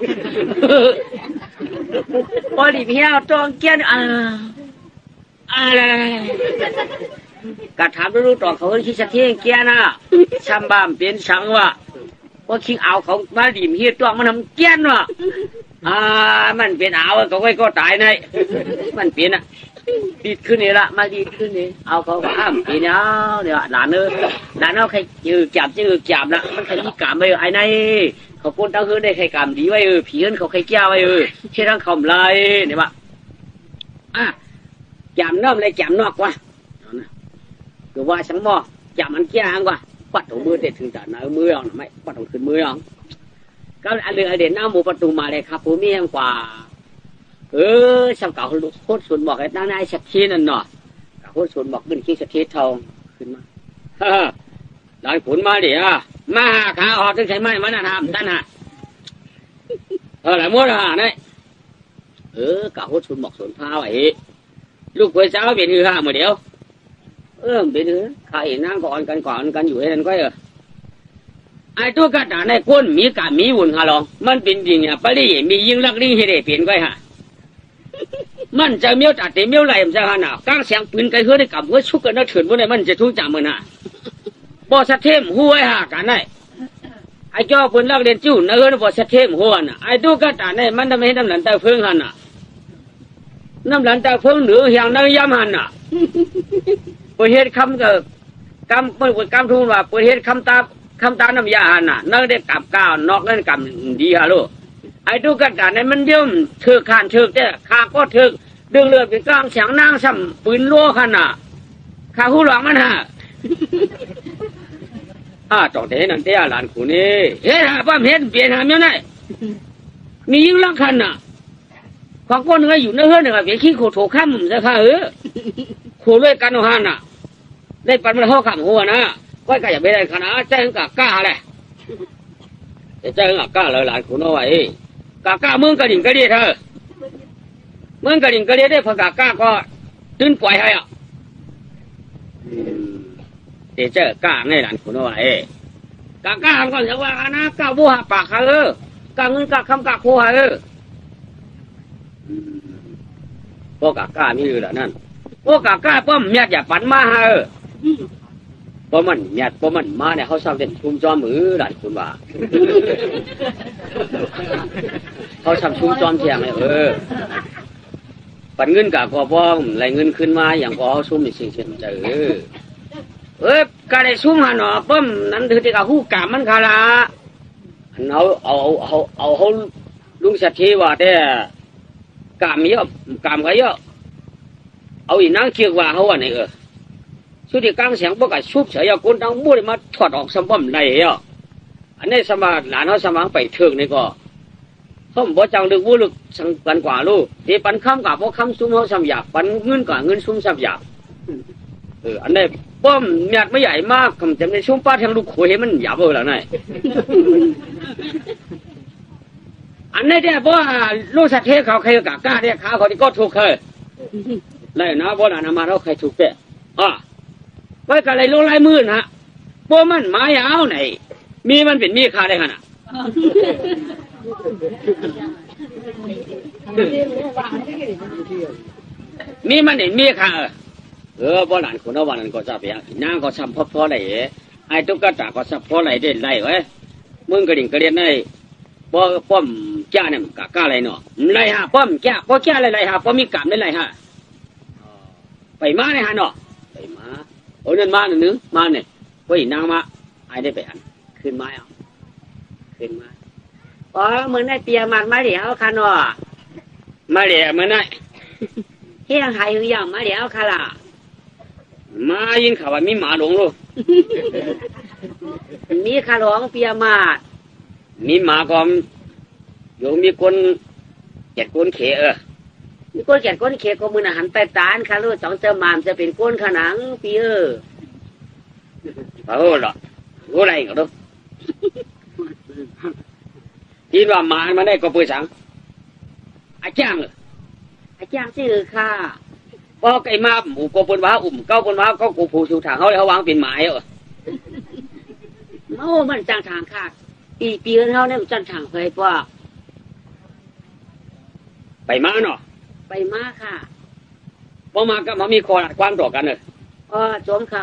S2: พอดิ่มเหี้ยตัวเกี้ยนอะไรกระถามดูต่อเขาคิดสักทีเกี้ยน่ะชำบ้ามเป็นสังว่ะว่าคิงเอาเขามาดิ่มเหี้ยตัวมันทำเกี้ยนว่ะมันเป็นเอาก็ตายในมันเป็นดีดขึ้นนี่ละมาดีดขึ้นนี่เอาเขาปีนี้เนี่ยหลานใครจับนะมันใครยี่กามไปไอ้ในเขาคนตั้งคืนได้ใครกามดีไว้ผีเอิ้นเขาใครแก้วไว้เชื่อทั้งคำไรเนี่ยว่ จำน้ำเลยจำนอกว่าคือว่าสังบ่จำมันแก่งว่าปัดถุงมือเด็ดถึงจะหนามือเอาไหมปัดถุงขึ้นมือเอาก็อันเรือเด่นหน้าหมูประตูมาเลยครับผมมีแห่งกว่าช่างเก่าโคตรส่วนบอกให้ตั้งนายสักทีนั่นเนาะโคตรส่วนบอกขึ้นขี้สักทีทองขึ้นมาหลานขุนมาดิมาขาออกถึงใช้ไม้มันน่ะทำท่านฮะหลายมดเนี่ยกะโคตรส่วนบอกส่วนพาไว้ลูกก๋วยเจ้าเป็นหือห่ามาเดียวเป็นหือข้าเห็นนั่งก่อนกันอยู่ให้นั่นก็ไอ้ตัวกระดาษในก้นมีกามีวุ่นฮะลองมันเป็นจริงอ่ะปะลี่มียิงลักลิงให้ได้เปลี่ยนก็ฮะมันจะเมียวตัดเมียวไหลมันจะฮะน่ะก้างเสียงปืนไกลเฮือได้กับเฮือชุกกันน่าเถื่อนวันไหนมันจะทุกจำมันฮะบอสเทมหัวฮะกันได้ไอ้เจ้าปืนลักเรียนจิ้วเนื้อบอสเทมหัวน่ะไอ้ตัวกระดาษในมันทำให้น้ำหลังตาเฟืองฮะน่ะน้ำหลังตาเฟืองเหนืออย่างนั้นย้ำฮะน่ะเปิดเหตุคำกับคำเปิดคำทูลว่าเปิดเหตุคำตาน้ำยาหันน่ะนั่งได้กับก้าวนอกนั่นกับดีฮะลูกไอ้ดูกันแต่ในมันเดี่ยวเถื่อขานเถื่อเนี่ยขาก็เถื่อดึงเลือดเป็นกลางเสียงนางซ้ำปืนโล่ขันน่ะขาหูหลวงมันฮะจ่อเทนั่นเตี้ยหลานขู่นี่เฮ้ยป้าเห็นเปลี่ยนหาเมียไหนมียิ่งลังขันน่ะของก้นเงยอยู่ในเฮือนเนี่ยเปลี่ยนขี้โคโถข้ามจะค่ะโคด้วยกันหันน่ะได้ปันมันห่อข้ามหัวนะก็ก็อย่าไปได้ขนาดแจ้งกะกล้าเลยแจ้งกะกล้าเลยหลานขู่น้อยกะกล้ามึงกระดิ่งกระเดียเธอมึงกระดิ่งกระเดียได้พอกะกล้าก็ตื่นปล่อยให้เจ้ากล้าไงหลานขู่น้อยกะกล้าก็จะว่านะกล้าบัวปากกะเงินกะคำกะโคพวกกะกล้ามีอยู่แล้วนั่นพวกกะกล้าป้อมเมียอย่าปั่นมาเพราะมันเนี่ยเพราะมันมาเนี่ยเขาสร้างเป็นชุมจอมมือหลานคุณว่าเขาทำชุมจอมเทียงเลยปันเงินกับพอป้องไหลเงินขึ้นมาอย่างพอเขาซุ่มในสิ่งเช่นเจก็ได้ซุ่มหันหนอป้อมนั้นถือที่กับหูกามมันคาราเอาลุงสัตย์ที่ว่าแต่กามเยอะกามเขาเยอะเอาอีนั่งเคียงว่าเขาว่าไหนสุดที่กลางเสียงพวกกับชุบเสียคนทั้งบุ้ยมาถอดออกสมบัติได้อันนี้สมาหลานเขาสมังไปเถิงนี่ก็เขาบอกจังดึกบุ้ยลึกสังกันกว่าลูกที่ปันคำกับพวกคำซุ่มเขาสมหยาบปันเงินกับเงินซุ่มสมหยาบอันนี้ป้อมหยาดไม่ใหญ่มากคำจำในซุ่มป้าทางลูกขุยมันหยาบเลยหรือไงอันนี้เนี่ยเพราะลูกสัตว์เทเขาใครกับกล้าเนี่ยขาเขาที่ก็ถูกเคยเลยนะเพราะนามาเราใครถูกเปะไว้กับอะไรลงลายมือนะพวกมันไม้ยาวไหนมีมันเป็นมีคาได้ขนาดมีมันเห็นมีคาบ่หลานคนละวันนั้นก็จะเปียนางก็ซ้ำพอไหนไอ้ตุ๊กตาก็ซ้ำพอไหนได้ไรไว้มึงกระดิ่งกระเดียนได้ป้อมจ้าเนี่ยกะกล้าอะไรเนาะไรฮะป้อมจ้าป้อจ้าอะไรฮะป้อมีกรรมได้ไรฮะไปมาเนี่ยฮะเนาะไปมาโอ้นั่นมาหนึ่งมาเนี่ยว่าอีนางมาไอ้ได้ไปอันขึ้นมาขึ้นมาเหมือนได้เปียมันมาเดี๋ยวค่ะเนาะมาเดี๋ยวเหมือนได้เฮียงหายหรือยังมาเดี๋ยวค่ะล่ะมายินข่าวว่ามีหมาหลงลูกมีขาหลงเปียมามีหมาก็อยู่มีคนเจ็ดคนเขมีคนเจ็ดคนเขก็มือหันไปตานค่ะลูกสองเจ้ามามจะเป็นก้นขนังปีเหรอรู้อะไรเหรอคิดว่าหมามาได้ก็เปิดสังอาจารย์ชื่อค่ะพอไก่มาหมูกบนว้าเก้าบนว้าก็กูผูชูถางเขาเลยเขาวางเป็นหมายมันจังทางค่ะปีเขาเนี่ยมันจังทางเคยพวกไปมาเนาะไปมาค่ะพอมาก็มามีคอหลัดความต่อกันเลยสวมค่ะ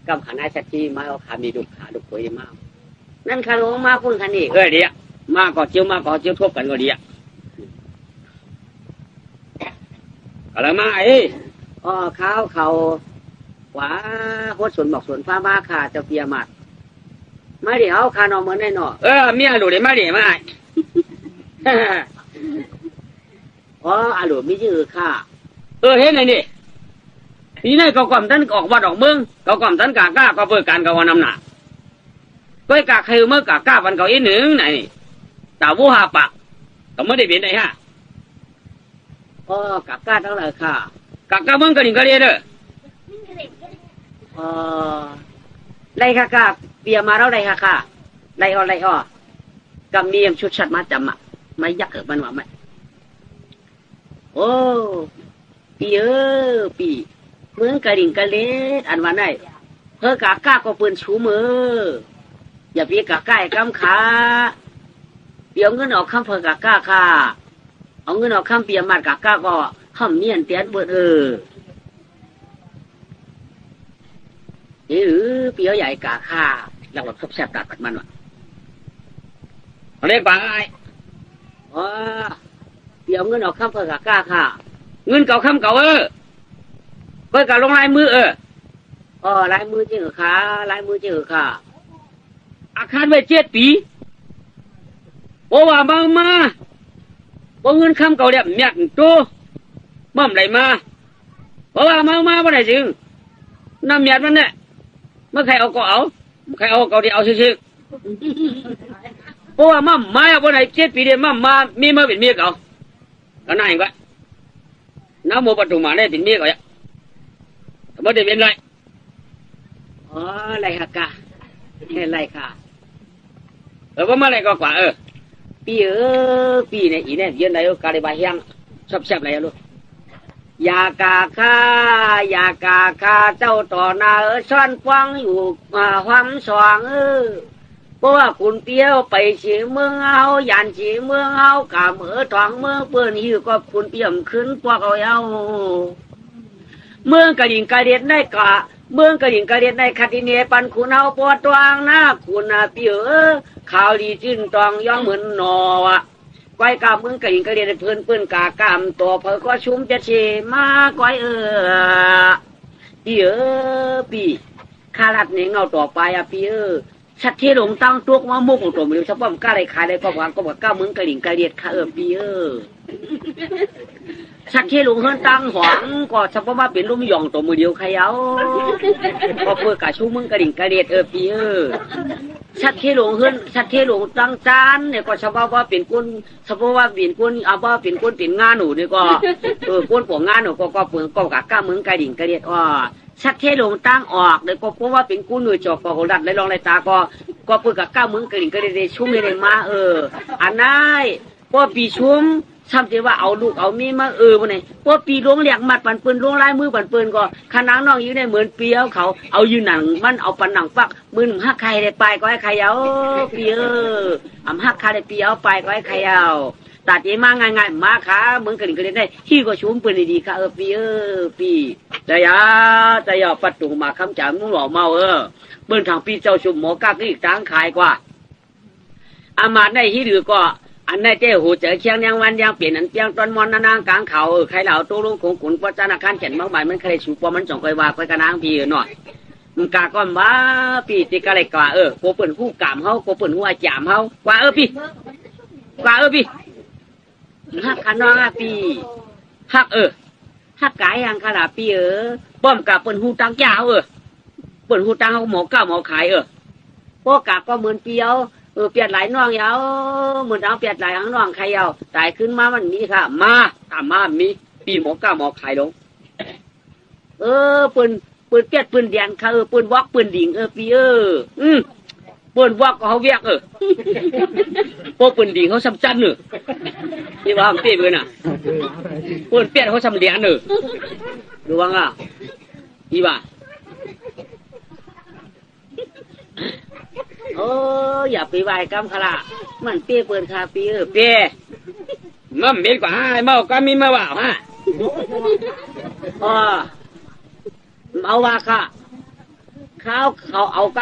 S2: กับขานาสักทีมาเอาขามีดุขาดุคุยมากนั่นขาลงมาพุ่นคันนี้เดี๋ยวมาก่อเจียวทบกันก็ดีอะไรมาข้าวเขาหวาโคตรสวนบอกสวนฟ้ามาค่ะจะเปียมัดมาเดี๋ยวคานอเหมือนแน่นอนเมียหลุดเลยมาเดี๋ยวมาอาหลุดไม่ชื่อค่ะ เห็นไหนนี่นี่นี่เขาความท่านออกวัดออกเมืองเขาความท่านกากล้าก็เพื่อการกวนำหนาก็กาใครเมื่อกากล้าวันเขาอีหนึ่งไหนแต่วูหาปากก็ไม่ได้เป็นไหนฮะกากล้าทั้งหลายค่ะกากล้าเมืองกันอีกก็เรียนเด้อไรค่ะเปียมาแล้วไรค่ะไรกำเนียมชุดชัดมาจำอ่ะไม่ยักเกิดมันว่าไหมโอ้ปีปีเมืองกระดิ่งกระเล็ดอันวันไหนเพื่อกากล้าก็ปืนชูมืออย่าเปียกากล้ากำขาเปียเงินออกคำเพื่อกากล้าค่ะเอาเงินออกคำเปียมากากล้าก็ห้ามเนียนเตี้ยนเบิดหรือเปียใหญ่กาค่ะหลักๆแซ่บๆตัดมันวะเรียกว่าไงเปียเงินออกคำเพื่อกากล้าค่ะเงินเก่าคำเก่าเพื่อการลงลายมือลายมือจริงเหรอคะลายมือจริงเหรอค่ะอาคารไว้7 ปีเพราะว่ามาเพราะเงินคำเก่าเนี่ยเมียกโตบ่มไหลมาเพราะว่ามาบ่ได้จริงน้ำเมียดมันเนี่ยเมื่อใครเอาก็เอาใครเอาก็ดีเอาซื่อเพราะว่ามาบ่ได้7 ปีเดียวมามีมาเป็นเมียเก่าก็น่าเห็นก็น้ำโมประตูมาได้เป็นเมียเก่าไม่ได้เป็นไรไรค่ะกะไรค่ะว่ามาอะไรก็กว่าปีเนี่ยอีเนี่ยยืนไหนกาลิบาเฮียงชอบอะไรลูกยากาคาเจ้าต่อนาซ่อนฟังอยู่ความสว่างเพราะว่าคุณเปี้ยวไปฉีเมืองเอายันฉีเมืองเอากะเมือทองเมืองเปื้อนหิวก็คุณเปี่ยมขึ้นพวกเอาเมืองกระดิ่งกระเด็ดได้กะเมืองกระดิ่งกระเด็ดได้คติเนปันคุณเอาปวดตวงนะคุณเปี้ยวข่าวดีจิ้นตองย่องเหมือนนอวะก้อยกาเมืองกระดิ่งกระเด็ดเพื่อนกากามตัวเพอก็ชุ่มจะเชมาก้อยปีข้ารัดเนี่ยเงาต่อไปปีชัดเทหลงตั้งตัวมามุกของตัวมันเฉพาะมันกล้าอะไรขายอะไรก็หวังก็บอกก้าเมืองกระดิ่งกระเด็ดข้าปีชักเทหลงเฮิรนตั้งหวังก็เฉพาะว่าเป็นลุ่มหย่องตัวมือเดียวใครเอาก็เพื่อกาชูเมืองกระดิ่งกระเด็ดปีชัดเทหลงเฮิรนชัดเทหลงตั้งจานเนี่ยก็เฉพาะว่าเป็นคนเฉพาะว่าเป็นคนเอาว่าเป็นคนเป็นงานหนูนี่ก็คนปวงงานหนูก็เปลืองก็กะก้าเมืองกระดิ่งกระเด็ดชัดเทหลงตั้งออกเลยก็เพราะว่าเป็นกู้หน่วยจอกก็โหดัดเลยลองเลยตาก็เพื่อกะก้าเมืองกระดิ่งกระเด็ดชุ่มเลยมาอันนั้นพอปีชุ่มทำเสียว่าเอาลูกเอามีมาวันไหนพอปีล้วงเหลียกมัดปันปืนล้วงลายมือปันปืนก็ขนังน้องอยู่ในเหมือนเปียวเขาเอายืนหนังมันเอาปันหนังปักมือหักใครได้ไปก็ให้ใครเอาเปียวหักใครได้เปียวไปก็ให้ใครเอาตัดเองมาง่ายๆมาขาเมืองกระดิ่งกระเด็นได้ที่ก็ชุ่มปืนดีๆค่ะปีจะยาปัดตุมาคำจามนุ่งหล่อเมาเบิ้ลทางปีเจ้าชุ่มหมอกากอีกทางขายกว่าอามาได้ที่หรือก็อันในเจ้าหูเจอเชียงยังวันยังเปลี่ยนอันเปียงตอนมอนนางกลางเขาใครเหล่าตัวลุงคงขุนพระจันทร์ขันเขียนมากมายมันเคยชูปอมันจ่องคอยว่าคอยกระนางพี่หน่อยมึงกาก้อนว่าปีติกะเลยกว่าโกเปิ่นคู่กามเขาโกเปิ่นหัวจามเขากว่าพี่กว่าพี่ฮักขันน้องปีฮักฮักกายยังขนาดปีป้อมกาเปิ่นหูตังยาวเปิ่นหูตังเขาหมอก้าหมอขายพวกกาก็เหมือนเปียวเปลี่ยนหลายน้องยาวเหมือนเอาเปลี่ยนหลายน้องใครยาวตายขึ้นมามันมีค่ะมาตามมามีปีหมอก้าหมอขายลงปืนเปียดปืนแดงค่ะปืนวอกปืนดิ่งปีปืนวอกเขาเวียกพวกปืนดิ่งเขาซ้ำจันนี่ว่าเตี้ยปืนปืนเปียดเขาซ้ำแดงดูว่างนี่ว่าอย่าไปไหวกำขละมันเปี้ยเปิดคาปีเปี้ยมั่มเบ็ดกว่าเมาก็มีมาว่าเอาว่าค่ะเขาเอาก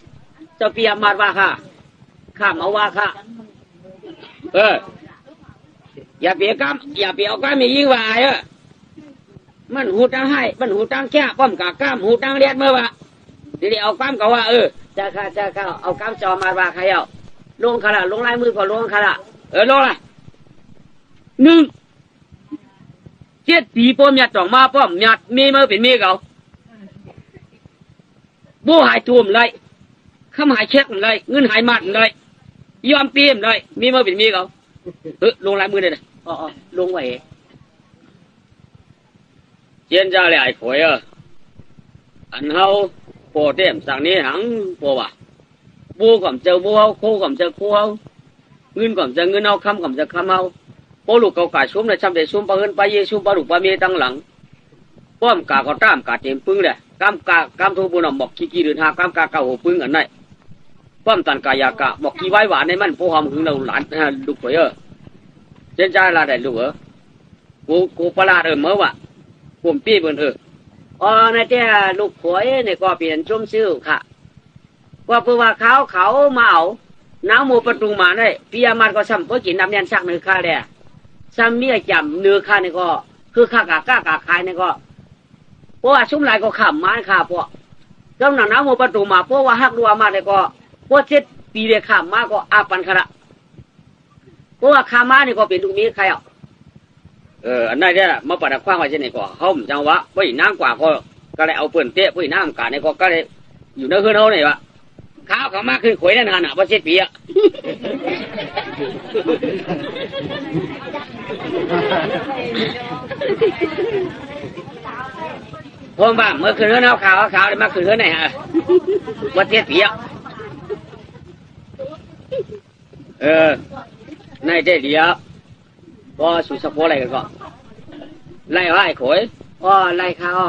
S2: ำจะเปียมาว่าค่ะข้ามเอาว่าค่ะอย่าเปียกำอย่าเปียเอากำมียิ่งว่ามันหูตั้งให้มันหูตั้งแค่ป้อมกะกำหูตั้งเลียดเมื่อวะเดี๋ยวเอากำก็ว่าจะข้าเอากำจอมาว่าใครเอาลงขละลงลายมือก็ลงขละลงละ1 7 ปีป้อมยัดจ่องมาป้อมยัดมีมาเป็นมีเขาบูหายทุ่มเลยคำหายเช็คเลยเงินหายมัดเลยยอมเปียมเลยมีมาเป็นมีเขาลงลายมือเลยนะอ๋อลงไว้เจียนจ้าเลยไอ้ข่อยอันเฮาโปรเต็มสั่งนี้หังโปรว่ะบูก่อมเจอบูเฮาโคก่อมเจอโคเฮาเงินก่อมเจอเงินเฮาคำก่อมเจอคำเฮาโปลูกเก่ากาชุ่มเลยช้ำเดชุ่มปะเฮินปะเยชุ่มปะลูกปะเมียตั้งหลังป้อมกาก็ตามกาเต็มปึ้งเลยกามทูบุญบอกกี่เดือนหากามกาเก่าหัวปึ้งอันไหนป้อมตันกายากะบอกกี่ไว้หวานในมันผู้หอมหึงเราหลานลูกข่อยเจียนจ้าละได้ลูกกูปลาเมื่อวะผมปี้เบิ่นอ๋อในเจ้าลูกขวยเนี่ยก็เปลี่ยนชุ่มชื่อค่ะว่าเพื่อว่าเขามาเอาน้ำมูประตูมาได้พิยามันก็ซ้ำเพื่อกินน้ำเนียนซักเนื้อข้าเลยซ้ำเมียจำเนื้อข้านี่ก็คือข้ากากาขายนี่ก็เพราะว่าชุ่มลายก็ขำมาค่ะพวกเจ้าหน้าน้ำมูประตูมาเพราะว่าฮักรัวมาเลยก็เพราะ7 ปีเลยขำมาก็อาปันขระเพราะว่าขามานี่ก็เป็นลูกมีใครอ่ะอันนั้นเนี่ยมาปัดคว้างไว้เช่นนี้ก็เขาจังวะไว้น้ำกว่าก็เลยเอาเปิ่นเตะไว้น้ำกาเนี่ยก็เลยอยู่ในคืนเขาเนี่ยวะข้าวเขามาคือขวยนั่นหันอ่ะเพราะ7 ปีอ่ะผมว่าเมื่อคืนเขาขาวเลยมาคืนเขาไหนฮะว่า7 ปีอ่ะในเดียวก็สุสพอะไรกันก็ไล่ไล่ขวยไล่ข้าว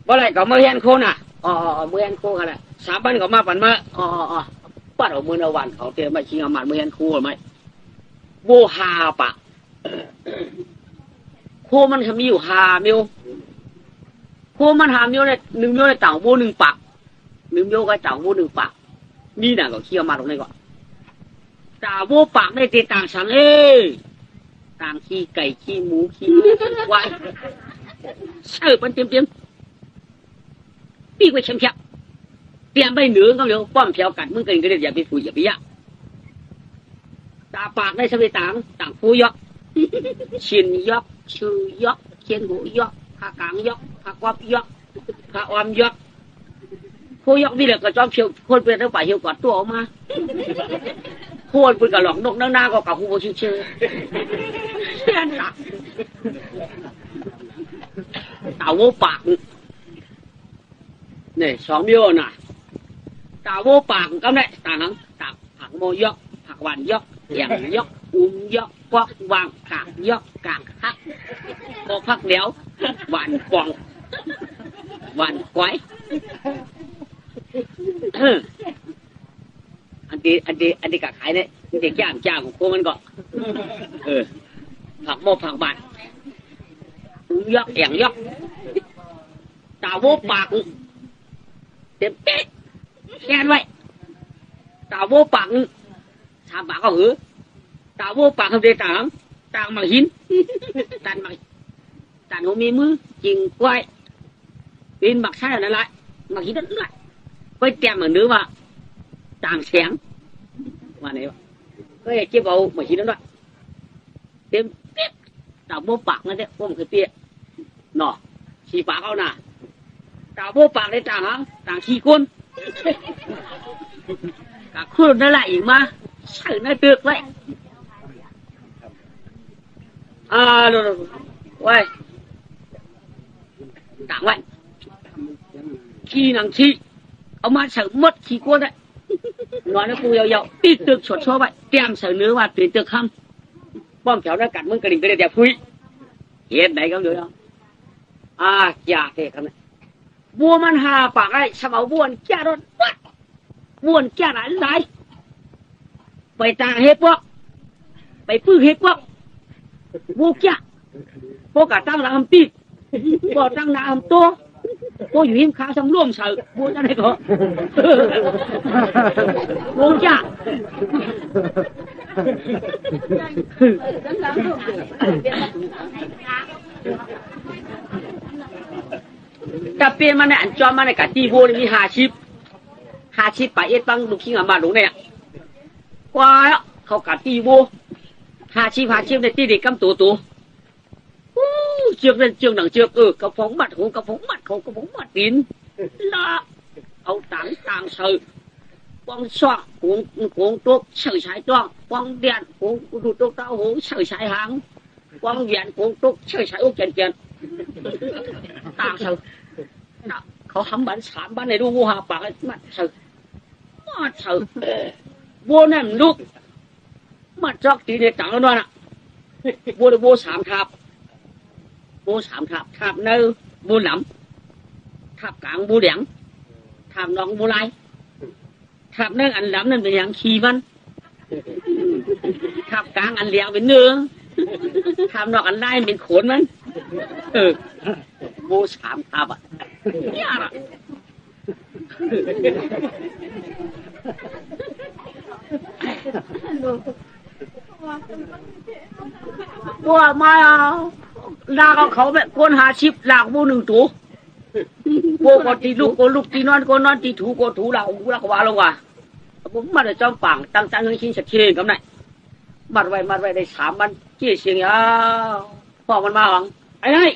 S2: บ่ไล่ก็มาเฮียนโคน่ะมาเฮียนโคกันแหละ3 วันก็มาปั่นมาปัดเอามือเอาวันเขาเตรียมมาชิงเอามันมาเฮียนโคไหมโวหาปะโคมันทำมีอยู่5 มิลโคมัน5 มิลเนี่ย1 มิลในต่างโว1 ปัก1 มิลก็ต่างโว1 ปักนี่น่ะก็เคี่ยวมาตรงนี้ก่อนต่างโวปากได้ตีต่างสังต่างขี้ไก่ขี้หมูขี้ควายมันเตรียมปีกไว้เฉียบเตรียมไปเหนือก็เร็วป้อมเพียวกัดมึงกันก็เลยอย่าไปฟูอย่าไปยะตาปากได้สมัยต่างฟูยกชินยกชื่อยกเขียนหูยกขากลางยกขากวับยกขาออมยกฟูยกนี่แหละก็จอมเพียวคนเป็นทั้งฝ่ายเพียวกอดตัวออกมาคนเป็นกระหลอกนกหน้าก็กับหูโบชิเชอตาโวปากนี่2 มิลน่ะตาโวปากก็ได้ต่างผักโมยกผักหวานยกอย่างยกยกปอกวางกากยกกากฮักปอกพักเดียวหวานกวางหวานควายอันที่กะขายเนี่ยอันที่จ้างของพวกมันก็ผักโมผักบานยกอย่างยกตาโวปากเต็มเป๊ะแค่ไว้ตาโวปาก3 ปากก็หือตาโวปากทำเดต่างมาหินต่างหัวมีมือจริงกล้วยเป็นบักใช่อะไรมาหินนั่นแหละไปแต้มเหมือนเนื้อว่าต่างแสงว่าไหนวะก็อยากเก็บเอามาหินนั่นด้วยเต็มเป๊ะตาโวปากนั่นแหละพวกมันคือเปี้ยเนาะสีปากเอาหน่ะตาโวปากได้ต่างขี้ก้นกะขึ้นนั่นแหละอีกมาใส่ในตึกไว้ไว้ต่างไว้ขี้หนังขี้เอามาใส่มดขี้ก้นได้นอนแล้วกูยาวๆตีตึกสดโซ่ไว้เตรียมใส่เนื้อว่าตีตึกคำป้อมแถวนั้นกัดมึงกระดิ่งกระเดียดพุ้ยเห็นไหนก็เดี๋ยวอย่าเทกันนะบัวมันหาปากไอ้สมาววนแก่รถวนแก่ไหนไปต่างเฮ็ดพวกไปพื้นเฮ็ดพวกบัวแก่พวกกะตั้งหลังปีกบัวตั้งหน้าโตบัวอยู่หิมขาสำรวมเสือบัวจะไหนก็บัวแก่แต่เปลี่ยนมาในอันจอมมาในกะตีโวนี่มี5 ชิปไปบังลูกขี้งมาลงเนี่ยกว่าเขากะตีโว5 ชิปในตีเด็กกำตัว trước lên trường đằng trước cái phóng mặt không cái phóng mặt không cái phóng mặt tín là ông tàng sợi quăng xoa cuống tốt sợi sải toang quăng điện cuống đụt tốt tao hố sợi sải hàng quăng điện cuống tốt sợi sải ốc chèn tàng sợiเขาทำบ้านสามบ้านในดูวัวหาปากมันเสือวัวนั่นลูกมันจอกตีในต่างแล้วนั่นอ่ะวัวสามทับทับเนื้อวัวหลำทับกลางวัวเหลียงทับน้องวัวลายทับเนื้ออันหลำนั่นเป็นอย่างขี้มันทับกลางอันเหลียงเป็นเนื้อทับน้องอันลายเป็นขนมันวัวสามทับอ่ะเนี่ยอ่ะว่ามาลากเขาแบบคนหาชิบลากบูหนึ่งตัวโบกตีลูกตีนอนตีถูก็ถูเราว่าลงว่าผมมาได้จอมปังตั้งเงินชิ้นสักเชียงกับไหนมัดไว้ได้3 วันเจี๊ยเสียงยาวพ่อมันมาหวังไอ้นี่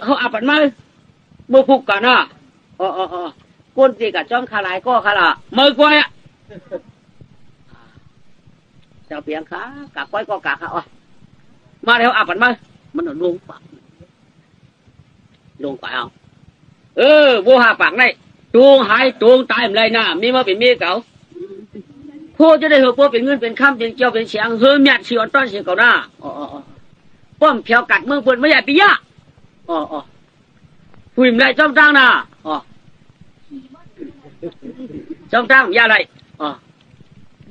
S2: เขาอาบปันมาเมื่อพูกกันนะก้นตีกับจ้องขาลายก็ขาละเมื่อกว่าอ่ะเจ้าเปียงขากะก้อยก็กะขามาแล้วอาบปันมามันลงปากเอาบัวหาปากได้ตวงหายตวงตายอะไรน่ะมีมาเป็นเมียเก่าพูดจะได้เหรอพูดเป็นเงินเป็นข้ามเป็นเจ้าเป็นเสียงเฮือเมียดเสียต้อนเสียเก่าหน้าป้อมเพียวกัดเมืองเปิดไม่ใหญ่ปียะหุ่มไรจ้องจ้างน่ะจ้องจ้างยาไร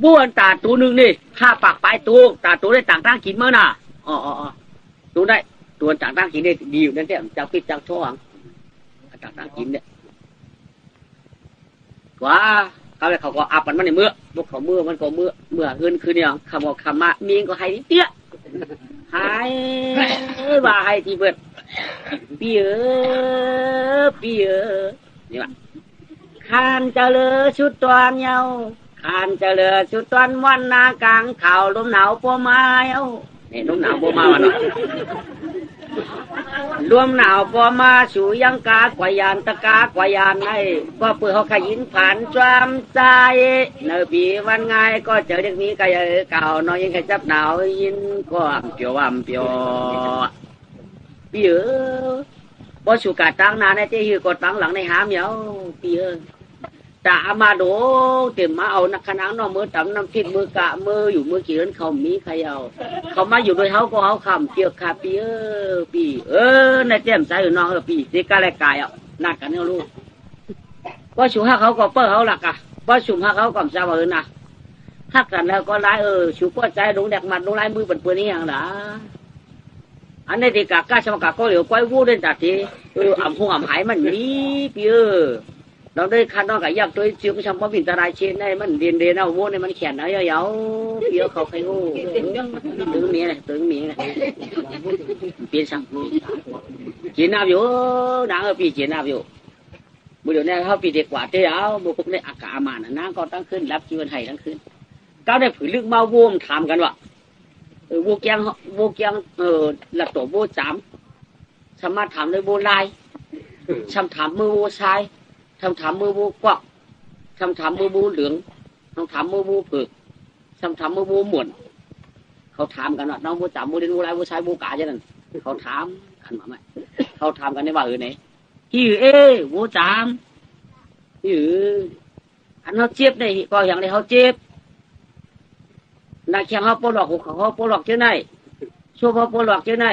S2: บ้วนตาตัวหนึ่งนี่ข้าปากปลายตัวตาตัวได้ต่างตั้งกินเมื่อน่ะตัวได้ตัวต่างตั้งกินได้ดีอยู่นั่นแหละเจ้าคิดเจ้าช่วงต่างตั้งกินเนี่ยว่าเขาก็อาบมันในเมื่อพวกเขาเมื่อมันก็เมื่อเงินคือเนี่ยคำบอกคำมามีก็ให้เตี้ยให้ว่าให้ที่เบิดปีนี่ว่าขานเจริญชุดตัวเยาขานเจริญชุดตัววันนากลางข่าวลมหนาวปัวไม้นี่ลมหนาวปัวมาเนาะรวมหนาวพอมาสู่ยังกากวายานตะกากวายานให้ก็เปื่อเขาขยินผ่านจามใจเนื้อปีวันไงก็เจอเด็กนี้ก็เก่าน้อยยังแค่จับหนาวยินก็เปียวปีพอสู่กาตั้งนานในที่หือกดตั้งหลังในหามเหนียวปีตามาโดเต็มมาเอานักขนังน้องมือต่ำน้ำพริกมือกะมืออยู่มือกี่เดือนเขามีใครเอาเขามาอยู่โดยเขาก็เขาคำเกี่ยวขาปีในเต็มใจอยู่น้องปีเด็กกะแลกายนักกันเนี่ยลูกว่าชูฮักเขาก็เปิ้ลเขาหลักอะว่าชูฮักเขาก็จะมานะฮักกันแล้วก็ไล่ชูก็ใจลงแดกมันลงไล่มือเป็นปืนนี่อย่างละอันนี้ที่กะก้าชมกะก็เหลียวก้อยวู้เดินจัดทีอ่ำหงอ่ำหายมันมีปีเราได้คันน้องกับยักษ์ตัวจิ๋วก็ทำเพราะบินตรายเช่นได้มันเรียนเอาโว้ในมันเขียนเอาเยาเปียวเขาใครโง่ตึงเมียเลยเปลี่ยนสั่งจีน่าอยู่นางปีจีน่าอยู่บุเดี๋ยวนี้เขาปีเด็กกว่าเจ้าบุพวกนี้อากาศมานะก็ตั้งขึ้นรับจีวันไทยตั้งขึ้นก้าวได้ผืนลึกมาว่มถามกันว่าวัวแกงหลักตัววัวจามสามารถถามเลยวัวลายคำถามมือวัวชายคำถามมือบูกวักคำถามมือบูเหลืองคำถามมือบูเผือกคำถามมือบูหมุนเขาถามกันว่าน้องบูจับบูเรียนบูไรบูใช้บูกาใช่ไหมเขาถามกันมาไหมเขาถามกันในว่าไหนที่บูจามอันเขาเจ็บได้ก็อย่างไรเขาเจ็บนักแข่งเขาปลอกเขาปลอกเจ้าไหนชั่วเขาปลอกเจ้าไหน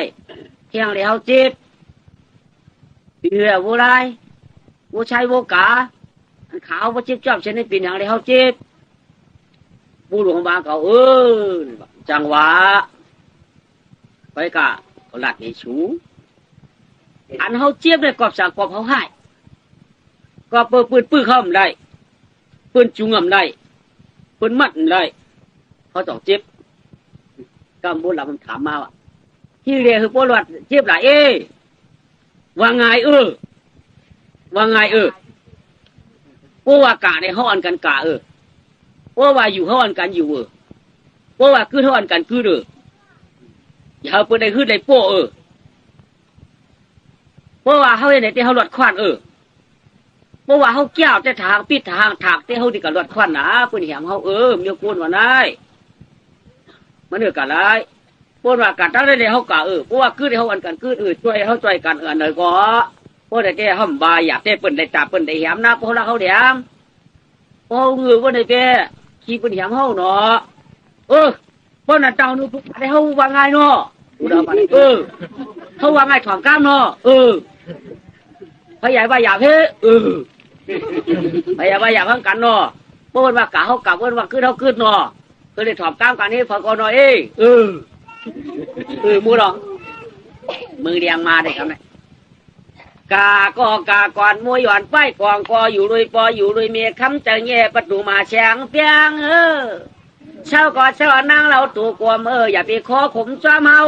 S2: แข่งไรเขาเจ็บบูไรบูใช้บูกาขาวบูเจ็บจอบเช่นนี้เป็นอย่างไรเขาเจ็บบูหลวงบางเขาจังหวะไปกะเขาหลักในชูอันเขาเจ็บเลยกอบสั่งกอบเขาให้ก็เปิดปืนเข้ามันได้ปืนจุงมันได้ปืนมัดมันได้เขาต้องเจ็บก็บูหลับมันถามมาว่าที่เรียคือปวดเจ็บหลายว่าไงว่าไงเพราะว่ากะในห้องกันกะเพราะว่าอยู่ห้องกันอยู่เพราะว่าคือห้องกันคืออย่าเปิดได้คือได้โป้ เพราะว่าเขาเห็นแต่เขาหลอดควันเพราะว่าเขาแก้วแต่ทางปิดทางถากแต่เขาดีกับหลอดควันนะเพื่อนแหมเขามีกวนว่าได้มันกันไรเพราะว่าการตั้งได้เขากะเพราะว่าคืนเขาอันกันคืนช่วยเขาช่วยกันหน่อยก็เพราะแต่เขาบายอยากได้เปิ่นได้จับเปิ่นได้แหมนะเพราะเราเขาแหมเพราะว่าได้แก่ขี้เปิ่นแหมเขาเนาะเพราะนั่นเจ้าหนูพวกได้เขาว่าไงเนาะเขาว่าไงถอนก้ามเนาะพยายว่าอย่าเพ่พยายว่าอย่าพังกันเนาะเพราะว่ากะเขากะว่าขึ้นเขาขึ้นเนาะก็เลยถอนก้ามกันให้พอก่อนหน่อยมูหรอมือเดียงมาได้ครับเนี่ยกาก็กาก่อนมวยหย่อนป้ายกองกออยู่เลยปออยู่เลยเมียคำเจอแย่ประตูมาแฉงเปียงเช้าก่อนเช้านางเราตัวกลัวอย่าไปขอขมจ้าเมา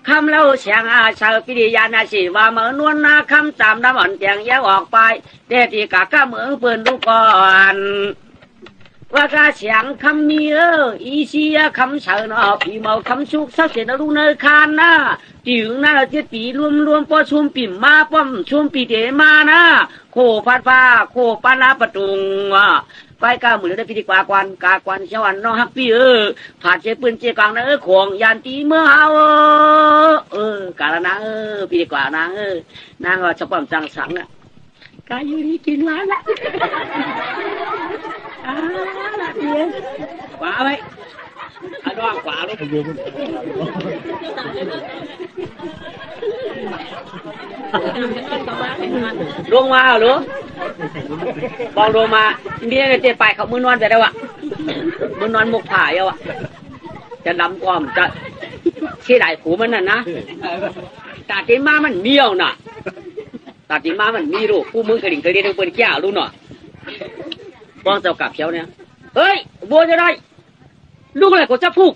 S2: คำเล่าแฉงเช้าปิริยานาชีว่าเมื่อนวลนาคำจำน้ำอ่อนเตียงแยกออกไปเดตีกาก้าเมืองเปิ่นดูก่อนว่ากาเสียงคำมีอีเสียคำเชิญพี่เมาคำชุกสักเสร็จรู้เนยคานนะจีหึงน่าจะปีรวมปอชุมปิ่มมาป้อมชุมปีเดมานะโคพัดฟ้าโคปานาประตุงไปกาเหมือนได้พิธีกากวันเช้าวันน้องฮักพี่ผ่านเจ็บปืนเจ็บกลางนะของยันตีเมื่อเอากาลนะพิธีกานะนางก็จะป้อมจังสังกาอยู่นี่กินมาละขวาไหมด้านขวาลูกลงมาหรือบอกลงมาเมียเจ๊ไปเขามือนอนไปแล้วอะมือนอนมุกผ่าเยอะจะดำกอมจะเชี่ยได้ผูมันน่ะนะตาตีมามันเมียวน่ะตาตีมามันมีลูกผู้มือกระดิ่งกระเดียดเปิดแก้วลูกหน่อยป้องเจ้ากับเชียวเนี่ยเฮ้ยบัวจะได้ลูกอะไรก็จะพูก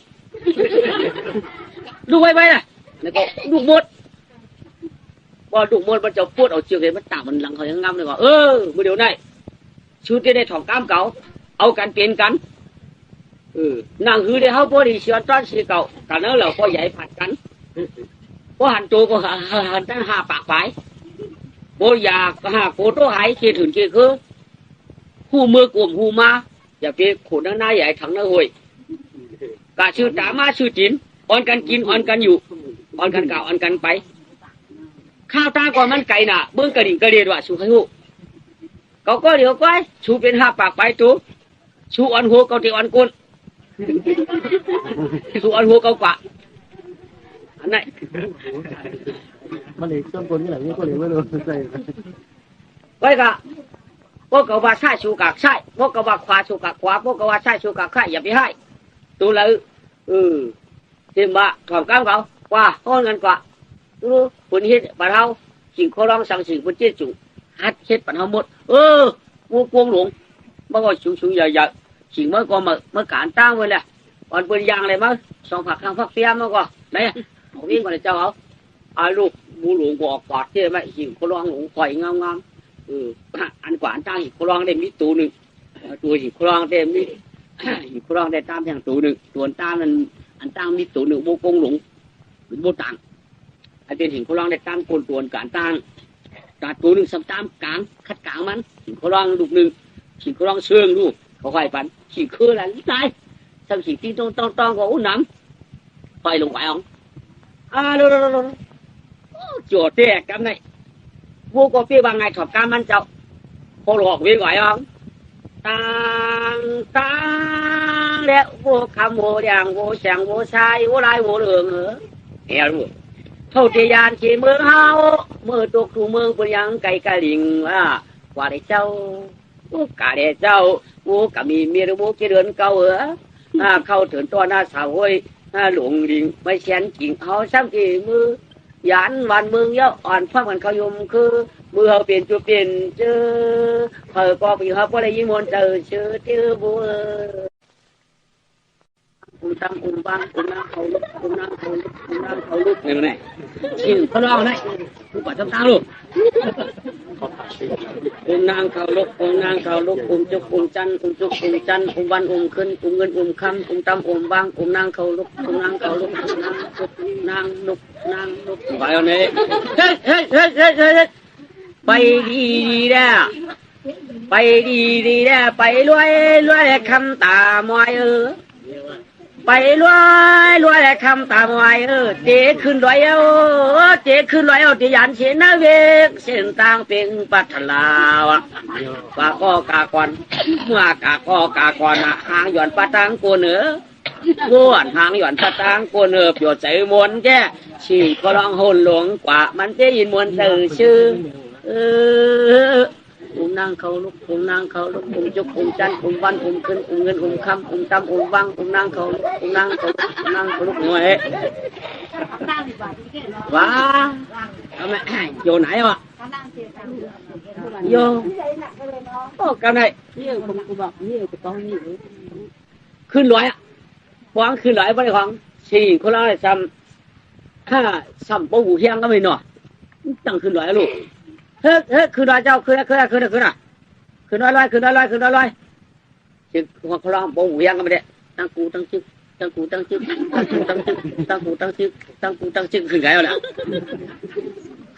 S2: ลูกไว้ไว้น่ะแล้วก็ลูกหมดพอลูกหมดมันจะพูดเอาเชือกเลยมันต่างมันหลังเขายังงำเลยว่ามื่อเดี๋ยวนี้ชุดที่ได้ถองก้ามเก่าเอากันเปลี่ยนกันนางคือได้เขาพอดีเชียวตอนสีเก่าแต่นั้นเราก็ใหญ่ผัดกันพอหันตัวก็หันตั้งหาปากไปโบอยากหาโคโต้หายเชี่ยถึงเชี่ยคือหูมือกลุ่มหูมาอย่าไปขูดหน้าใหญ่ถังหน้าห่วยกะชื่อตามาชื่อจินอ่อนกันกินอ่อนกันอยู่อ่อนกันเก่าอ่อนกันไปข้าวตาก่อนมันไก่น่ะเบื้องกระดิ่งกระเดียดว่าชูให้หูก็เดี๋ยวก้อยชูเป็นห้าปากไปตัวชูอ่อนหัวเกาตีอ่อนกุนชูอ่อนหัวเกากว่าอันไหน
S3: มันเลยต้นคนนี่แหละนี่ก็เลยไม่รู้ใส่
S2: ก้อยกะพวกกว่าใช่ชูกากใช่พวกกว่าขวาชูกากขวาพวกกว่าใช่ชูกากใช่อย่าไปให้ตัวเลยทีมว่าถอดก้ามเขาว่าห้องเงินกว่ารู้ผลเฮ็ดปัญหาสิ่งเขาลองสั่งสิ่งผลเจ็ดจุฮัดเฮ็ดปัญหาหมดงูกวงหลงมันก็ชูใหญ่ๆสิ่งเมื่อก็เมื่อการตั้งไว้แหละก่อนเป็นยางอะไรมั้งสองผักข้างผักเฟี้ยมันก็ไหนเขาวิ่งมาเลยเจ้าเอาลูกมูหลงก็ออกกอดเท่ไหมสิ่งเขาลองหลงปล่อยงามอันกว่าอันตั้งหิครองได้มีตัวหนึ่งตัวหิครองได้มีหิครองได้ตามอย่างตัวหนึ่งตัวตั้งนั้นอันตั้งมีตัวหนึ่งโบกงหลงหรือโบตังไอเป็นหิครองได้ตามคนตัวการตั้งแต่ตัวหนึ่งสัมตามกลางคัดกลางมันหิครองลูกหนึ่งหิครองเชิงลูกเขาไฟปันหิคืออะไรตายสัมหิที่ต้องก็อุ้นน้ำไฟลงไปอ๋องเร็วโจทย์แตกกันไงพวกก็พี่ว่าไงถอดการมันเจ้าพอหลอกวิ่งไหวอ่ะต่างแล้ววัวคำวัวแดงวัวแสงวัวชายวัวลายวัวเหลืองเฮ้ยลูกเท่าที่ยานขี่เมืองเฮาเมื่อตกถูเมืองเป็นยังไก่กะลิงว่าได้เจ้าวัวกะได้เจ้าวัวกะมีเมียวัวเกลือนเก่าเข้าถึงตัวหน้าสาวห้วยหลวงลิงไม่เชียนกิ่งเขาซ้ำกี่มือยานวันเมืองเยอะอ่อนฟังกันเขายมคือมือเขาเปลี่ยนจุดเปลี่ยนเจอเขาก็ไปเขาก็ได้ยินมนต์เจอบัวคุณตั้งคุณบ้างคุณนั่งเขาลุกคุณนั่งเขาลุกคุณนั่งเขาลุกนี่มันไงชิงเขาลองได้คุณปัดจำตาลูก นางเขาลุกนางเขาลุกจุกจันจุกจันวันขึ้นเงินคำตำบางนางเขาลุกนางเขาลุกนางลุกไปเอาเนี่ยเฮ้ยไปดีแล้วไปดีแล้วไปรวยคำตามวยไปรวยคำตามวยเจ๊ขึ้นรวยเจ๊ขึ้นรวยที่ยันเสียนาเวกเส้นต่างเป็นปัทลาวกาก็กากอนเมื่อกาก็กากอนหางหย่อนปะตังกูเหนือล้วนหางหย่อนปะตังกูเหนือเปียวใจมวนแก่ชีก็ร้องโหนหลงกว่ามันจะยินมวนตื่นชื่อนางเขาลุกนางเขาลุกจุกจันวันขึ้นเงินคำตำบางนางเขานางเขาลุกหน่วยว้าทำไมโยไหนวะโยโอ้กันไหนนี่ผมกูบอกนี่กูต้องนี่ขึ้นร้อยอ่ะฟ้องขึ้นร้อยไปของสี่คนละซ้ำถ้าซ้ำปูเฮียงก็ไม่หน่อตั้งขึ้นร้อยลูกเฮ้ยคือร้อยเจ้าคืออ่ะคือร้อยจึงเขาร้องปูเฮียงก็ไม่ได้ตั้งกูตั้งจึ๊กขึ้นไงเอาล่ะ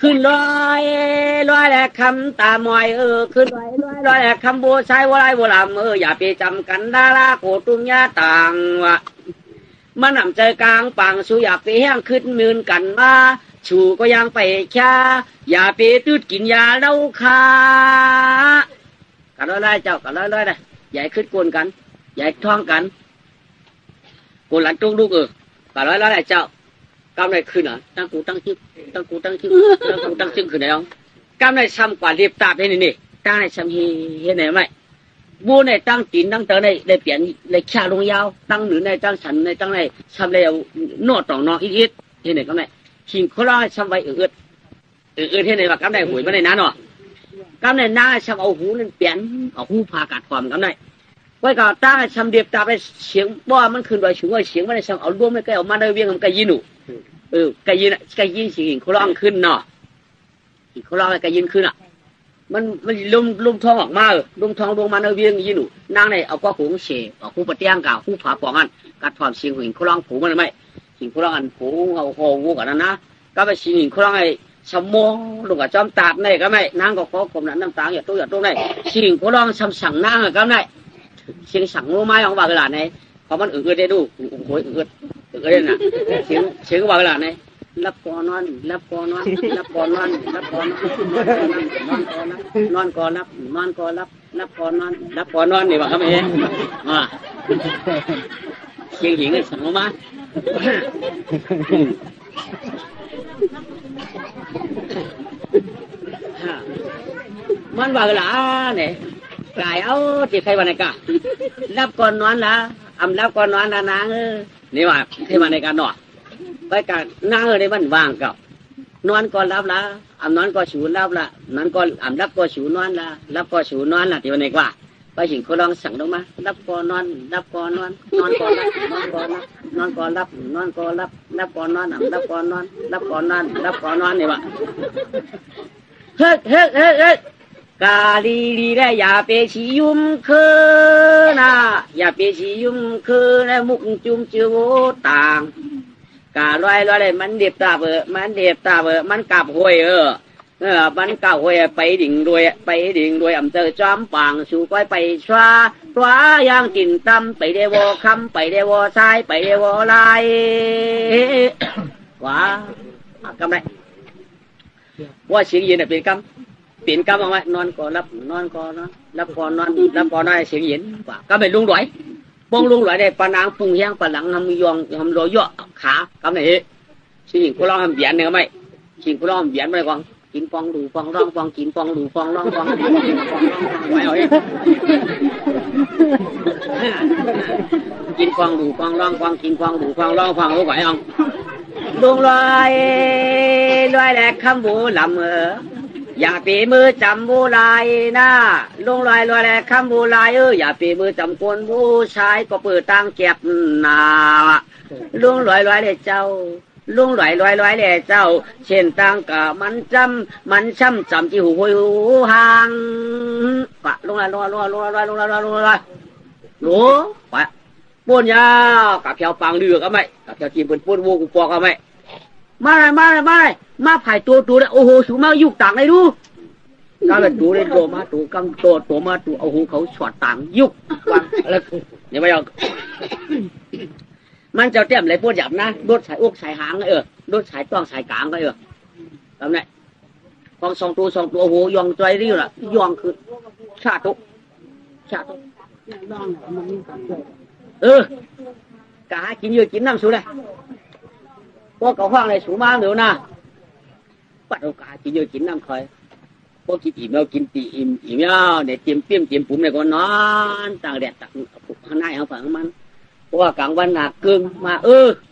S2: ขึ้นร้อยแหละคำตามอยขึ้นร้อยแหละคำโบใช้โบราณโบราณอย่าไปจำกันดาราโคตุงยาต่างวะมันนำใจกลางปังสูอย่าไปแห้งขึ้นมืนกันมาชูก็ยังไปแค่อย่าไปตืดกินยาเล่าคากันร้อยเจ้ากันร้อยเลยใหญ่ขึ้นกวนกันใหญ่ท้องกันกูหลังจุกลูกกันร้อยเจ้ากำไรขึ้นอ่ะตั้งกูตั้งชื่อขึ้นไหนน้องกำไรซ้ำกว่าเรียบตาเป็นนี่ตั้งในซ้ำเห็นไหนไหมบูในตั้งจีนตั้งเตอในเปลี่ยนในชาลงยาวตั้งหรือในตั้งฉันในตั้งในซ้ำเลยนอต่อนออีกเห็นไหนกำไรชิงโคราชซ้ำไว้เห็นไหนว่ากำไรหวยมาในนั้นเนาะกำไรหน้าซ้ำเอาหูนั่นเปลี่ยนเอาหูพากัดความกำไรไว้ก่อนตั้งซ้ำเรียบตาไปเสียงบ่มันขึ้นไปถึงว่าเสียงไม่ได้ซ้ำเอาร่วมไม่ใกล้เอามาได้เวียงมันใกล้ยินหนูกยินสิงเขาร้องขึ้นเนาะเขาร้องอะไรกยินขึ้นอ่ะมันลุ่มท้องออกมาลุ่มท้องลงมาเนื้อเวียงยินหนูนางในเอาก็หูเฉเอาหูปะเตียงกาหูผาปองอันกัดความสิงหิงเขาร้องผูมันไม่สิงเขาร้องอันผูเอาโหงูกันนั้นนะก็ไปสิงหิงเขาร้องไอ้ชมโมลูกกับจอมตาดในก็ไม่นางก็ขอผมนั้นน้ำตาอย่าตรงไหนสิงเขาร้องชำสั่งนางก็ไม่สิงสั่งรู้ไหมของบางเวลาไหนพอมันได้ดูโอยเลยน่ะเสียงว่าเวลาไหนรับก่อนนอนนอนก่อนรับนอนนี่ว่าครับเองเสียงหญิงสั่งมามันว่าเวลาเนี่ยกลายเอาที่ใครวันไหนกันรับก่อนนอนละรับก่อนนอนละนางนี่ว่าที่มาในการนอนไปการนั่งในบ้านว่างกับนอนก่อนรับละนอนก็ฉูรับละนอนก็รับก็ฉูนอนละรับก็ฉูนอนละที่วันไหนกว่าไปถึงเขาลองสั่งลงมารับก่อนนอนนอนก่อนรับนอนก่อนรับรับก่อนนอนรับก่อนนอนนี่ว่าเฮ้กาลีได้อย่าไปชี้ยุ่มคือนะอย่าไปชี้ยุ่มคือในมุกจุ่มจิ๋วต่างกาลอยเลยมันเดียบตาเบอมันกลับหวยมันกลับหวยไปดิ่งด้วยอำเภอจอมปังสู่ก้อยไปชวาตัวย่างกินตำไปเดวคำไปเดวชายไปเดวลายว้ากำไรว่าเสียงยินเป็นกำเอาไว้นอนก่อนรับก่อนได้เสียงยินว่าก็เป็นลุงหลอยป้องลุงหลอยได้ปานางปุงย่างปานหลังทำยองทำรอยย่อขากำไรสิ่งกูร้องทำเบียนเนี่ยไหมสิ่งกูร้องเบียนไม่กองกินฟองดูฟองร้องฟองกินฟองดูฟองร้องฟองไว้เอาเองกินฟองดูฟองร้องฟองกินฟองดูฟองร้องฟองรู้ไหวเอาลุงลอยแหลกคำบูลำอย่าปีมือจำบูลายนะลุงลอยแหลกคำบูลายอย่าปีมือจำคนผู้ชายก็เปิดตังเก็บนาลุงลอยเลยเจ้า ลุงลอยแหล่เจ้าเช่นต่างกะมันช้ำจำที่หูหูหางปะลงลอยหลปะปูนยากับเพียวปังเรือก็ไม่กับเพียวจีนเป็นปูนวูกูปอกก็ไม่มาเลยมาไผ่ตัวเลยโอ้โหสูมายุกต่างเลยดูก็เลยตัวเลยตัวมาตัวกำตัวมาตัวโอ้โหเขาฉอดต่างยุกวางแล้วเนี่ยไม่เอามันจะเต็มเลยพูดหยาบนะรถสายอกสายหางรถสายต้องสายกลางก็ทำไงกองสองตัวโอ้โหยองใจริ้วล่ะยองคือชาตุกะหากินเยอะกินน้ำสูเลยพวกเขาห้องเลยสูมาเดี๋ยวนะปัดโอกาสกินเยอะกินน้ำคอยพวกกินอิ่มแล้วกินตีอิ่มแล้วเนี่ยเตรียมปุ๋มเนี่ยก็นอนต่างแดดต่างข้างในเอาฝั่งมันเพราะว่ากลางวันหนักเกินมา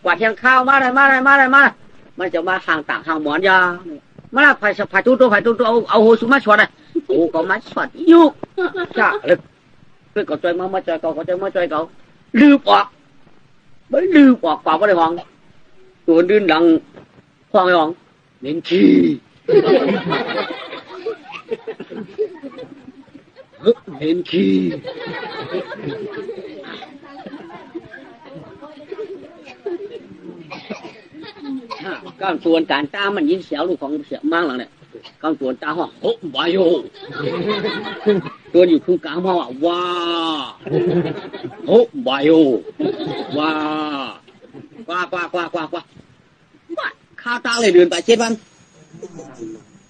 S2: กว่าเที่ยงข้าวมาเลยมันจะมาห่างต่างห่างหมอนยามาไผ่ตัวเอาหูสูมาชวดเลยโอ้ก็มาชวดยุกจ้าเลยก็ใจมาใจเขาลืมออกไม่ลืมออกเปล่าก็ได้ห้องตัวดื้อดังห้องไอ้ห้องเน้นขี้เน้นขี้ก้าวส่วนการตามันยินเสียวลูกของเสียมั่งหลังเนี่ยก้าวส่วนตาห้องโอ้วายโยตัวอยู่คือกลางห้องว้าโอ้วายโยว้าข้าวตาเลยเดินไป7 วัน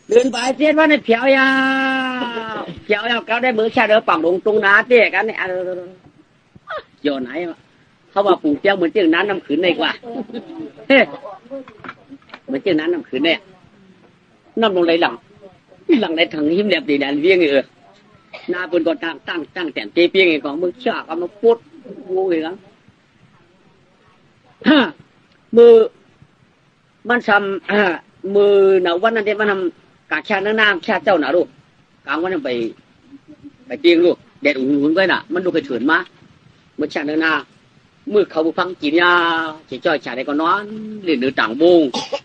S2: เนี่ยเพียวยาวเขาได้มือชาเดือปั่งลงตรงน้าเตี้ยกันเนี่ยเกี่ยวไหนเขาว่าปลูกเจ้าเหมือนเจ้าน้ำขืนในกว่าเหมือนเจ้าน้ำขืนเนี่ยน้ำลงไหลหลังในถังหิมแดบดีแดนเวียงหน้าเป็นก็ตั้งแต่เตี้ยงของมึงชากับมึงปุ๊ดงูเหรอมือมันทำมือหนาวันนั้นเดี๋ยวมันทำกาชาน้ำชาเจ้าหนาลูกกลางวันนั้นไปเตียงลูกแดดอุ่นๆไว้น่ะมันดูกระเฉินมาเมื่อชาเนื้อนามือเขาบุฟังกินยาจีจ้อยชาได้ก็นอนเรียนหรือต่างวง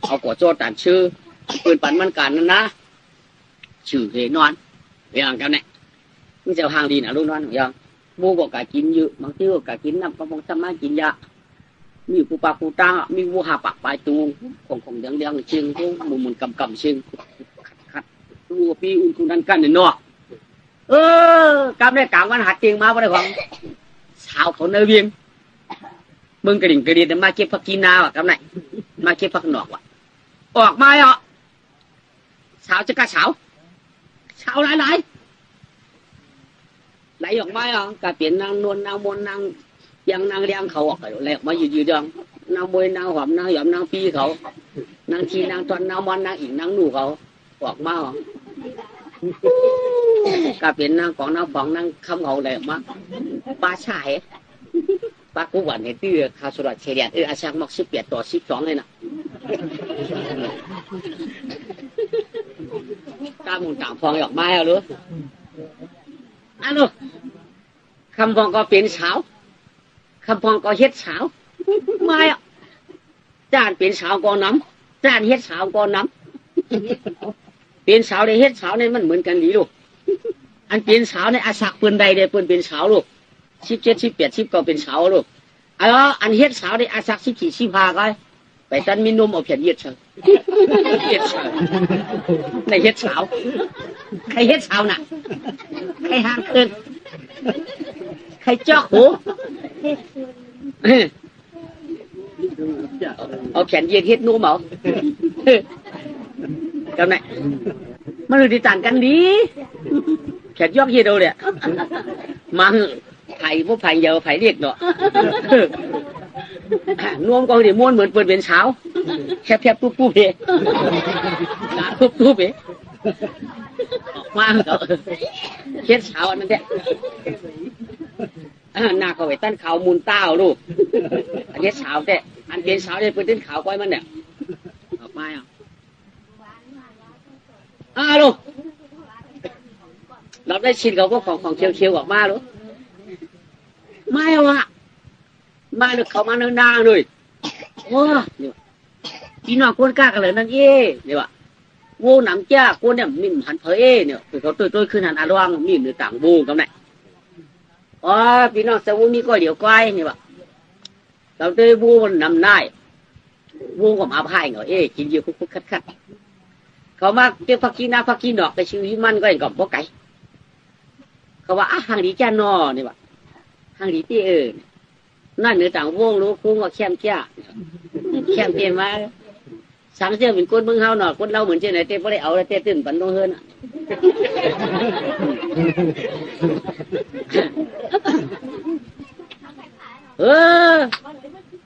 S2: เอาก่อโจ้ต่างชื่อปืนปั่นมันกันนั่นนะชื่อเหนอนเรื่องกันเนี่ยมันจะห่างดีนะลูกนอนอย่างมูก็กากินเยอะบางทีก็กากินน้ำก็มองสมากินยามีปูปลาปูตามีวัวหาปากปลายตูของเดียงเชียงก็มุนกำเชียงขัดวัวปีอุ่นคุณดันกันเนี่ยเนาะกำได้กลางวันหัดเตียงมาบ่ได้ของสาวเขาเนื้อเวียงมึงกระดิ่งมาเก็บผักกีนาว่ะกำไหนมาเก็บผักหนอกว่ะออกมาสาวจะกะสาวหลายออกมากะเปลี่ยนนางนวลนางมนนางยังนางเลี้ยงเขาออกไปแล้วมาอยู่จังนางมวยนางหอมนางหยอมนางปีเขานางชีนางตอนนางมอนนางอีกนางหนูเขาออกมากะเปลี่ยนนางของนางฟองนางคำเขาเลยมาปลาชายปลากุวันเนี่ยตื้อข้าวสุรเชียดอาชักมัก18 ต่อ 12เลยนะตามุนต่างฟองออกมาแล้วหรือลูกคำฟองก็เป็นสาวคำพองก็เฮ็ดสาวไม่จานเป็นสาวก็น้ำจานเฮ็ดสาวก็น้ำเป็นสาวในเฮ็ดสาวในมันเหมือนกันหรือลูกอันเป็นสาวในอาศักปืนใดเดปืนเป็นสาวลูก17 18 10ก็เป็นสาวลูกอันเฮ็ดสาวในอาศัก14 15ก็ไปตันมีนมเอาเพียรเย็ดเชในเฮ็ดสาวใครเฮ็ดสาวน่ะใครห่างเกินใครเจาะหูเอาแขนเย็นเฮ็ดนุ่มเอากันไหนมันดูดีต่างกันดีแขนยอกเย็นเอาเลยมันไผ่พวกไผ่เยอะไผ่เรียกเนาะนุ่มก็เดี๋ยวม้วนเหมือนเปิดเป็นเช้าแคบปุ๊บเองปุ๊บเองออกมาเขาเช็ดเช้าอันนั้นแหละหน้าเขาไปตั้นเขามูลเต้าลูกอันนี้เช้าแต่อันเป็นเช้าเนี่ยเป็นต้นเขาก้อยมันเนี่ยออกมาลูกเราได้ชินเขาพวกของเชียวออกมาลูกไม่วะมาลูกเขามาเนื้อเลยโอ้ พี่น้องคนกล้ากันเลยนั่นเอ้เนี่ยว่าโวหนังจ้าคนเนี่ยมีหันเพอเนี่ยเขาตัวขึ้นหันอารวงมีหรือต่างโวกันไหนอ๋อพี่น้องสาวมีก็เดี๋ยวก้อยเนี่ยว่าเราเตยโวนำได้โวกับอาภัยเหรอกินเยอะคุกคัดเขามาเก็บผักกีนาผักกีดอกไปชื่อมันก็เห็นกับพวกไก่เขาว่าหางดีจ้านอเนี่ยว่าหางดีที่นั่นหรือต่างวงรู้คุ้งว่าแค้มแก่แค้มเต็มมาสังเสียเป็นคนเมืองเฮาหน่อยคนเราเหมือนเช่นไหนเต้ไม่ได้เอาเต้ตื่นปันต้องเฮิน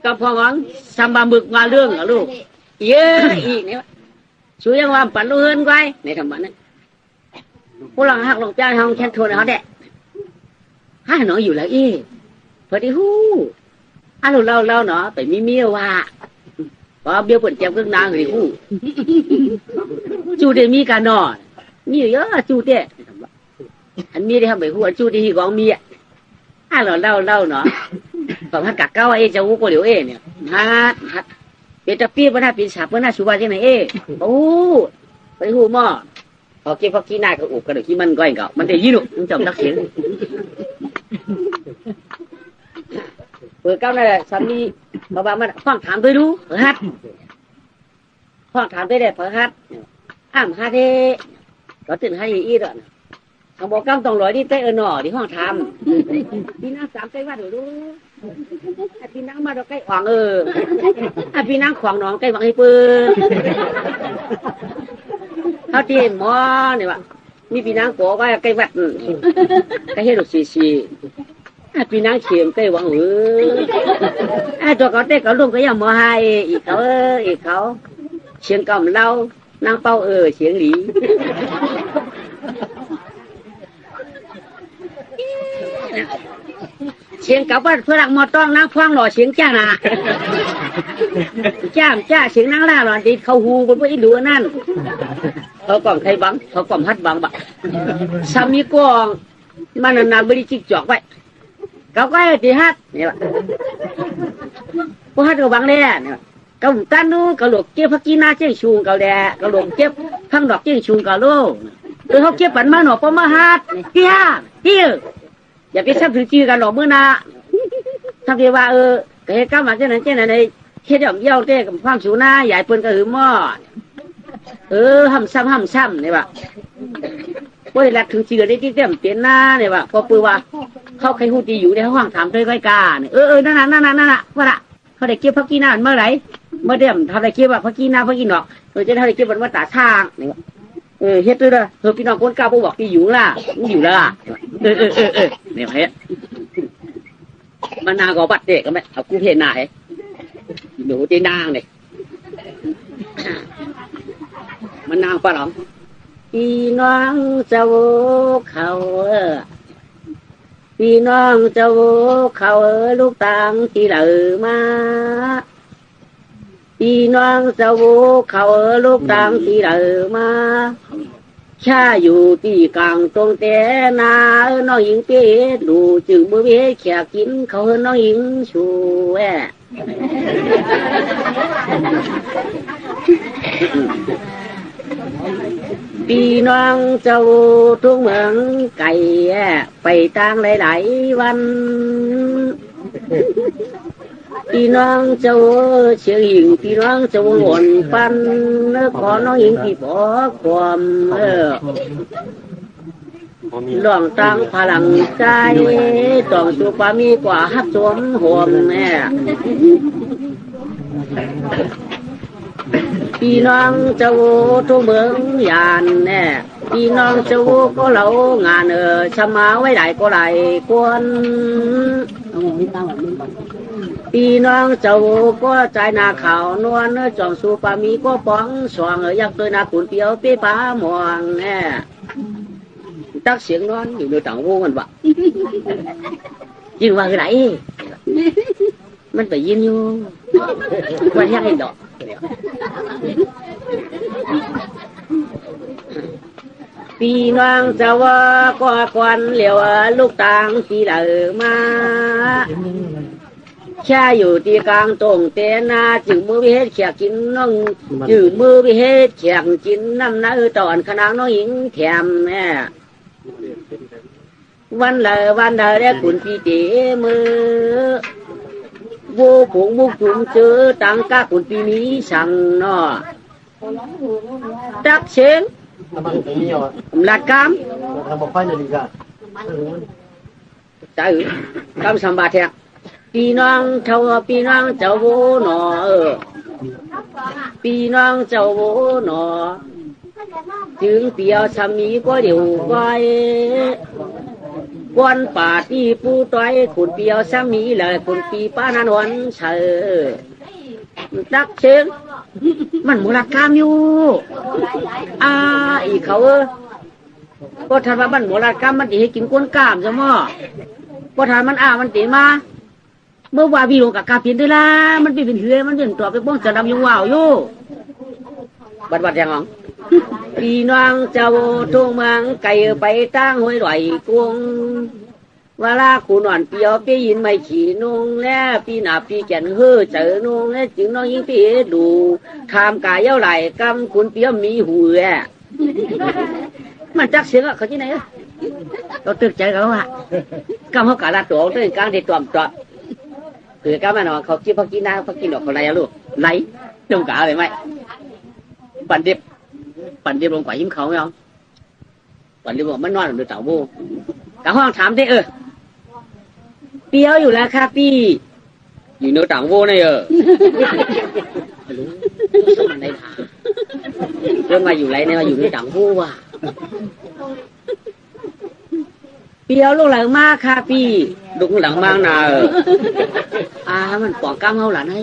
S2: กับพ่อหวังสามบาบึกมาเรื่องเหรอลูกเยอะอีกเนี่ยช่วยยังว่าปันต้องเฮินไว้ในธรรมะนั้นพวกเราหักลงจ้าทางแค่ทนเขาแดะหนออยู่แล้วพอดีฮู้เล่าเนาะไปมีเมียว่าพอเบี้ยปวดเจ็บเครื่องนางเลยฮู้จูเดมีการนอนมีเยอะจูเดอันมีได้ทำไปฮู้จูเดที่กองมีเล่าเนาะฝั่งฮักกะเก้าจะฮู้ก็เดี๋ยวเนี่ยฮัดเป็นตะเปียบหน้าเป็นฉาบหน้าชูบาที่ไหนโอ้ไปฮู้หม้อพอเก็บพอกี้หน้าก็อุบกระดูกที่มันก้อยเก่ามันจะยี่หนุมันจำนักเสียงเปิดเก้านั่นแหละสามีมาบ้านมันฟังถามด้วยดูฮัดฟังถามด้วยได้ฮัดฮาเดก็ตื่นให้อีดอ่ะเขาบอกก้ามต้องร้อยที่เต้หน่อที่ห้องทำพี่นางสามใกล้ว่าดูพี่นางมาเราใกล้ขวางพี่นางขวางน้องใกล้หวังให้ปืนเขาที่หมอเนี่ยว่ามีพี่นางโกว่าใกล้วัดใกล้ให้ลูกซีพี่นางเขียมใกล้หวังตัวเขาเต้เขาลุงก็ยังมอให้อีกเขาเชียงกำเล่านางเป้าเชียงหลีเชียงกับว่าเพื่อรักมอต้องนางฟังหล่อเชียงจ้าน่ะจ้าเชียงนางล่าหล่อดีเขาหูคนพวกอีดูนั่นเขากล่อมใครบังเขากล่อมฮัดบังบะสามีกองมันนานๆบริจิกจอกไว้เขาก็ให้ตีฮัดเนี่ยพวกฮัดก็บังเลยเนี่ยเขากันนู้เขาหลบเก็บพักกีนาเจ้าชูงเขาแดะเขาหลบเก็บทั้งดอกเจ้าชูงเขาลูกเขาเก็บปันมาหนอปมาฮัดเตี้ยอย่าไปซับถือจือกันหรอกเมื่อนาทำเดียวว่าก็ให้ก้าวมาเจ้านั้นในเฮ็ดเยี่ยวเต้กับความสูงหน้าใหญ่เปิ้นก็หือหม้อห้ำซ้ำเนี่ยว่ะว่าได้รักถึงจือได้ที่เต็มเตียนหน้าเนี่ยว่ะพอปือว่าเขาใครหูตีอยู่ในห้องถามด้วยก้อยกาเนี่ยนั่นว่าละเขาได้เก็บพักกีนาเมื่อไหร่เมื่อเดิมทำได้เก็บว่าพักกีนาพักกีนอกจะทำได้เก็บวันว่าตาช่างเนี่ยเฮ็ดด้วยเด้อพี่น้องคนกล้าบอกที่อยู่ล่ะอยู่ล่ะเนี่ยเฮ็ดมันนาก็บัดเด็กก็ไหมเอากูเห็นหน้าให้หนูตีนางเนี่ยมันนางปะหรอพี่น้องเจ้าเขาพี่น้องเจ้าเขาลูกต่างที่เหลือมาพี่น้องเจ้าเขาลูกต่างที่เหลือมาข้าอยู่ที่กลางตรงแต่นาน้องหญิงเป็ดดูจึงบ่เบี้ยแขกกินเขาน้องหญิงชูแว่พี่น้องเจ้าทุกเมืองไก่ไปต่างหลายๆวันพี่น้องเจ้าเชียงหญิงพี่น้องเจ้าหวนปันขอน้องหญิงที่ขอความหลวงตังพลังใจต้องสุปามีกว่าฮับสวมห่วงแม่พี่น้องเจ้าทุกเมืองยานแน่พี่น้องเจ้าก็เล่างานชะมาไว้ไหลก็ไหลกวนพี่น้องเจ้าก็ใจนาขาวนวลจองสุปามีก็ป้องสว่างยักตัวนาขุนเปียวเป้ป้ามองแน่ตักเสียงนอนอยู่ในต่างวงกันวะยิงว่าคือไหนมันไปยินอยู่วันยังเห็นดอกพี่น้องเจ้าก็ควันเหลียวลูกต่างที่เหลือมา แค่อยู่ที่กลางตรงเตนาจึงมือวิเฮ็ดเขียกินน้องจึงมือวิเฮ็ดเขียงกินน้ำน้าตอนขนางน้องหญิงแถมแม่วันละวันละได้คุณพี่เตมือวูผงบุกจุ่มเจอตังกาคุณพี่นี้สั่งเนาะดักเชง
S3: ทำไมถึงนี่อ่ะ
S2: หลักกรรม
S3: ทำบอกไฟนาฬิกา
S2: ใจกรรมสมบัติแท้พี่น้องเท่าพี่น้องเจ้าโวหนอพี่น้องเจ้าโวหนอถึงเปียวสามีก็เดี๋ยวไว้วันป่าที่ผู้ต้อยขุนเปียวสามีเลยขุนปีป้านันวันเชอดักเชิงมันมูลกรรมอยู่อีเขาก็ทันว่ามันมูลกรรมมันดีให้กินก้นกล้ามใช่ไหมก็ทันมันมันตีมาเมื่อวานวีลงกับกาเปลี่ยนด้วยล่ะมันเป็นเหือมันเป็นตัวไปบ้องจะดำยังว่าวอยู่บัดยังอ๋องพี่น้องเจ้าทุ่งมังไก่ไปตั้งห้วยไหลกวงเวลาคุณนอนเปียวไปยินไม่ขี่นงแล้วพี่หนาพี่แก่นเฮือเจอนงแล้วจึงน้องยิงพี่ดูทำกายเย้าไหลกำคุณเปียวมีหูมันจักเสียงเขาที่ไหนเราตึกใจเขาว่ากำเขากาลาตัวตัวกลางที่ตัวตัวคือกำมันเขาคิดเขากินน้ำเขากินดอกเขาไรลูกไหลตรงกาเลยไหมปั่นเดียบลงกว่ายิ้มเขาไม่เอาปั่นเดียบบอกมันนอนอยู่เต่าบูกะห้องถามได้เปียวอยู่แล้วค่ะพี่อยู่ในต่างโว้นี่มันได้ถามเรื่องมาอยู่ไรเนี่ยมาอยู่ในต่างโว้ว่ะเปียวลูกหลังมากค่ะพี่ลูกหลังมากนะมันปอกกล้ามเขาหลานให้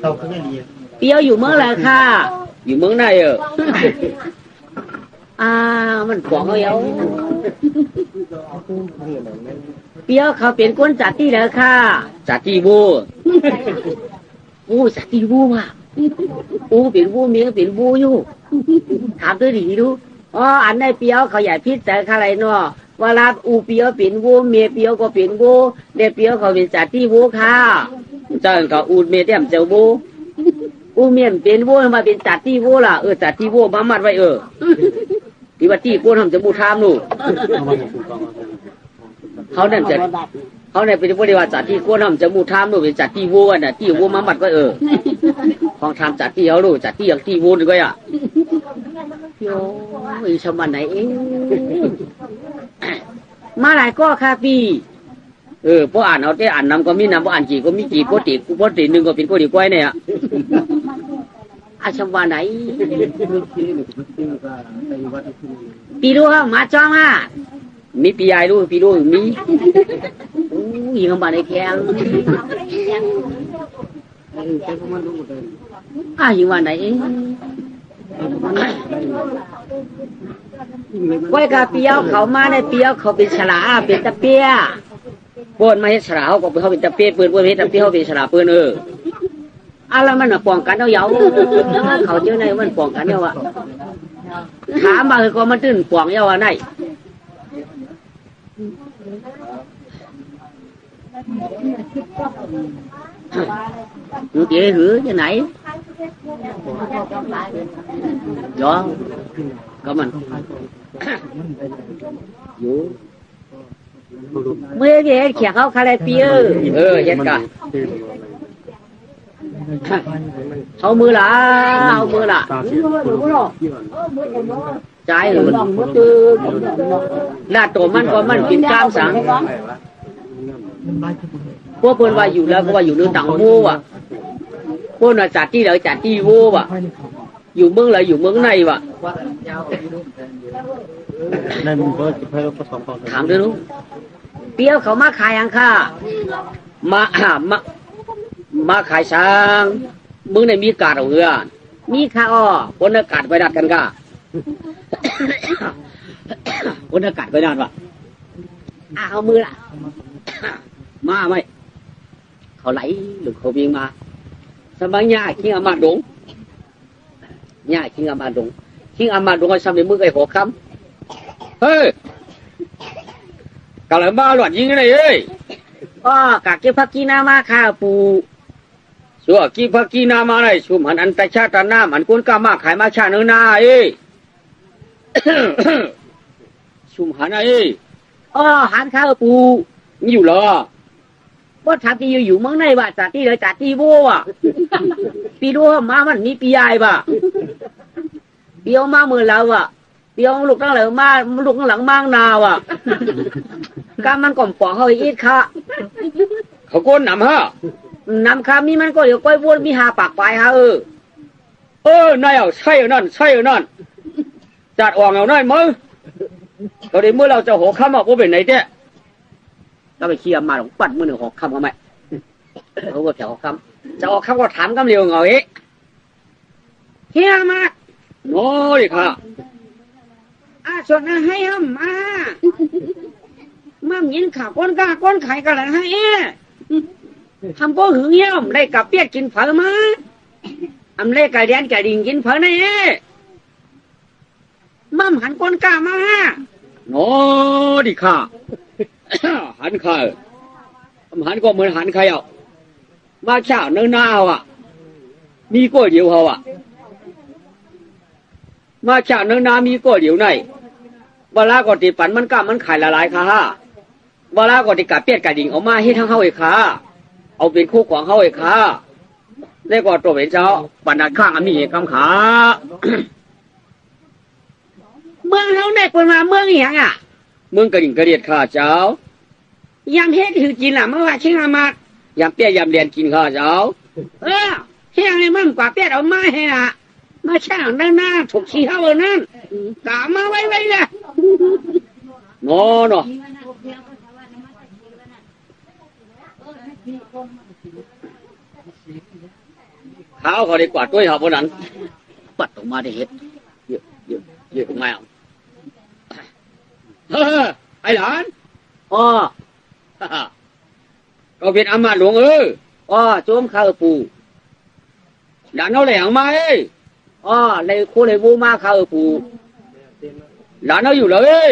S3: เราก็ไม่ดี
S2: เปียวอยู่เมืองอะไรค่ะอยู่เมืองไหนมันปอกเขาเยาเปียวเขาเป็นก้นจัดที่แล้วค่ะจัดที่บูจัดที่บูว่ะเป็นบูเมียเป็นบูอยู่ถามตัวดีดูอันในเปียวเขาใหญ่พิษแต่อะไรเนาะเวลาเปียวเป็นบูเมียเปียวก็เป็นบูเด็กเปียวเขาเป็นจัดที่บูค่ะเจ้าก็เมียเต็มเจ้าบูเมียเป็นบูมาเป็นจัดที่บูล่ะจัดที่บูมามัดไว้ที่ว่าที่กูทำจะบูทามหนูเขาเนี่ยเป็นผู้ที่ว่าจัดที่กูทำจะบูทามหนูเป็นจัดที่บูน่ะที่บูมามัดก็ของทำจัดที่เขาหนูจัดที่อย่างที่บูนี่ก็โอ้ยชาวบ้านไหนเองมาหลายก็ค่ะพี่พออ่านเอาแต่อ่านนำก็มีนำพออ่านจีก็มีจีก็ตีหนึ่งก็เป็นก็ดีกว่าเนี่ยชาวบ้านไหนปีรู้ครับมาจ้องมีปีใหญ่รู้ปีรู้มียิงเข้ามาในแข้งยิงวันไหนก้อยกาเปียวเขามาในเปียวเขาเป็นฉลาเป็นตะเปียปนมาให้ฉลาเขาก็เขาเป็นตะเปียปืนปนให้ตะเปียเขาเป็นฉลาปืนอะไรมันป้องกันเอาเยาเขาเจอในมันป้องกันเยาถามมาคือก็มันตื่นป้องเยาไหนหนูเจ๋อหือจะไหนย้อนก็มันอยู่เมื่อเย็นเขียเขาคาราเปียเย็นกันเอามือละใจหรือหน้าตัวมันก็มันกินกล้ามสังพวกเพื่อนว่าอยู่แล้วก็ว่าอยู่ในต่างโว้ว่ะพวกน่ะจัดที่ไหนจัดที่โว้ว่ะอยู่เมืองอะไรอยู่เมืองไหนว่ะถามด้วยลูกเปี้ยวเขามาขายยังค่ะมาขายช้างมึงในมีกาดเอาเหือมีข้าคนอากาศไปดัดกันก่ะคนอากาศไปดัดว่ะเอามือละมาไหมเขาไหลหรือเขาวิ่งมาสมัยญ่าขิงอามาดงญ่าขิงอามาดงเขาทำในมือไอ้หัวคำเฮ้ยกะเลยมาหลอดยิงไงเอ้ย อ๋อกะเก็บผักกีนามาข้าปูสัวกีผักกีนามาเลยชุมหันอันตชาตนามันก้นกามาขายมาชาเนื้อนาเอ้ ชุมหันเอ้อ๋อหันข้าปูมีอยู่เหรอว่าชาติอยู่เมืองไหนวะชาติเลยชาติโบ้อะปีดูมามันมีปีใหญ่ปะปีเอามาเมื่อแล้วอะปีเอาลูกตั้งหลังมาลูกตั้งหลังมั่งนาวอะกามันก่อมปอกเขาอีกค่ะเขาโกนนำฮะนำคำนี้มันก็เดี๋ยวก้อยวนมีหาปากไปฮะนายเอาใช่นั่นใช่นั่นจัดอ่องเอาหน่อยมั้งตอนนี้เมื่อเราจะหัวค่ำอ่ะว่าเป็นไหนเจ๊ก็ไปเคลียร์มาหลงปัดมือหนึ่งหัวค่ำก็ไม่เขาก็แถวหัวค่ำจะออกค่ำก็ถามกันเร็วเงาเอ๊ะเฮียมากโน้ยค่ะชวนให้มามั่มยินข่าวก้นกาก้นไข่กันเลยให้ทำก็หึงเยี่ยมได้กับเปียกกินเผามาอำเล่ไก่แดนไก่ดิ่งกินเผาในมั่มหันก้นกามาโน้ดิค่ะหันไข่หันก็เหมือนหันไข่เอามาเช้าเนื้อหน้าอ่ะมีก้อยเดียวเขาอ่ะมาเช้าเนื้อหน้ามีก้อยเดียวไหนเวลาก่อนติปันมันกล้ามันขายละลายค่ะเวลาก่อนติกาเปียกไก่ดิ่งออกมาให้ทั้งเขาเอกค่ะเอาเป็นคู่ของเขาเอกค่ะได้ก่อนตัวเป็นเจ้าบรรดาข้างมีเอกคำขาเมืองเขาได้คนมาเมืองอย่างอ่ะเมืองกระดิ่งกระเดียดข้าเจ้ายำเฮ็ดถือกินล่ะเมื่อว่าชิงอามาดยำเปี้ยยำเรียนกินข้าเจ้าเฮียงนี่มั่งกว่าเปี้ยเอาไม้ให้ล่ะมาช่างด้านหน้าถูกขี้เข้าเลยนั่นกามาไว้เลยโน่เนาะข้าวเขาได้กวาดด้วยเขาพวกนั้นปัดออกมาได้เฮ็ดเยอะออกมาไอ้หลานอ๋อก็เป็นอามาตย์หลวงโจมข้าวปูหลานเอาแหลงมาเลยคู่เลยบูมาข้าวปูหลานเอาอยู่เลย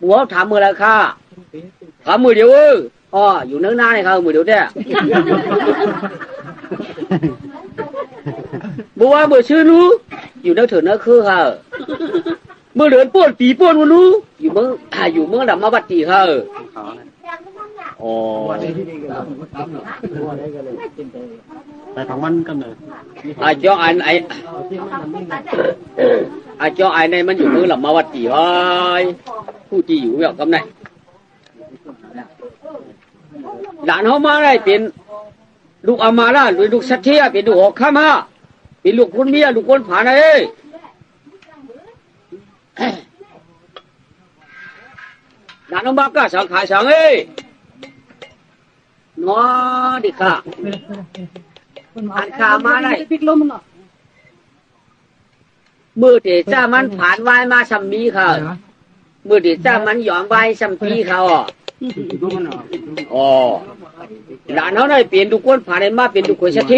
S2: บัวถามมือละค่ะถามมือเดียวอยู่เนื้อหน้าเลยครับมือเดียวเนี่ยบัวมือชื่อนู้อยู่เนื้อเถื่อนเนื้อคือค่ะเมื่อเดือนป้วนปีป้วนวันนู้อยู่เมื่อดำมาบัดตีค่ะ
S3: แต่ของมันก็เลย
S2: เจ้าไอ้ในมันอยู่เมื่อดำมาบัดตีไว้ผู้ที่อยู่แบบกำไนหลานเขามาได้เป็นลูกอามาล่ะหรือลูกสัตเทียเป็นลูกหอกข้ามาเป็นลูกคนเมียลูกคนผานะหลานเขามาก็สังขายสังน้อดิค่ะอ่านข่าวมาได้มือเดจ้ามันผ่านวายมาสัมมีค่ะมือเดจ้ามันหยองวายสัมพีเขาหลานเขาได้เปลี่ยนทุกคนผ่านได้มาเป็นทุกคนเชียใ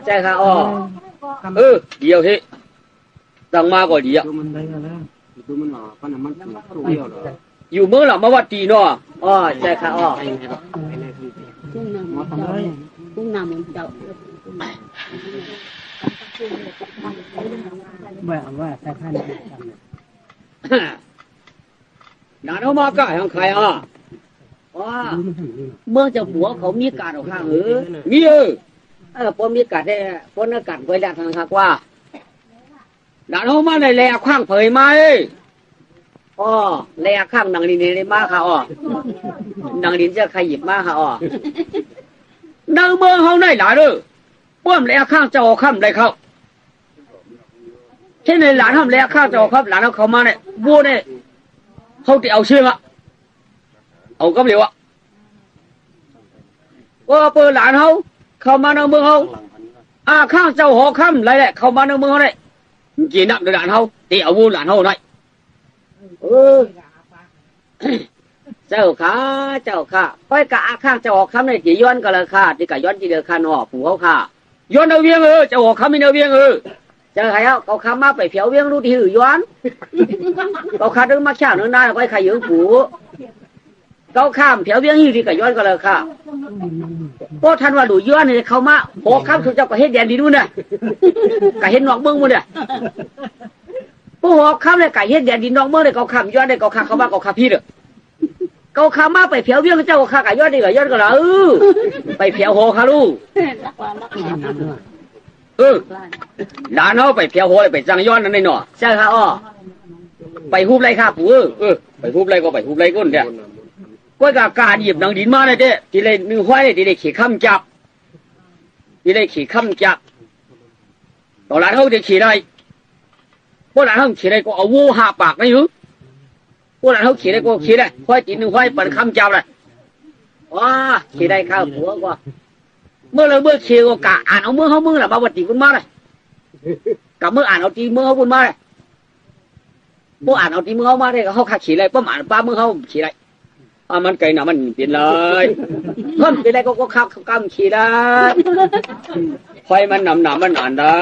S2: จค่ะเดียวเฮ้ตั้งมาก็เดียวอยู่เมืองหลังมาวัดตีเนาะใจค่ะ
S4: กุ้งน้ำมันเจ้าว่าแต่ท่าน
S2: หลานเขามาก็ให้ใครเมืองจะหัวเขามีการเอาข้างมีพอมีการได้พอนักการไว้แล้วทางคักว่าหลานเขามาในแหล่ข้างเผยไหมแหล่ข้างนางดินในมาค่ะนางดินจะใครหยิบมาค่ะนางเมืองเขาได้หลายป้อมแหล่ข้างจะออกข้ามได้เขาเช่นในหลานทำแหล่ข้างจะออกข้ามหลานเขามาเนี่ยบัวเนี่ยเขาจะเอาเชื่อเอาก็เร็วว่าเปิดหลานเขามาในเมืองเขาข้างเจ้าหอค่ำอะไรแหละเขามาในเมืองเขาได้จีนับในหลานเขาตีเอาวูหลานเขาหน่อยเจ้าข้าไปกะข้างเจ้าหอค่ำในจีย้อนก็เลยค่ะที่กะย้อนจีเดือดข้าหนอผู้เขาค่ะย้อนเอาเวียงเจ้าหอค่ำมีเอาเวียงเจ้าใครเขาข้ามาไปเผียวเวียงรู้ที่หือย้อนเขาข้าดึงมาเช่าเนื้อหน้าไปขายยืมผู้ เขาข้ามแถวเวียงยี่ที่ก็ย้อนก็เลยค่ะเพราะท่านว่าดูย้อนนี่เขามาโหข้ามสุดเจ้าก็เฮ็ดแดนดีนู่นน่ะก็เห็นนอกเมืองหมดเนี่ยผู้หอกข้ามเลยก็เฮ็ดแดนดีนอกเมืองเลยเขาข้ามย้อนได้เขาข้ามเขามาเขาข้ามพี่เด้อเขาข้ามมาไปแถวเวียงเจ้าก็ข้ามก็ย้อนได้ก็ย้อนก็ละไปแถวโหค่ะลูกด่านเขาไปแถวโหไปจังย้อนนั่นนี่เนาะใช่ค่ะอ้อไปฮูบไรค่ะปู่ไปฮูบไรก็ไปฮูบไรก้นเนี่ยก็การหยิบหนังดินมาเลยเด้ที่เลยนึงห้อยที่เลยขี่ข้ามจับที่เลยขี่ข้ามจับตอนหลังเขาจะขี่ได้พวกหลังเขาขี่ได้ก็เอาวัวหาปากไม่รู้พวกหลังเขาขี่ได้ก็ขี่ได้ห้อยตีนหนึ่งห้อยเปิดข้ามจับเลยว้าขี่ได้ข้าวผัวก็เมื่อเราเมื่อขี่ก็กะอ่านเอาเมื่อเขาเมื่อแหละมาวัดตีคุณมาเลยกับเมื่ออ่านเอาตีเมื่อเขาคุณมาเลยพวกอ่านเอาตีเมื่อเขามาได้ก็เขาขาขี่ได้ป้อมอ่านป้าเมื่อเขาขี่ได้มันไกลหนามันเปลี่ยนเลยเพิ่มเป็นไรก็ข้าวกำขี่ได้ไฟมันหนามันอ่านได้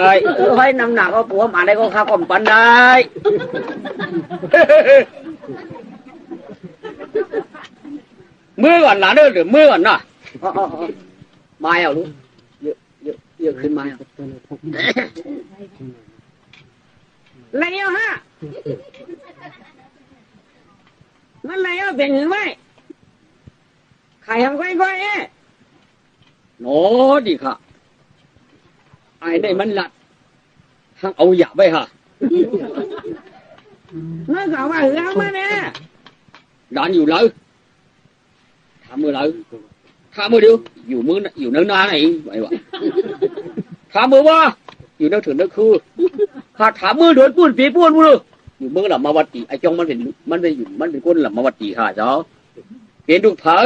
S2: ไฟหนาก็ผัวอ่านได้ก็ข้าวกำปั้นได้เมื่อก่อนหลานหรือเมื่อก่อนน่ะมาเอาลูกเยอะขึ้นมาอะไรเอาฮะมันอะไรเอาเป็นหรือไม่ใครทำก้อยโน้ดีค่ะไอ้ได้มันหลัดทั้งเอาหยาบไปค่ะเมื่อก่อนว่าเรื่องมาเนี่ยร้านอยู่เลยทำมือเลยทำมือเดียวอยู่มืออยู่เนื้อนาไหนไอ้วะทำมือว่าอยู่เนื้อถึงเนื้อคือข้าถามมือโดนปูนปีปูนมืออยู่มือหลับมาวัดตีไอ้จงมันเป็นก้นหลับมาวัดตีค่ะเจ้าเปลี่ยนดูเผา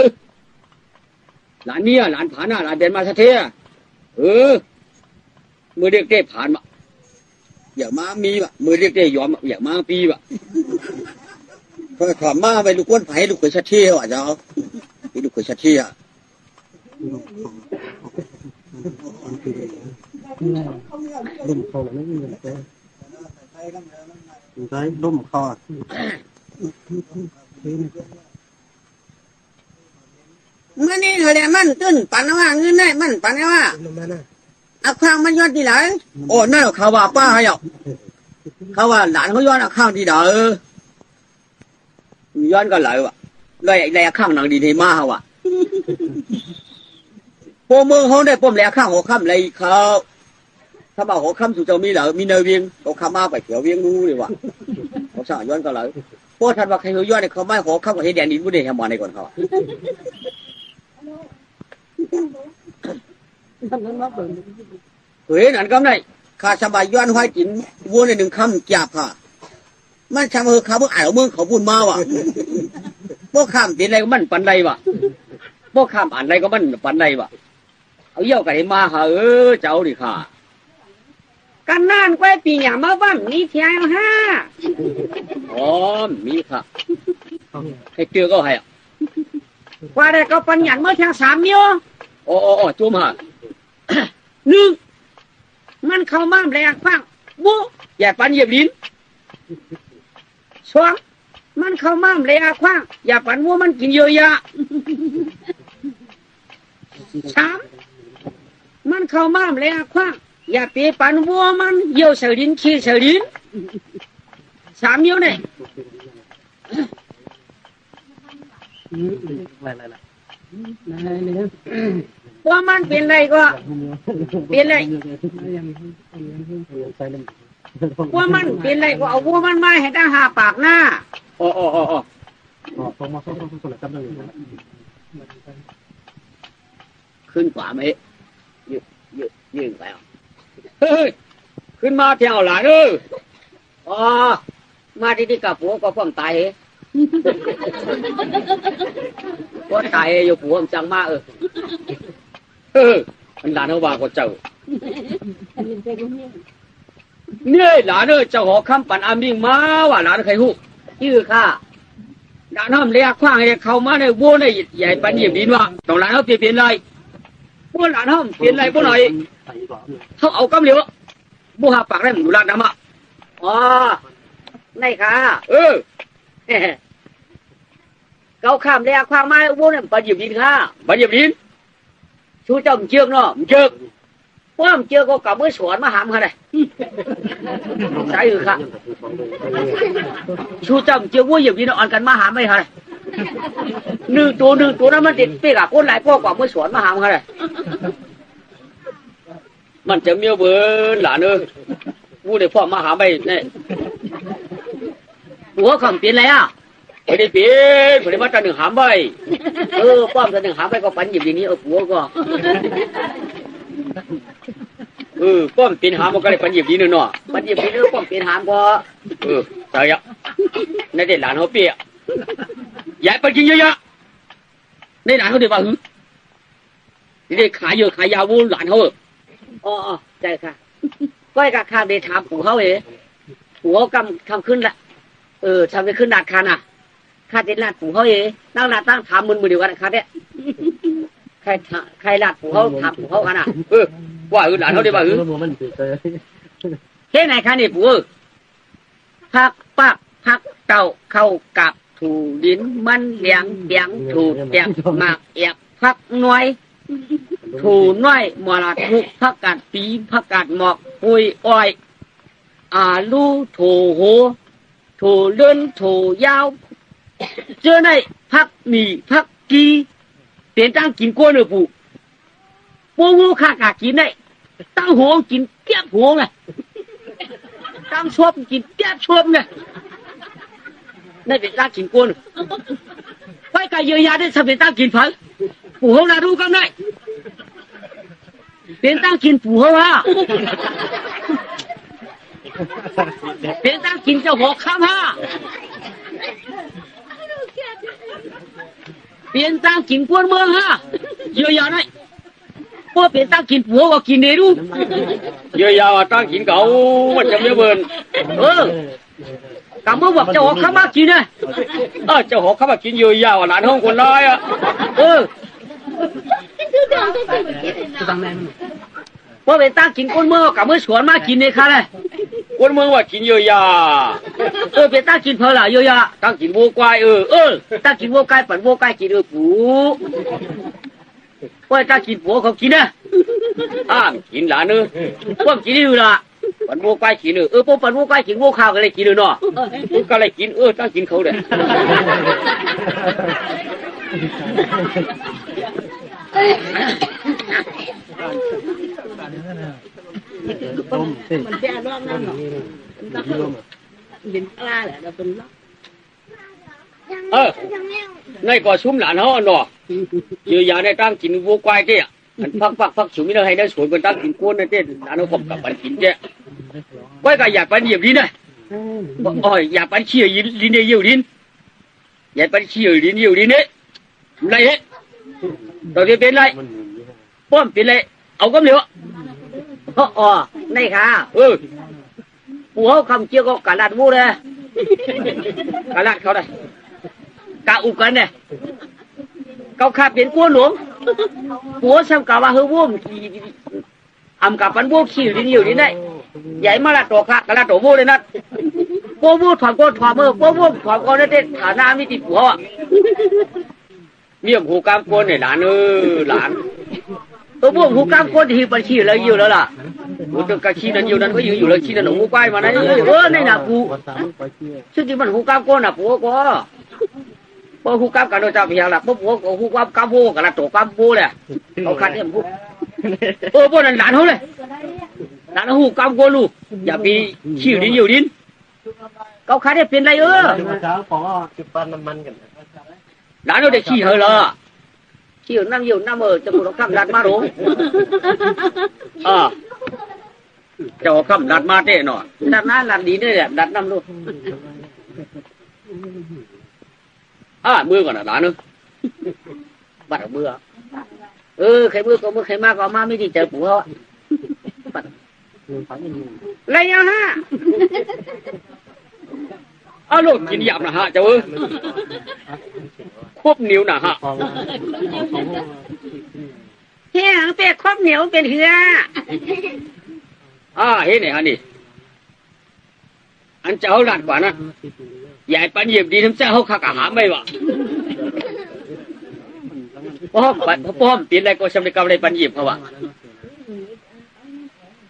S2: หลานเนี่ยหลานผาหน้าหลานเดินมาสะเทียมือเรียกเต้ผ่านมาอย่ามามีวะมือเรียกเต้ยอมอย่ามาปีวะพอขวามาไปลูกก้นไผ่ลูกเคยสะเทียวะเจ้าลูกเคยสะเทีย
S3: ลุ่มคอไม่มีอะไรใช่ลุ่มคอ
S1: เมื่อนี้เขาเรียกมันตื้นปันว่าเงินได้มันปันว่าเอาข้างมันย้อนที่ไหนโอ้นั่นเขาว่าป้าให้เอาเขาว่าหลานเขาย้อนเอาข้างที่ไหนย้อนก็ไหลวะเลยข้างหนังดีที่มาว่ะพวกมือเขาได้ป้อมแล้วข้างหัวค่ำเลยเขาถ้ามาหัวค่ำสุดจะมีเหล่ามีเนยเวียงเขาข้ามาไปเขียวเวียงรู้เลยว่ะเขาสั่งย้อนก็ไหลพวกท่านว่าใครเขาย้อนเนี่ยเขาไม่หัวค่ำกับเฮดแดนดินบุญเดชมาในก่อนเขาเฮ้ยนั่นก็ได้ข้าสบายย้อนห้อยจินวัวในหนึ่งคำจับค่ะมันชาวมือเขาเพิ่งอ่านเอามือเขาพูดมาว่ะพวกข้ามตีอะไรก็มันปันใดว่ะพวกข้ามอ่านอะไรก็มันปันใดว่ะเอาเยี่ยวกันมาค่ะเจ้าดิค่ะกันนั่นก็ปีอย่างมาบ้างนี่เที่ยวห้าอ๋อมีค่ะให้เจอก็ให้ว่าได้ก็ปัญญาเมื่อเที่ยง3 นิ้วอ๋อจุ่มฮะ1มันเข้ามาแรงฟังบุอย่าปันเหยียบลิ้น2มันเข้ามาแรงฟังอย่าปันวัวมันกินเยอะยะ3มันเข้ามาแรงฟังอย่าปีปันวัวมันเยี่ยวเสดินขี้เสดิน3 นิ้วเนี่ยว่ามันเป็นไรก็เป็นไรว่ามันเป็นไรก็เอาวัวมันมาให้ได้5 ปากหน้าขึ้นกว่าไหมยืนไปอ่ะเฮ้ยขึ้นมาเที่ยวหลานมาที่กับผัวก็พ่อมตายผัวตายอยู่ผัวมจังมามันหลานเขาว่าก็เจ้าเนี่ยหลานเจ้าหอคำปั่นอามิงมาว่าหลานใครฮู้ชื่อข้าหลานห้ามเรียกขว้างให้เข้ามาในวัวในใหญ่ปันหยิบดินว่าต้องหลานเขาเปลี่ยนไรพวกหลานห้ามเปลี่ยนไรพวกหน่อยเขาเอากำเหลียวบูหาปากได้หมูลาดน้ำอ่ะอ๋อได้ค่ะ
S2: เกาข้ามแล้วความไม้อุโบเนี่ยปัญญาดินค่ะปัญญาดินชูเจ้าเชือกเนาะเชือกว่าเชือกก็กลับเมื่อสวนมาหามค่ะเลยใช่หรือค่ะชูเจ้าเชือกว่าอย่างนี้เนาะอ่อนกันมาหามไม่ค่ะหนึ่งตัวนั้นมันติดปีกอะคนหลายพวกกว่าเมื่อสวนมาหามค่ะเลยมันจะเมียวเบิร์นหลานเออวู้เดี๋ยวพ่อมาหาไปเนี่ยหัวคำเปลี่ยนอะไรอ่ะไม่ได้เปลี่ยนไม่ได้มาตั้งหนึ่งหามไปป้อมตั้งหนึ่งหามไปก็ปันหยิบอย่างนี้หัวก็ป้อมเปลี่ยนหามมันก็เลยปันหยิบดีนึงเนาะปันหยิบดีนึงป้อมเปลี่ยนหามก็ใช่อะในเด็กหลานเขาเปียใหญ่ไปจริงเยอะๆในหลานเขาเดี๋ยวว่าเด็กขายเยอะขายยาววูหลานเขาอ๋อใจค่ะก้อยกับข้าได้ถามปู่เขาปู่เขาคำขึ้นละทำไปขึ้นนาดคาน่ะข้าเด็ดลาดปู่เขาตั้งนาตั้งถามมือเดียวกันข้าเนี่ยใครลาดปู่เขาถามปู่เขากันน่ะว่าหลานเขาได้ว่าเฮ้ไหนข้าเนี่ยปู่พักปักพักเต่าเข้ากับถูดินมันเลี้ยงเตียงถูเตียงหมากเอียกพักน้อยถูน้อยมรดกผักกาดปีผักกาดหมอกปุยอ้อยลูถูโหถูเลื่อนถูยาวเจอในผักหมี่ผักกีเปลี่ยนตั้งกินกล้วยเนื้อปูปูข้ากากินได้ตั้งหัวกินเตี้ยหัวไงตั้งชอบกินเตี้ยชอบไงนั่นเป็นตั้งกินกล้วยไว้กับเยียวยาได้สำเร็จตั้งกินผักปู่เขาน่ารู้กันได้เป็นตั้งกินปู่เขาว่าเป็นตั้งกินเจ้าหัวข้ามฮะเป็นตั้งกินกวนเมืองฮะเยอะๆได้พวกเป็นตั้งกินปู่ก็กินเดรูเยอะๆตั้งกินเก่ามันจะไม่เบิร์นกำมือบอกเจ้าหัวข้ามมากินนะเจ้าหัวข้ามมากินเยอะๆหลานห้องคนร้ายว่าเป็นตั้งกินก้นเมืองกับเมื่อสวนมากินเนี่ยค่ะเลยก้นเมืองว่ากินเยอะยาเป็นตั้งกินเพลาเยอะยาตั้งกินวัวควายตั้งกินวัวไก่ปั่นวัวไก่กินปูว่าตั้งกินผัวเขากินนะกินหลานว่ากินนี่ละปั่นวัวไก่กินพวกปั่นวัวไก่กินวัวข้าวก็เลยกินเนาะก็เลยกินตั้งกินเขาเลย
S4: มันแย่ร่องนั่นหรอมันต้องเป็นกล้าแหละเราเป็นล็อก
S2: ในก่อซุ้มหลานเขาเนาะเยอะยาในตั้งกินวัวควายเจ้าพักฉุมิเราให้ได้สวยเป็นตั้งกินก้นนะเจ้าหลานเขาขบกับปันกินเจ้าไว้ก็อยากปันเหยียบดินเลยอยากปันเชี่ยดินเยี่ยวดินอยากปันเชี่ยดินเยี่ยวดินเนี่ยไรเหรอเราจะเป็นไรป้อมเป็นไรเอาก็เหนียวนี่ค่ะปู่เขาคำเชี่ยวก็กะลัดวูเลยกะลัดเขาได้กะอุกันเนี่ยเขาขับเป็นกัวหลวงปู่ซ้ำกะว่าเฮือวูมกับปันวูขี้ดินอยู่ดินได้ใหญ่มาละตัวค่ะกะลัดตัววูเลยนั่นกัววูถอดก้นถอดมือกัววูถอดก้นได้เด็ดฐานะมิติปู่เขาเมี่ยมหูกามก้นเนี่ยหลานหลานตัวพวกหูกามก้นที่บัญชีอะไรอยู่แล้วล่ะหูตัวกระชีนั้นอยู่นั้นก็อยู่แล้วชีนั้นหูใกล้มานะในหน้าปูซึ่งที่มันหูกามก้นน่ะปูก็พอหูกามกันโดยเจ้าพยาละพวกหูกามกามโบกันละตัวกามโบเลยเขาคัดเนี่ยพวกพวกนั้นหลานเขาเลยหลานหูกามก้นลูกอย่าไปชี้ดินอยู่ดินเขาคัดเนี่ยเป็นไรหลานเราได้ขี้เหรอขี้นั่งอยู่น้ำจะพูดคำดัดมาหรอเจ้าคำดัดมาเต้หน่อยดัดน้าดัดดีเนี่ยดัดน้ำลูกมือก่อนนะหลานบัดเบื่อใครเบื่อก็เมื่อใครมากก็มาไม่ดีเจอปู่เขาอะไรยังฮะลูกกินหยาบนะฮะเจ้าควบนิ้วนะฮะเฮ้ยเป็ดควบนิ้วเป็นเหือเฮ้ยเนี่ยฮะนี่อันเจ้าหลัดกว่านะใหญ่ปันเหยียบดีทั้งเจ้าเขาขักอาหารไม่วะ ป้อมปีนอะไรก็สำเร็จกำไรปันหยิบเขาว่า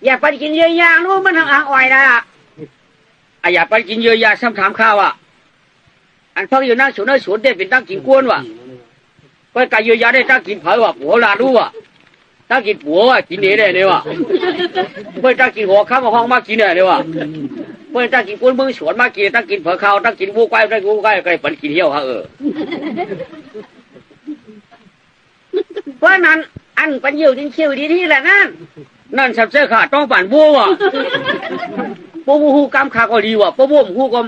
S2: อยากไปกินเยอะยานู้มันทางอ่อยนะอยากไปกินเยอะยาซ้ำถามข้าวอ่ะอันพักอยู่นั่งสวนได้เป็นตั้งกินกวนว่ะไปกายเยอะยาได้ตั้งกินเผาว่ะผัวลาดูว่ะตั้งกินผัวว่ะกินเนี้ยเนี่ยว่ะไปตั้งกินหัวข้ามห้องมากินเนี่ยว่ะไปตั้งกินกวนเมืองสวนมากินตั้งกินเผาข้าวตั้งกินวัวควายตั้งวัวควายก็ปันกินเหี้ยวฮะเพราะนั้นอันปันเยี่ยวจริงเชี่ยวดีที่แหละนั่นสับเสื้อขาดต้องปั่นวัวว่ะปูหูกำขาก็ดีว่ะปูหูก็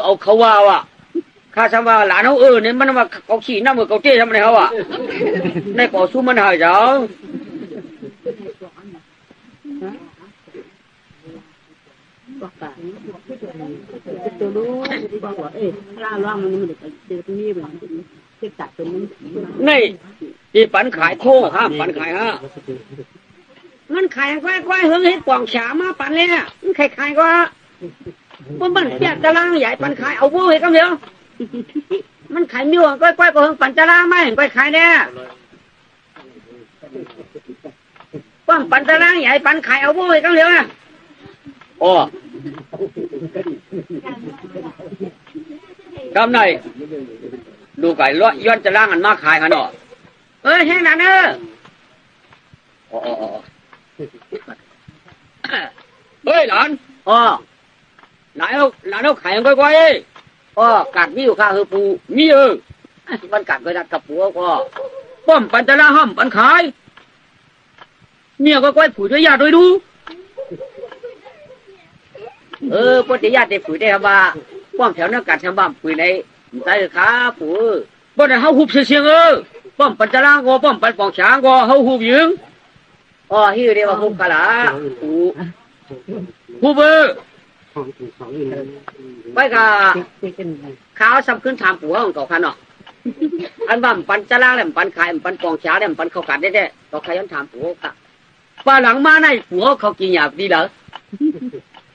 S2: เอาเขาว่ะข้าทำว่าหลานเขาเนี่ยมันว่าเขาขี่น้ำมือเขาเจ๊ทำอะไรเขาอ่ะในก่อสู้มันหายจ้า
S4: บอกกันตัวรู้บอกว่าล่าล่างมันเด็กเด็กนี่มันเด็กตัดตัวนี้
S2: นี่ที่ปันขายโค้ห้ามปันขายฮะมันขายควายเฮิงเฮ็ดกล่องฉามาปันเลยเนี่ยมันขายก็มันเปียกตะล่างใหญ่ปันขายเอาวัวให้กันเดียวมันขายมิ้วก้อยก็เฮิงปันตะล่างไม่ก้อยขายเนี่ยป้อมปันตะล่างใหญ่ปันขายเอาวัวให้กันเดียวนะโอ้กำไหนดูไก่ล้อย้อนจะล่างอันมาขายกันเนาะแห้งนั่นเฮ้ยหลานหลานเอาไข่ก้อยกัดมีอยู่ข้าคือปูมีมันกัดไปดัดกับปูก็ป้อมปันตะล่างห้ามปันขายเมียก้อยผูดด้วยยาด้วยดูปฏิญาณได้ฝืนได้ครับว่าป้อมแถวนักการทำบ้านฝืนในใจขาฝืนป้อมแต่เขาหุบเสียงป้อมปัญจลางก็ป้อมปัญปองช้างก็เขาหุบยิงฮิวเดียวหุบกะละหุบไปกับข้าวซ้ำขึ้นถามผัวของเขาพันเนาะอันบ้านปัญจลางแหลมปัญขายปัญปองช้างแหลมปัญเขากัดได้ต่อใครยันถามผัวค่ะป้าหลังมาในผัวเขากินหยาบดีเหรอ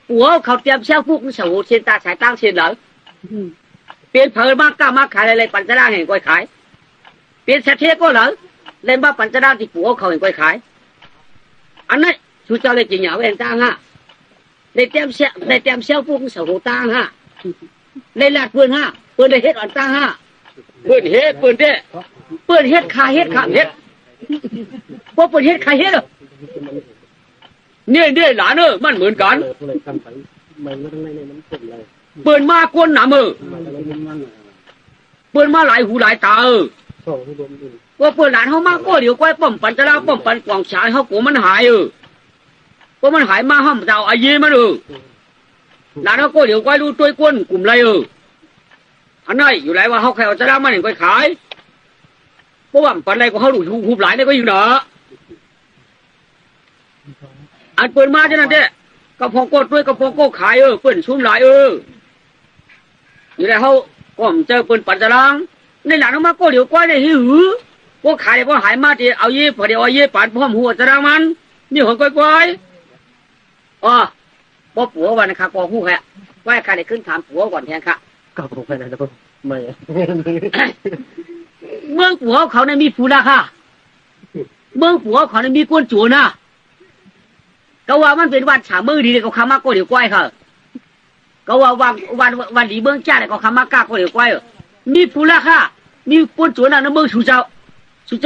S2: ผัวเขาเตรียมเชี่ยวพวกมันเฉาเชียนตาสายตั้งเชียนเหรอเปลี่ยนเผยมากกล้ามากขายอะไรปัญจราเห็นก้อยขายเปลี่ยนเสถียรก็เหรอเล่นบ้าปัญจราที่ผัวเขาเห็นก้อยขายอันนั้นชูเจ้าเลยจริงอย่างเองตั้งฮะได้เตรียมเชี่ยวพวกมันเฉาตั้งฮะได้ลาดปืนฮะปืนได้เฮ็ดอ่อนตั้งฮะปืนเฮ็ดปืนเด้ปืนเฮ็ดขาเฮ็ดขาเฮ็ดพวกปืนเฮ็ดขาเฮ็ดเนี่ยหลานมันเหมือนกันเปิดมาก้นหนามือเปิดมาหลายหูหลายตาว่าเปิดหลานเขามาก็เดี๋ยวก้อยป้อมปันจะลาป้อมปันกวางฉายเขากูมันหายว่ามันหายมาห้ามเจ้าอายีมันหลานเขาก็เดี๋ยวก้อยรู้ตัวก้นกลุ่มไรอันนั้นอยู่ไรว่าเขาใครเอาจะลามันเห็นก้อยขายเพราะว่าปันไรก็เขาดูหูหลายได้ก็อยู่เนาะอันเปิดมาจะนั่นเด้กระพงโกดด้วยกระพงโกขายเปิดชุ่มหลายอยู่ในเขาก็เจอเปิดปัจจลังในหลังมาก็เดี๋ยวก้อยได้หิวก็ขายเพราะหายมาที่เอาเย่พอเดี๋ยวเอาเย่ปานพร้อมหัวจะรังมันนี่ของก้อยบ่ผัววันนะครับก็หู้แค่ว่าใครได้ขึ้นถามผัวก่อนแทนค่ะ
S3: ก็ผมไปไหนแล้วไม่
S2: เมืองผัวเขาเนี่ยมีผู้ราคาเมืองผัวเขาเนี่ยมีก้นจูนะก็ว่ามันเป็นวันฉามือดีเลยก็คำมากก็เดี๋ยวก้อยค่ะก็ว่าวันดีเบื้องจ้าเลยก็คำมากกล้าก็เดี๋ยวก้อยมีผู้ราคามีก้นจูนะนะเมืองชูเจ้า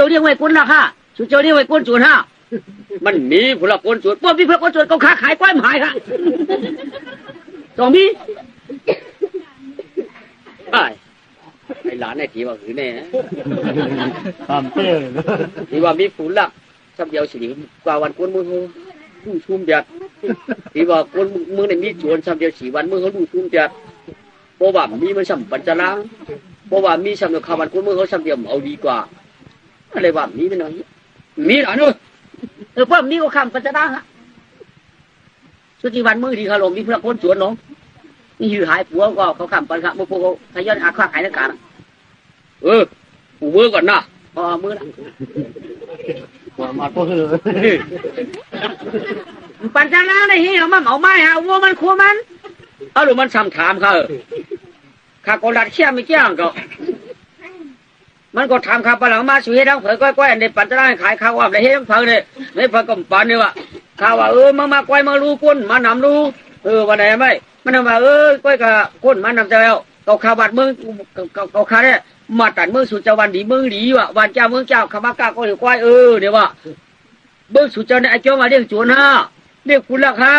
S2: เรียกไว้ก้นราคาชูเจ้าเรียกไว้ก้นจูนะมันมีผู้ละก้นจูพวกพี่เพื่อก้นจูก็ค้าขายก้อยหายค่ะต้องมีไอ้หลานไอ้ทีว่าหือแน่
S3: ตามเต้
S2: ที่ว่ามีผู้ละสับเดียวสิกว่าวันก้นมือชุ่มเดือดที่ว่าคนมึงในมีจวนซ้ำเดียว4 วันมึงเขาดูชุ่มเดือดเพราะว่ามีมันซ้ำปัญจลังเพราะว่ามีซ้ำเดียวข้าววันคนมึงเขาซ้ำเดียวเอาดีกว่าอะไรว่ามีไม่น้อยมีหรอเนอะเพราะมีก็ข้ามปัญจลังฮะสุดที่วันมึงที่เขาลงมีพระคนจวนน้องนี่ยือหายผัวก็เขาข้ามปัญจลังพวกเขาขยันอาฆาตขายนักการกูมือก่อนนะมือละ
S3: มาก็คือ
S2: ปัญจนาในที่เขามาเหมาไม้ฮะวัวมันขัวมันหรือมันซ้ำถามเขาข้าก็รัดเชี่ยไม่เจ้างก็ มันก็ทำข้าวปลามาช่วยทั้งเผยก้อยๆในปัจจัยขายข้าวว่าในเฮ็ดทั้งเผยเลยในเผยก็ปันเนี่ยว่าข้าวว่ามาก้อยมารู้ก้นมานำรู้วันไหนไม่มันทำว่าก้อยกับก้นมานำใจแล้วเขาข้าวบัดมึงเขาข้าเนี่ยมาตัดมึงสุจวันดีมึงดีว่ะวันเจ้ามึงเจ้าข้ามาก้าก็อยู่ก้อยเนี่ยว่าเบิ้งสุจเนี่ยไอ้เจ้ามาเรียกจวนห้าเรียกคุณลักห้า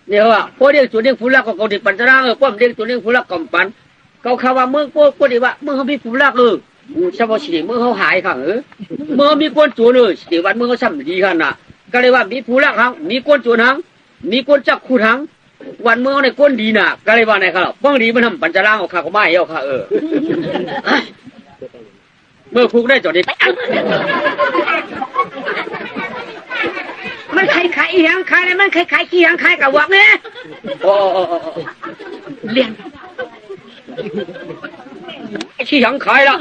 S2: เนี่ยว่าพอเรียกจวนเรียกคุณลักก็เขาติดปัญจนาป้อมเรียกจวนเรียกคุณลักกำปันเขาข่าวว่ามึงพวกดีว่ามึงเขามีคุณลักเฉพาะสิมึงเขาหายขังมึงมีก้นจวนสิวันมึงเขาซ้ำดีขนาดก็เลยว่ามีคุณลักหังมีก้นจวนหังมีก้นจักขุดหังวันมึงเขาในก้นดีน่ะก็เลยว่าไหนครับป้องดีมันทำปัญจนาเอาข้าก็ไม่เอาข้าเมื่อคุกได้จอดดีมันใครอีหยังใครเลยมันใครขี้หยังใครกับวักเนี่ยโอ้เลี้ยงขี้หยังขายละ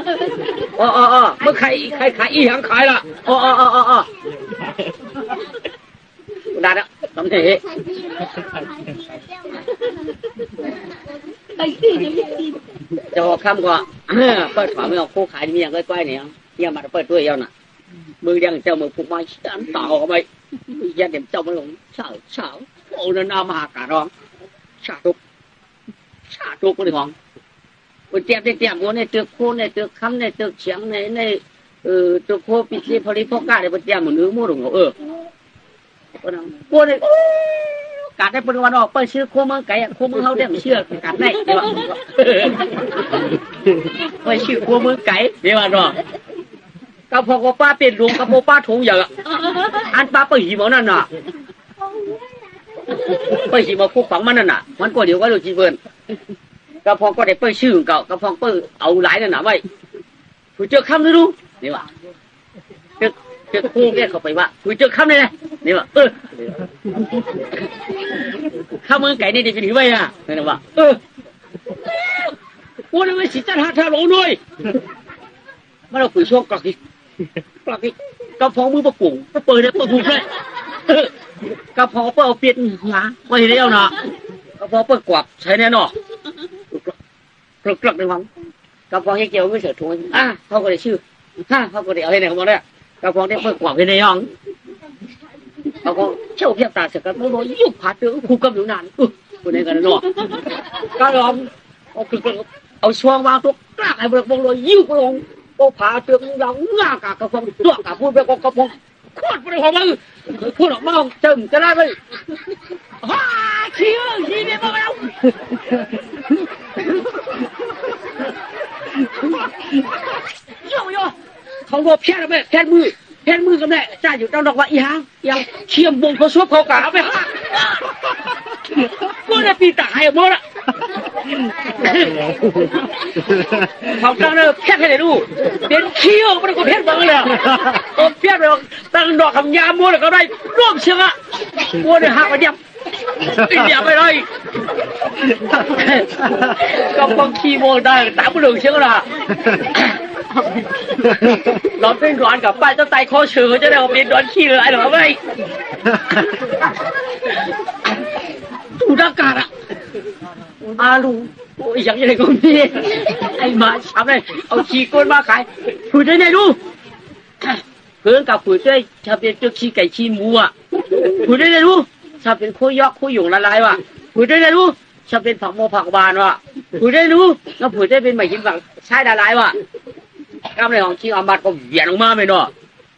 S2: เมื่อใครอีหยังขายละได้แล้วสำเร็จจะบอกคำก็เปิดฝาไม่ออกคู่ขายมีอย่างใกล้ๆเนี่ยยังมาเปิดด้วยยังน่ะมือยังเจ้ามือผูกไม้ฉันต่อเข้าไปยันเดี๋ยวเจ้ามันหลงเฉาโอ้นั่นมหาการ้องชาตุกคนของคนเตี้ยคนในตึกโคในตึกคำในตึกเฉียงในตึกโคปิชิพลิพก้าในคนเตี้ยมันนื้อมือหลงคนในการได้เป็นวันออกไปชื่อโคเมืองไก่โคเมืองเขาเรียกเชื่อการได้เดี๋ยวไปชื่อโคเมืองไก่เดี๋ยวรอกระเพาะป้าเป็นหลวงกระเพาะป้าถงอย่างอันป้าไปหิมนั่นน่ะไปหิมคุกฝังมันนั่นน่ะมันก็เดี๋ยวก็รู้จีเฟินกระเพาะก็ได้ไปชื่อเก่ากระเพาะเปิดเอาหลายนั่นน่ะไว้ผู้เจอคำไม่รู้นี่ว่าเจอคู่แกเข้าไปว่าผู้เจอคำเลยนี่ว่าข้าวเมืองไก่นี่ได้เป็นไว้อ่ะนี่ว่ากูเลยไม่สิจัดหาทางลงด้วยมันเราคุยช่วงกลักอีกกระเพาะมือประกุ่งเปิดได้เปิดบุกเลยกระเพาะเปิดเอาเปลี่ยนหาไว้ได้แล้วนะกระเพาะเปิดกวักใช้แน่นอนกลักในวังกระเพาะยังเกี่ยวไม่เสียถุงเขาก็ได้ชื่อเขาก็ได้เอาให้ไหนเขาบอกได้กระเพาะได้เปิดกวักให้ในห้องเขาก็เชี่ยวเพียบตาเสร็จกันโดนยุบผาเตือคู่กับอยู่นานคนนี้กันเนาะก็ลองเอาช่วงวางตัวกล้าให้เบิกบงเลยยิ้วลงโอ้ผาเตือเราง่ากากระพงตัวกาพูดไปกระพงโคตรไปของมึงพูดออกมาจึงจะได้ไหมฮ่าขี้เนี่ยมาแล้วโยเขาบอกเพี้ยนไปแทนมือกันแน่จ่าอยู่เจ้าดอกว่าอีหางเชี่ยมบงเขาซบเขากาไปเมื่อปีตายหมดละเขาตั้งเนอเพี้ยนให้ดูเป็นเขี้ยวมันก็เพี้ยนบ้างเลยตัวเพี้ยนเราตั้งดอกคำยามมัวเลยก็ได้ร่วมเชียงอ่ะมัวเลยหักมายับไปเลยก็ฟังขี้โมได้ตามผู้หลงเชียงละเราเป็นร้อนกับป้าจะไต่คอเชือจะได้เอาเป็นร้อนขี้เลยหรอไม่ดูอากาศอ่ะอาลูโอ้ยอย่างไรก็มีไอ้มาทำเลยเอาขี้ก้นมาขายผูดได้ไงดูเพื่อนกับผูดได้ถ้าเป็นเจ้าขี้ไก่ขี้หมูอ่ะผูดได้ไงดูถ้าเป็นคู่ยอกคู่หยงละลายว่ะผูดได้ไงดูถ้าเป็นผักโมผักบานว่ะผูดได้ดูแล้วผูดได้เป็นใหม่ชิ้นฝังใช่ละลายว่ะกำไรของขี้อามัดก็เหวี่ยงลงมาไม่เนาะ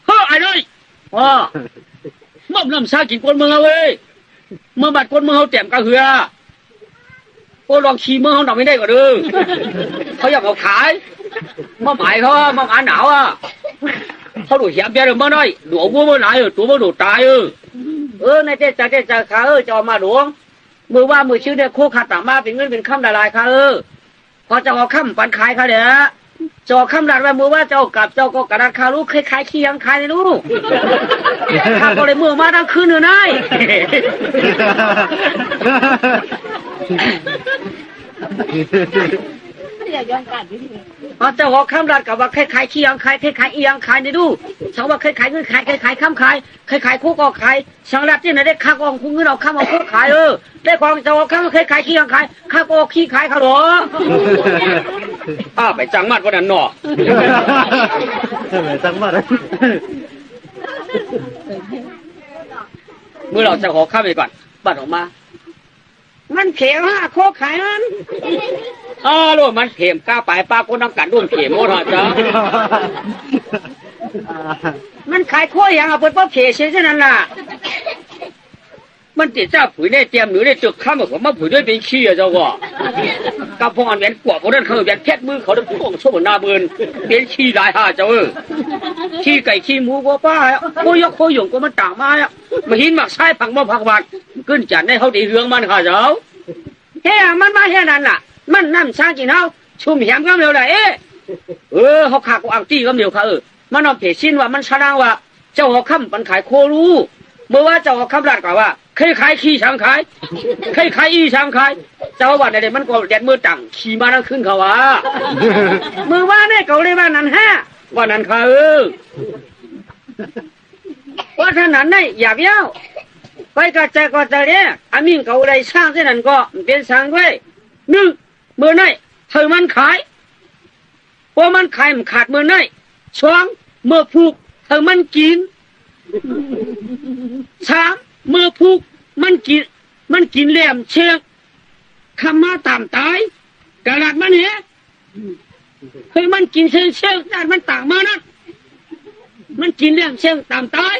S2: เฮ้ยไอ้เลยมั่มลำซากินก้นเมืองเอาเว้ยเมื่อบัดก้นเมืองเขาแจ่มกระเหือโอ้ลองขี้เมืองเขาทำไม่ได้ก็ดูเขาอยากเอาขายมาหมายเขามาหาหนาวอ่ะเขาดูเหี้ยเบี้ยเลยมาหน่อยดูเอาวัวมาไหนตัวมาดูตายในเจ๊จ่าขาจะมาหลวงมือว่ามือชื่อเนี่ยคู่ขาดต่างมาเป็นเงินเป็นข้ามละลายค่ะพอจะเอาข้ามปันขายค่ะเดี๋ยวจอคำดัดไว้มือว่าเจ้ากับเจ้าก็กระดาษคาลูกคล้ายๆขี้ยังคายในลูกข้าก็เลยมือมาทั้งคืนเลยนายพอเจ้าก็คำดัดกับว่าคล้ายๆขี้ยังคายคล้ายๆอียังคายในลูกเขาว่าคล้ายๆเงินคล้ายๆข้ามคายคล้ายๆคู่ก็คายช่างรัดที่ไหนได้ข้าก็คุ้งเงินเอาข้ามเอาคู่ขายได้ความเจ้าข้ามคล้ายๆขี้ยังคายข้าก็ขี้ขายเขาหรอ ไปจังมัดวันนั้นเนาะ
S3: ใช่ไหมตั้งมาเลย
S2: เมื่อเราจะขอข้ามไปก่อนบัดออกมา มันเข็มห้าโคขายมันลูกมันเข็มกล้าไปป้าก็น้ำกันร่วมเข็มโมดจ้ะมันขายโคอย่างเอาเปิดป๊อเข็มเช่นนั้นล่ะมันติดเจ้าผุยได้เตรียมหนูได้ตึกข้ามผมมาผุยด้วยเป็นขี้อะเจ้าก็กับพองอันเวียนกว่าเขาเดินเขาเวียนเพชรมือเขาเดินพ่วงโซ่หน้าเบินเป็นขี้ได้ห่าเจ้าขี้ไก่ขี้หมูก็ป้าโคยกโคยงก็มันต่างมามาหินหมักใช้ผักมาผักหวานขึ้นจันได้เขาดีเรื่องมันค่ะเจ้าเฮ้ยมันมาแค่นั้นล่ะมันนั่นช้างกินเฮาชุ่มแหมก็เร็วเลยเขาขากูอังตี้ก็เร็วค่ะมันเอาเพจชิ้นว่ามันชนะว่าเจ้าหัวค่ำมันขายโครู้เมื่อว่าเจ้าหัวค่ำรัดกว่าเคยขายขี้ช้างขายเคยขายอีช้างขายเจ้าวันไหนมันก็แดดมือต่างขี่มาทั้งขึ้นเขาว่าเมื่อว่าเนี่ยเขาเลยว่านั้นฮะว่านั้นค่ะว่าท่านนั้นเนี่ยอยากเย้าไปกระจายก็จะเนี่ยอามิงเขาได้สร้างที่นั่นก็เป็นสร้างด้วยหนึ่งเมื่อไหนเธอมันขายเพราะมันขายมันขาดเมื่อไหนสองเมื่อผูกเธอมันกินสามเมื่อผูกมันกินแหลมเชือกคำมาตามตายกระดาษมันเหี้ยเฮ้ยมันกินเชือกด้านมันต่างมานั่นมันกินแหลมเชือกตามตาย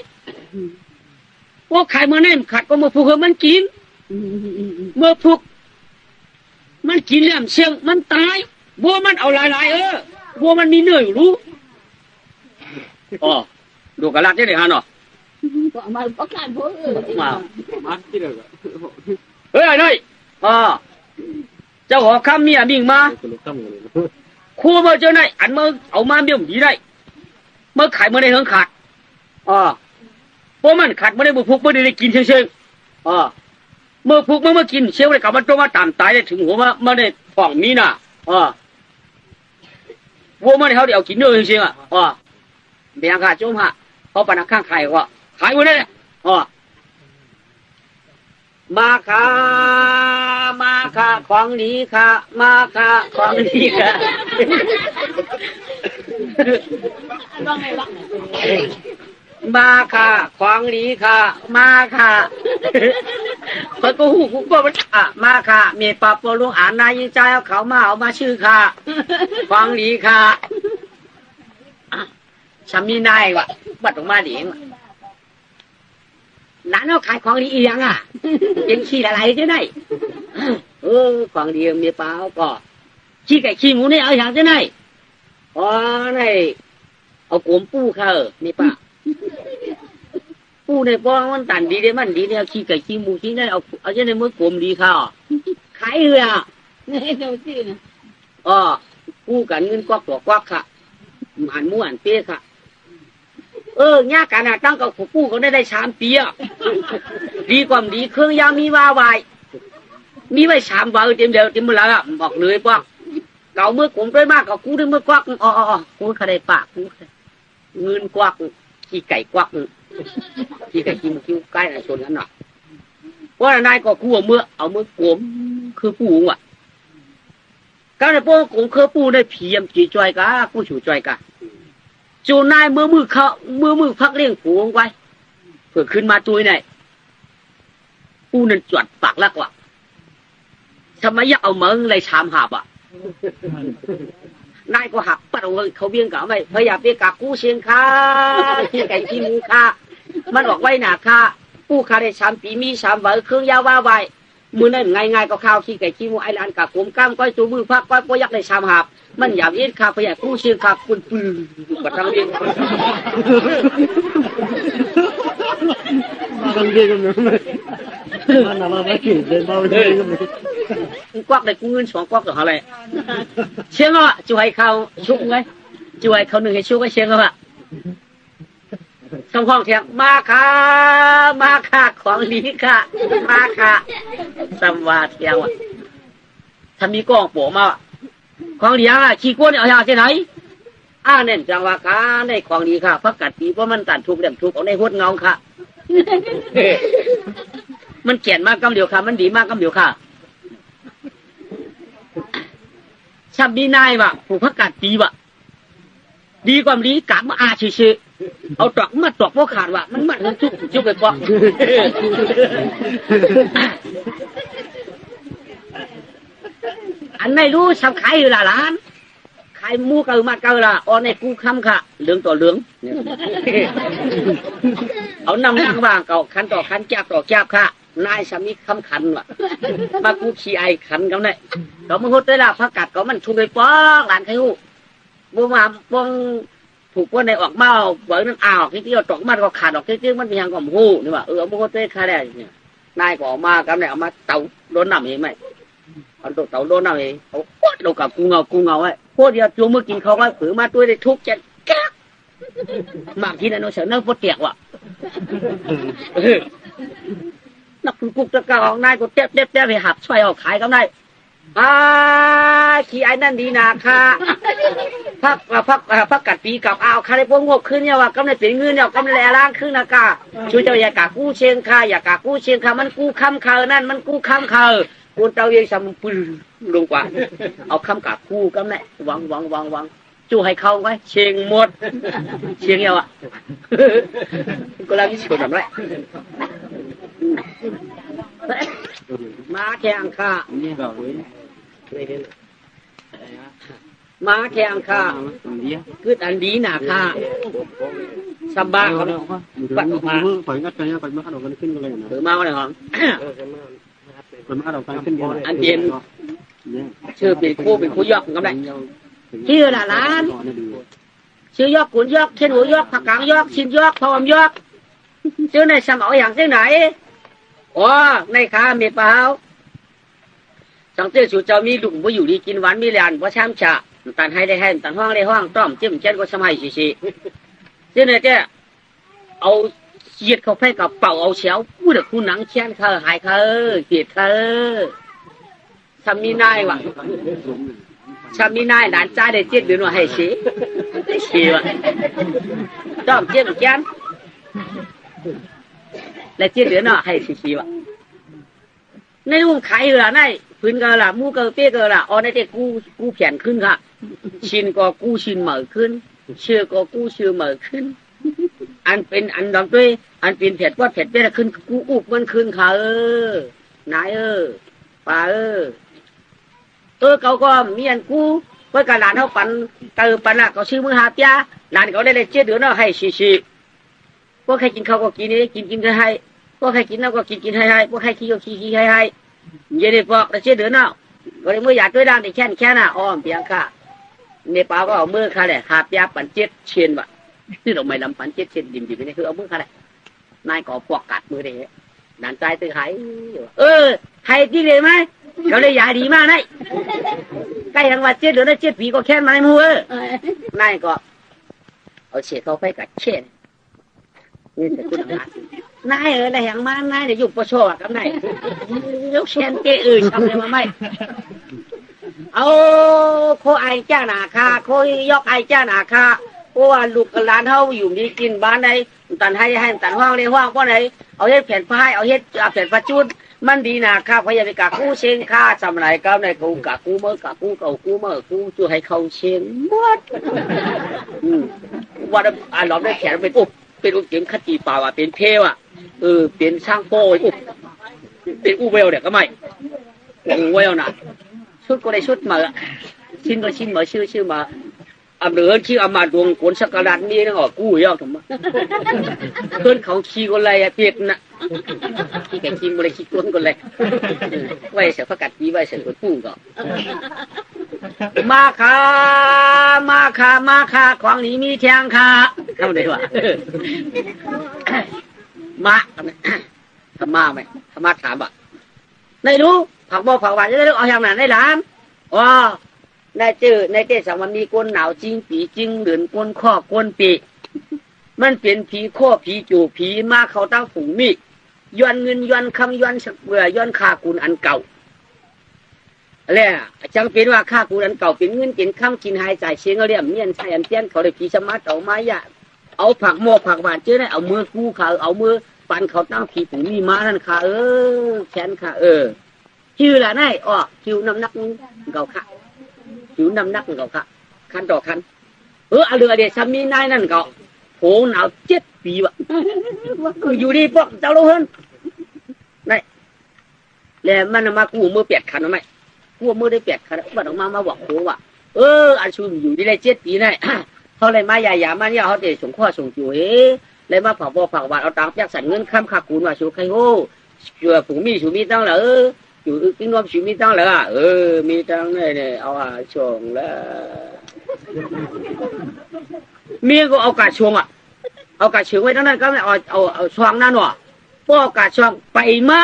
S2: พวกขายเมื่อไหนมันขาดก็เมื่อผูกมันกินเมื่อผูกมันกินแหลมเชือกมันตายวัวมันเอาหลายวัวมันมีเนื้ออยู่รู้อ๋อดูกระลักได้เลยฮะเนาะ
S4: มาประกาศพวก
S2: มาเฮ้ยเลยเจ้าหัวคำมีอะไรมาครัวมาเจอไหนอันมาเอามาเบี้ยมดีได้เมื่อขายเมื่อในเฮืองขาดเพราะมันขาดเมื่อในบุพุกเมื่อได้กินเชิงเมื่อพุกเมื่อกินเชี่ยวเลยกับมันตัวมาตามตายได้ถึงหัวมาเมื่อในฝ่องมีน่ะวัวมันเขาเดี๋ยวกินเนื้อเชิงเบียงขาดจุ่มฮะเขาปนักข้างไข่ก็ขายหมดเลยมาค่ะของดีค่ะมาค่ะของดีค่ะมาค่ะของดีค่ะมาค่ะพอกูหูกูก็มันมาค่ะเมียปอบตัวลุงอ่านนายใจเอาเขามาเอามาชื่อค่ะของดีค่ะฉันมีนายว่ะบัดออกมาเดี๋ยวร้านเราขายของดีอียังเป็นขี้อะไรจะได้ของดีมีเปล่าก็ขี้ไก่ขี้หมูนี่เอาอย่างจะได้นี่เอากลมปูค่ะมีป่ะปูในป้องมันตันดีได้มันดีเนี่ยขี้ไก่ขี้หมูขี้ได้เอาจะในมือกลมดีค่ะขายเลย
S4: นี่เจ้าสิ
S2: ปูกันเงินกวักตัวกวักค่ะหันม้วนเปี้ยค่ะยากกันตั้งกับผู้เขาได้3 ปีดีกว่าดีเครื่องยามีว่าไวมีไว้3 วันเต็มเดียวเต็มเวลาบอกเลยว่าเก่าเมื่อกลมด้วยมากกับกูด้วยเมื่อกวักกูเขาได้ปากกูเงินกวักขี้ไก่กวักขี้ไก่ขี้มันคิ้วใกล้ในชนกันหน่อยเพราะนายก็กูเมื่อเอาเมื่อกลมคือปูการในพวกกลมคือปูได้ผีมจีจอยกะกูฉูจอยกะจูนายมือพักเลี้ยงผูงไว้เพื่อขึ้นมาตัวไหนปูนั่นจวดปากลักว่ะทำไมอยากเอาเมืองเลยชามหับนายก็หักปัดเขาเบี้ยงกับไม่พยายามไปกับกู้เชียงค่าที่ไก่ที่มูค่ามันบอกไว้หนาค่าปูค่าได้3 ปีมี3 วันเครื่องยาว่าไว้มือนั่นง่ายๆก็ข้าวขี้ไก่ขี้มูไอ้ลานกับกลมก้ามก้อยตัวมือพักก้อยก็ยักได้ชามหับมันอยากเย็ดข้าพยากู้เชียงข้าคุณปืนกับทางเดีย
S3: มาทางเดียกันเลยมันอะไรมาขี่เดินมาเดินกันเลย
S2: กวักได้กู้เงิน2 กวักหรืออะไรเชียงอ่ะช่วยเขาชุกไงช่วยเขา1ให้ชุกไว้เชียงอ่ะคำห้องเถียงมาค่ะของดีค่ะมาค่ะสัมวาเถียงว่ะถ้ามีกล้องโผล่มาของดีขี้ก้นเอาอย่างที่ไหนเน่นจังว่าการในของดีค่ะพักกัดปีเพราะมันตัดทุบเดี่ยมทุบเอาในหัวเงาค่ะมันเขียนมากกำเดียวค่ะมันดีมากกำเดียวค่ะ ซับดีนายว่ะผู้พักกัดดีว่ะดีกว่าดีกะมาอาชื่อเอาตอกมาตอกพวกขาดว่ะมันมันจุกไปปอกอันไม่รู้สับขายอยู่ละล้านขายมูเกิมาเกิละออนในกูคำค่ะเหลืองต่อเหลืองเอานำนางว่างเก่าขันต่อขันแก้บต่อแก้บค่ะนายสามีคำขันว่ะมากูขี้ไอขันกันเลยเรามาหดได้ละพักกัดก็มันชุนไปปอกหลานใครหูบัวมาบังถูกว่าในออกมาเบิร์นั่นอ้าวที่เราตอกมันก็ขาดออกที่มันเป็นยังก็หูนี่ว่ามาหดได้ค่ะได้เนี่ยนายก็ออกมากันเนี่ยเอามาเตาโดนน้ำเองไหมเอาเตาโดนน้ำเองเอาโคตรเรากับกูเงาไว้โคตรเดียวจูมือกินเขาไว้ผือมาตัวได้ทุกเจ็ดแก๊กมากที่นั่นเราเสียเนื้อปวดเตียกว่ะนักกุกตะกองนายก็เจ็บไปหักช่วยออกขายกันได้ขี้ไอ้นั่นดีนาค่ะพักกัดปีกับเอาคาริพวงงบขึ้นเนี่ยว่ากำลังเป็นเงินเนี่ยกำลังแรงล่างขึ้นนะกะช่วยเจ้าอย่ากะกู้เชียงค่ะอย่ากะกู้เชียงค่ะมันกู้คำเขานั่นมันกู้คำเขากูเจ้าเยังสมปืนลงกว่าเอาคำกะกู้กำลังวังจูให้เขาไว้เชียงหมดเชียงเยาอ่ะก็แล้วที่สุดทำไรมาแข่งค่ะมาแข่งค่ะคืออันดีหนาค่ะสบายเขาปัดออกมาปล่อยงัดไปปล่อยมาขนมกันขึ้นกันเลยนะหรือมาอะไรของปล่อยมาขนมกันขึ้นกันอันเดียนชื่อเป็นคู่ยอกกันได้ชื่อละล้านชื่อยอกขุนยอกเขียนหัวยอกผักกางยอกชินยอกพอมยอกชื่อในสมองอย่างที่ไหนอ๋อในค้ามีเปล่าสังเกตสุเจ้ามีดุ่มว่าอยู่ดีกินหวานมีแรงว่าช้ำฉะตันให้ได้ให้ตันห้องได้ห้องต้อมจิ้มเช่นก็สมัยสิชื่อในเจ้าเอาเสียดเขาให้กับเป่าเอาเฉียวพูดแต่คู่หนังเช่นหายเกลียดทำมีนายว่ะชามีนายด่านใจได้เจ็ดเดือนว่าให้ชีว่ะต้อมจิ้มเช่นและเจ็ดเดือนน่ะให้ชีว่ะในรูปขายเหรอในพื้นก็ละมูก็เปี้ยก็ละอ๋อในเด็กกูแผ่นขึ้นค่ะชินก็กูชินเหม่อขึ้นเชื่อก็กูเชื่อเหม่อขึ้นอันเป็นอันดำด้วยอันเป็นแผ่นว่าแผ่นเปี้ยขึ้นกูอุบมันขึ้นค่ะนายป่าเขาก็มีอันกูเพื่อการหลานเขาปั่นปั่นละเขาชื่อมือหาเปียหลานเขาได้เจ็ดเดือนน่ะให้ชีพวกใครกินเขาก็กินนี่กินให้พวกใครกินแล้วก็กินให้พวกใครขี้ก็ขี้ให้เย็นพวกแต่เชื่อเดือนน่ะก็เลยมือหยาดด้วยด้านที่แค่น่ะอ้อมเพียงค่ะในป่าก็เอามือค่ะแหละหาบยาปั่นเจ็ดเชียนว่ะนี่เราไม่ลำปั่นเจ็ดเชียนดิบนี่คือเอามือค่ะแหละนายก็ปอกกัดมือเด็กด่านใจตื่นหายให้ที่เลยไหมเขาเลยยาดีมากนายใกล้ทางวัดเจ็ดเดือนเจ็ดปีก็แค่นายมือนายก็เอาเฉียดเขาไปกัดเชียนนี่แต่คุณอาจนายอะไรอย่างมานายเดี๋ยวอยู่ปชกับนายยกเชนเกทำอะไรมาไม่เอาโคไอเจ้าหนาคาโคยกไอเจ้าหนาคาเพราะว่าลูกหลานเขาอยู่ดีกินบ้านไหนตันให้ตันห้องในห้องเพราะไหนเอาเฮ็ดแผ่นพายเอาเฮ็ดแผ่นประจุดมันดีนะคาพยาไปกะกู้เชงค่าจำไรก็ในกูกะกู้เมื่อกะกู้เก่ากู้เมื่อกู้ช่วยให้เขาเชงหมดว่าเราได้แขนเป็นอุบเป็นอุบเข็มขัดจีป่าวเป็นเพวเป็นช่างโป้อุบเป็นอูเวลเนี่ยก็ไม่อูเวลน่ะชุดก็ได้ชุดมาชิ้นก็ชิ้นมาชื่อมาเหลือชื่ออามาดวงโกนสักการันนี่นะอ๋อกู้ยอดถูกมั้ยเพื่อนเขาขี้ก็เลยเปียกน่ะขี้แกขี้ก็เลยขี้ก้นก็เลยไว้เสียประกาศปีไว้เสียคนปุ้งก็มาค่ะของนี้มีแทงค่ะทำได้ด้วยมาทำมาไหมทำมาถามอ่ะในรู้ผักบ่ผักหวานจะได้เอาอย่างนั้นได้หลานอ๋อในเจสังมันมีก้นหนาวจริงผีจริงเหลือนก้นข้อก้นปีมันเป็นผีข้อผีจูผีมาเขาตั้งฝูงมีย้อนเงินย้อนคำย้อนสักเบื่อย้อนค่ากุญอันเก่าแล้วจังเป็นว่าค่ากุญอันเก่าเป็นเงินเป็นคำกินหายใจเชียงเรียมเมียนใช้อันเตี้ยนเขาเลยผีสมาร์ทเอาไม้ยะเอาผักโมกผักหวานเจอได้เอามือกู้เขาเอามือปั่นเขาตั้งผีฝูงมีมานั่นค่ะแขนค่ะชื่อละนายคิวน้ำหนักเก่าค่ะ อยู่น้ำหนักก็ค่ะคันต่อคันเอาเรือเดี๋ยวซ้ำมีนายนั่นก็โหหนาว7 ปีวะคืออยู่ดีพวกเจ้าโลเฮินนี่แล้วมันมากู้มือ8 คันทำไมกู้มือได้8 คันบัดออกมาบอกโหว่าอันชูอยู่ดีได้7 ปีได้เขาเลยมาใหญ่ๆมาเนี่ยเขาจะส่งข้อส่งจู่เลยมาผักบาดเอาตังค์แจกสันเงินค้ำขากูนว่าชูใครโหชัวฝูงมีชูมีตั้งเหรออยู่ติ้งรวมชูมีตั้งเหรอมีตั้งเนี่ยเอาช่วงแล้วมีก็เอากาช่วงเอากาช่วงไว้ตั้งนั้นก็ไม่เอาช่วงนั่นหรอพวกกาช่วงไปมา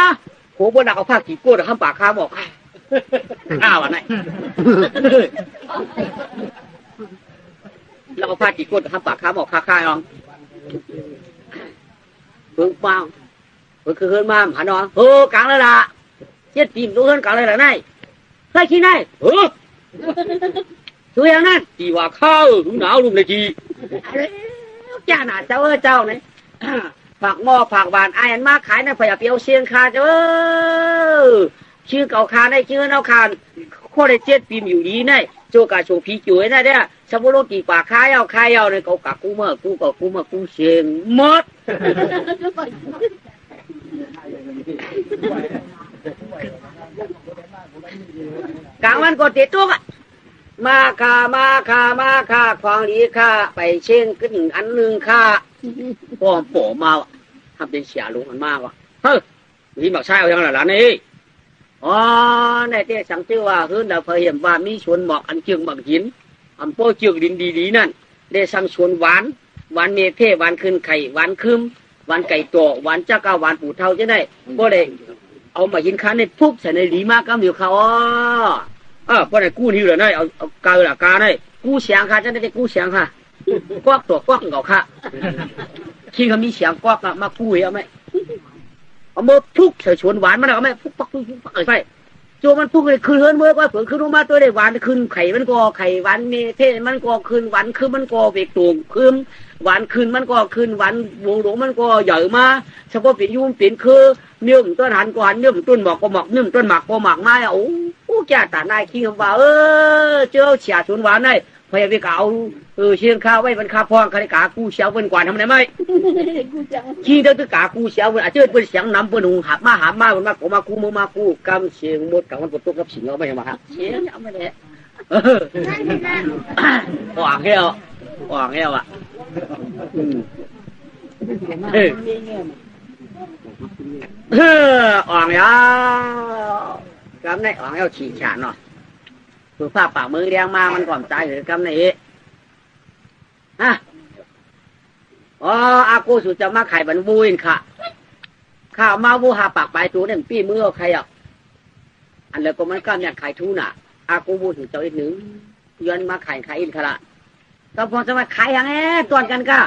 S2: โหบนหลักเอาผ้ากี่กู้ข้ามปากข้าบอกอันไหนเราเอาผ้ากี่กู้ข้ามปากข้าบอกค่าๆลองเพิ่งฟังเพิ่งคืนมาหันนอนกลางเลยล่ะ7 ปีรู้เรื่องกลางเลยล่ะนายใครขี้นายช่วยอย่างนั้นจีว่าข้าวลุงหนาวลุงเลยจีจ้าหน้าเจ้าเนี่ยผักหม้อผักหวานไอ้อันมาขายในพยาเปียวเชียงคาเจ้าชื่อเก่าคาได้ชื่อเน่าคานข้อได้7 ปีอยู่ดีเนี่ยโจกาโชพีจุ๋ยนะเนี่ยสมมติว่ากี่ป่าขายเอาเนี่ยเขากักกูเมื่อกูเชียงหมดกลางวันก็ติดตัวมาค่าควางหลีค่าไปเชียงขึ้นอันนึงค่าป้อมโผมาทำเป็นเสียลุงมันมากว่ะนี่บอกใช่เอาอย่างไรนี่ในเต้สังเกตว่าคือเราเคยเห็นว่ามีชวนหมอกอันเจืองบางหินอันโป้เจืองดินดีนั่นได้สั่งชวนหวานเมเทหวานขึ้นไข่หวานคืมหวานไก่ตัวหวานจ้าก้าหวานปูเท่าจะได้ก็เลยเอามาหินค้าในพุกใส่ในหลีมากก็มีเขาเพราะในกู้นี่เลยนะเอากาละกาได้กู้เสียงค่ะจะได้กู้เสียงค่ะกวักตัวกวักเก่าค่ะคิงเขามีเสียงกวักมากู้เอาไหมเอามาพุกใส่ชวนหวานมันเอาไหมพุกไปโจมันพุกเลยคืนเฮิร์นเมื่อว่าเผื่อคืนลงมาตัวได้หวานคืนไข่มันก็ไข่หวานเมเทมันก็คืนหวานคือมันก็เบกตูงคืนหวานคืนมันก็คืนหวานวงหลงมันก็ใหญ่มาเฉพาะเป็นยุ่งเป็นคือเนื้อต้นหันก่อนเนื้อต้นหมอกก็หมอกเนื้อต้นหมากก็หมากมาโอ้แก่ตาหน้าขี้คำว่าเจ้าเฉียชวนหวานได้พยายามไปเก่าเชียงข้าวไว้เป็นข้าพองคาริกากูเสียวเป็นกว่าทำไมไม่ขี้เด้อตึกกากูเสียวเป็นอาจจะเป็นเสียงน้ำเป็นหงหับมาเป็นมากูมากูกำเสียงหมดกับมันปวดตัวกับสิงเอาไปมาฮะเสียงเอาไม่ได้หวานแก้วอ่างยากำในอ่างยาฉีกฉานเนาะคือผ้าปากมือเรียงมามันก่อนใจหรือกำในอากูสุจะมาไข่บันบูนค่ะข้าวมาบูหาปากไปตัวเนี่ยปี้มือเอาใครอันเลยก็มันก็เนี่ยไข่ทูน่ะอากูบูถึงเจ้าอีกหนึ่งย้อนมาไข่อินขละก็พอจะมาไข่ยังไงตอนกันก็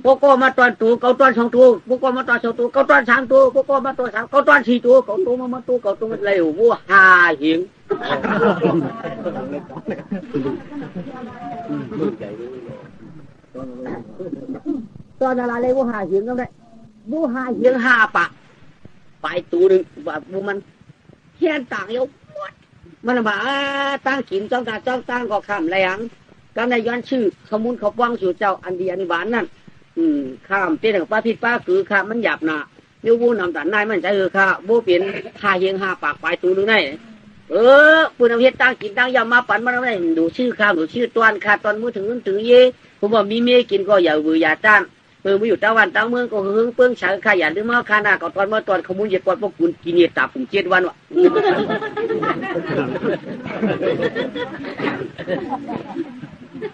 S2: พวกก็มาตอนตัวเกาตอน2 ตัวพวกก็มาตอน2 ตัวเกาตอน3 ตัวพวกก็มาตอน3เกาตอน4 ตัวเกาตัวมาตัวเกาตัวมันเลยวัวหาหิงตอนอะไรเลยวัวหาหิงก็ได้วัวหาหิง5 ปะไปตัวนึงว่าวัวมันแค่ต่างเยอะมันมาตั้งกินจ้องตั้งก็ข้ามแรงก็ในย้อนชื่อขมุนเขาว่างสู่เจ้าอันดีอันหวานนั่นข้ามเป็นของป้าพิษป้าคือข้ามมันหยาบหนาเดี๋ยววูนำแต่นายมันใจข้าโบเปลี่ยนข้าเฮียง5 ปากไปตัวนึงได้คุณเอาเฮ็ดตั้งกินตั้งยำมาปั่นมันได้ดูชื่อข้ามดูชื่อตอนข้าตอนมือถึงเย่ผมว่ามีเมียกินก็อย่าบืออย่าต้านไม่อยู่ตะวันตะเมืองก็หึงเปิ้งฉายข้าอย่าลืมมาข้าหน้าก็ตอนเมื่อตอนขมุนเหยียดก่อนพวกคุณกินเหยียดตาผม7 วันวะ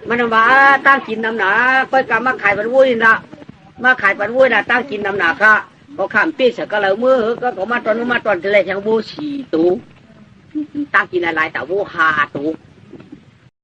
S2: มันว่าตั้งกินน้ำหนาค่อยกลับมาขายปันวุ้ยนะมาขายปันวุ้ยนะตั้งกินน้ำหนาค่ะเขาข้ามปีเสก็เลยมือก็มาตอนที่ไรแทงบู4 ตัวตั้งกินอะไรแต่บู5 ตัว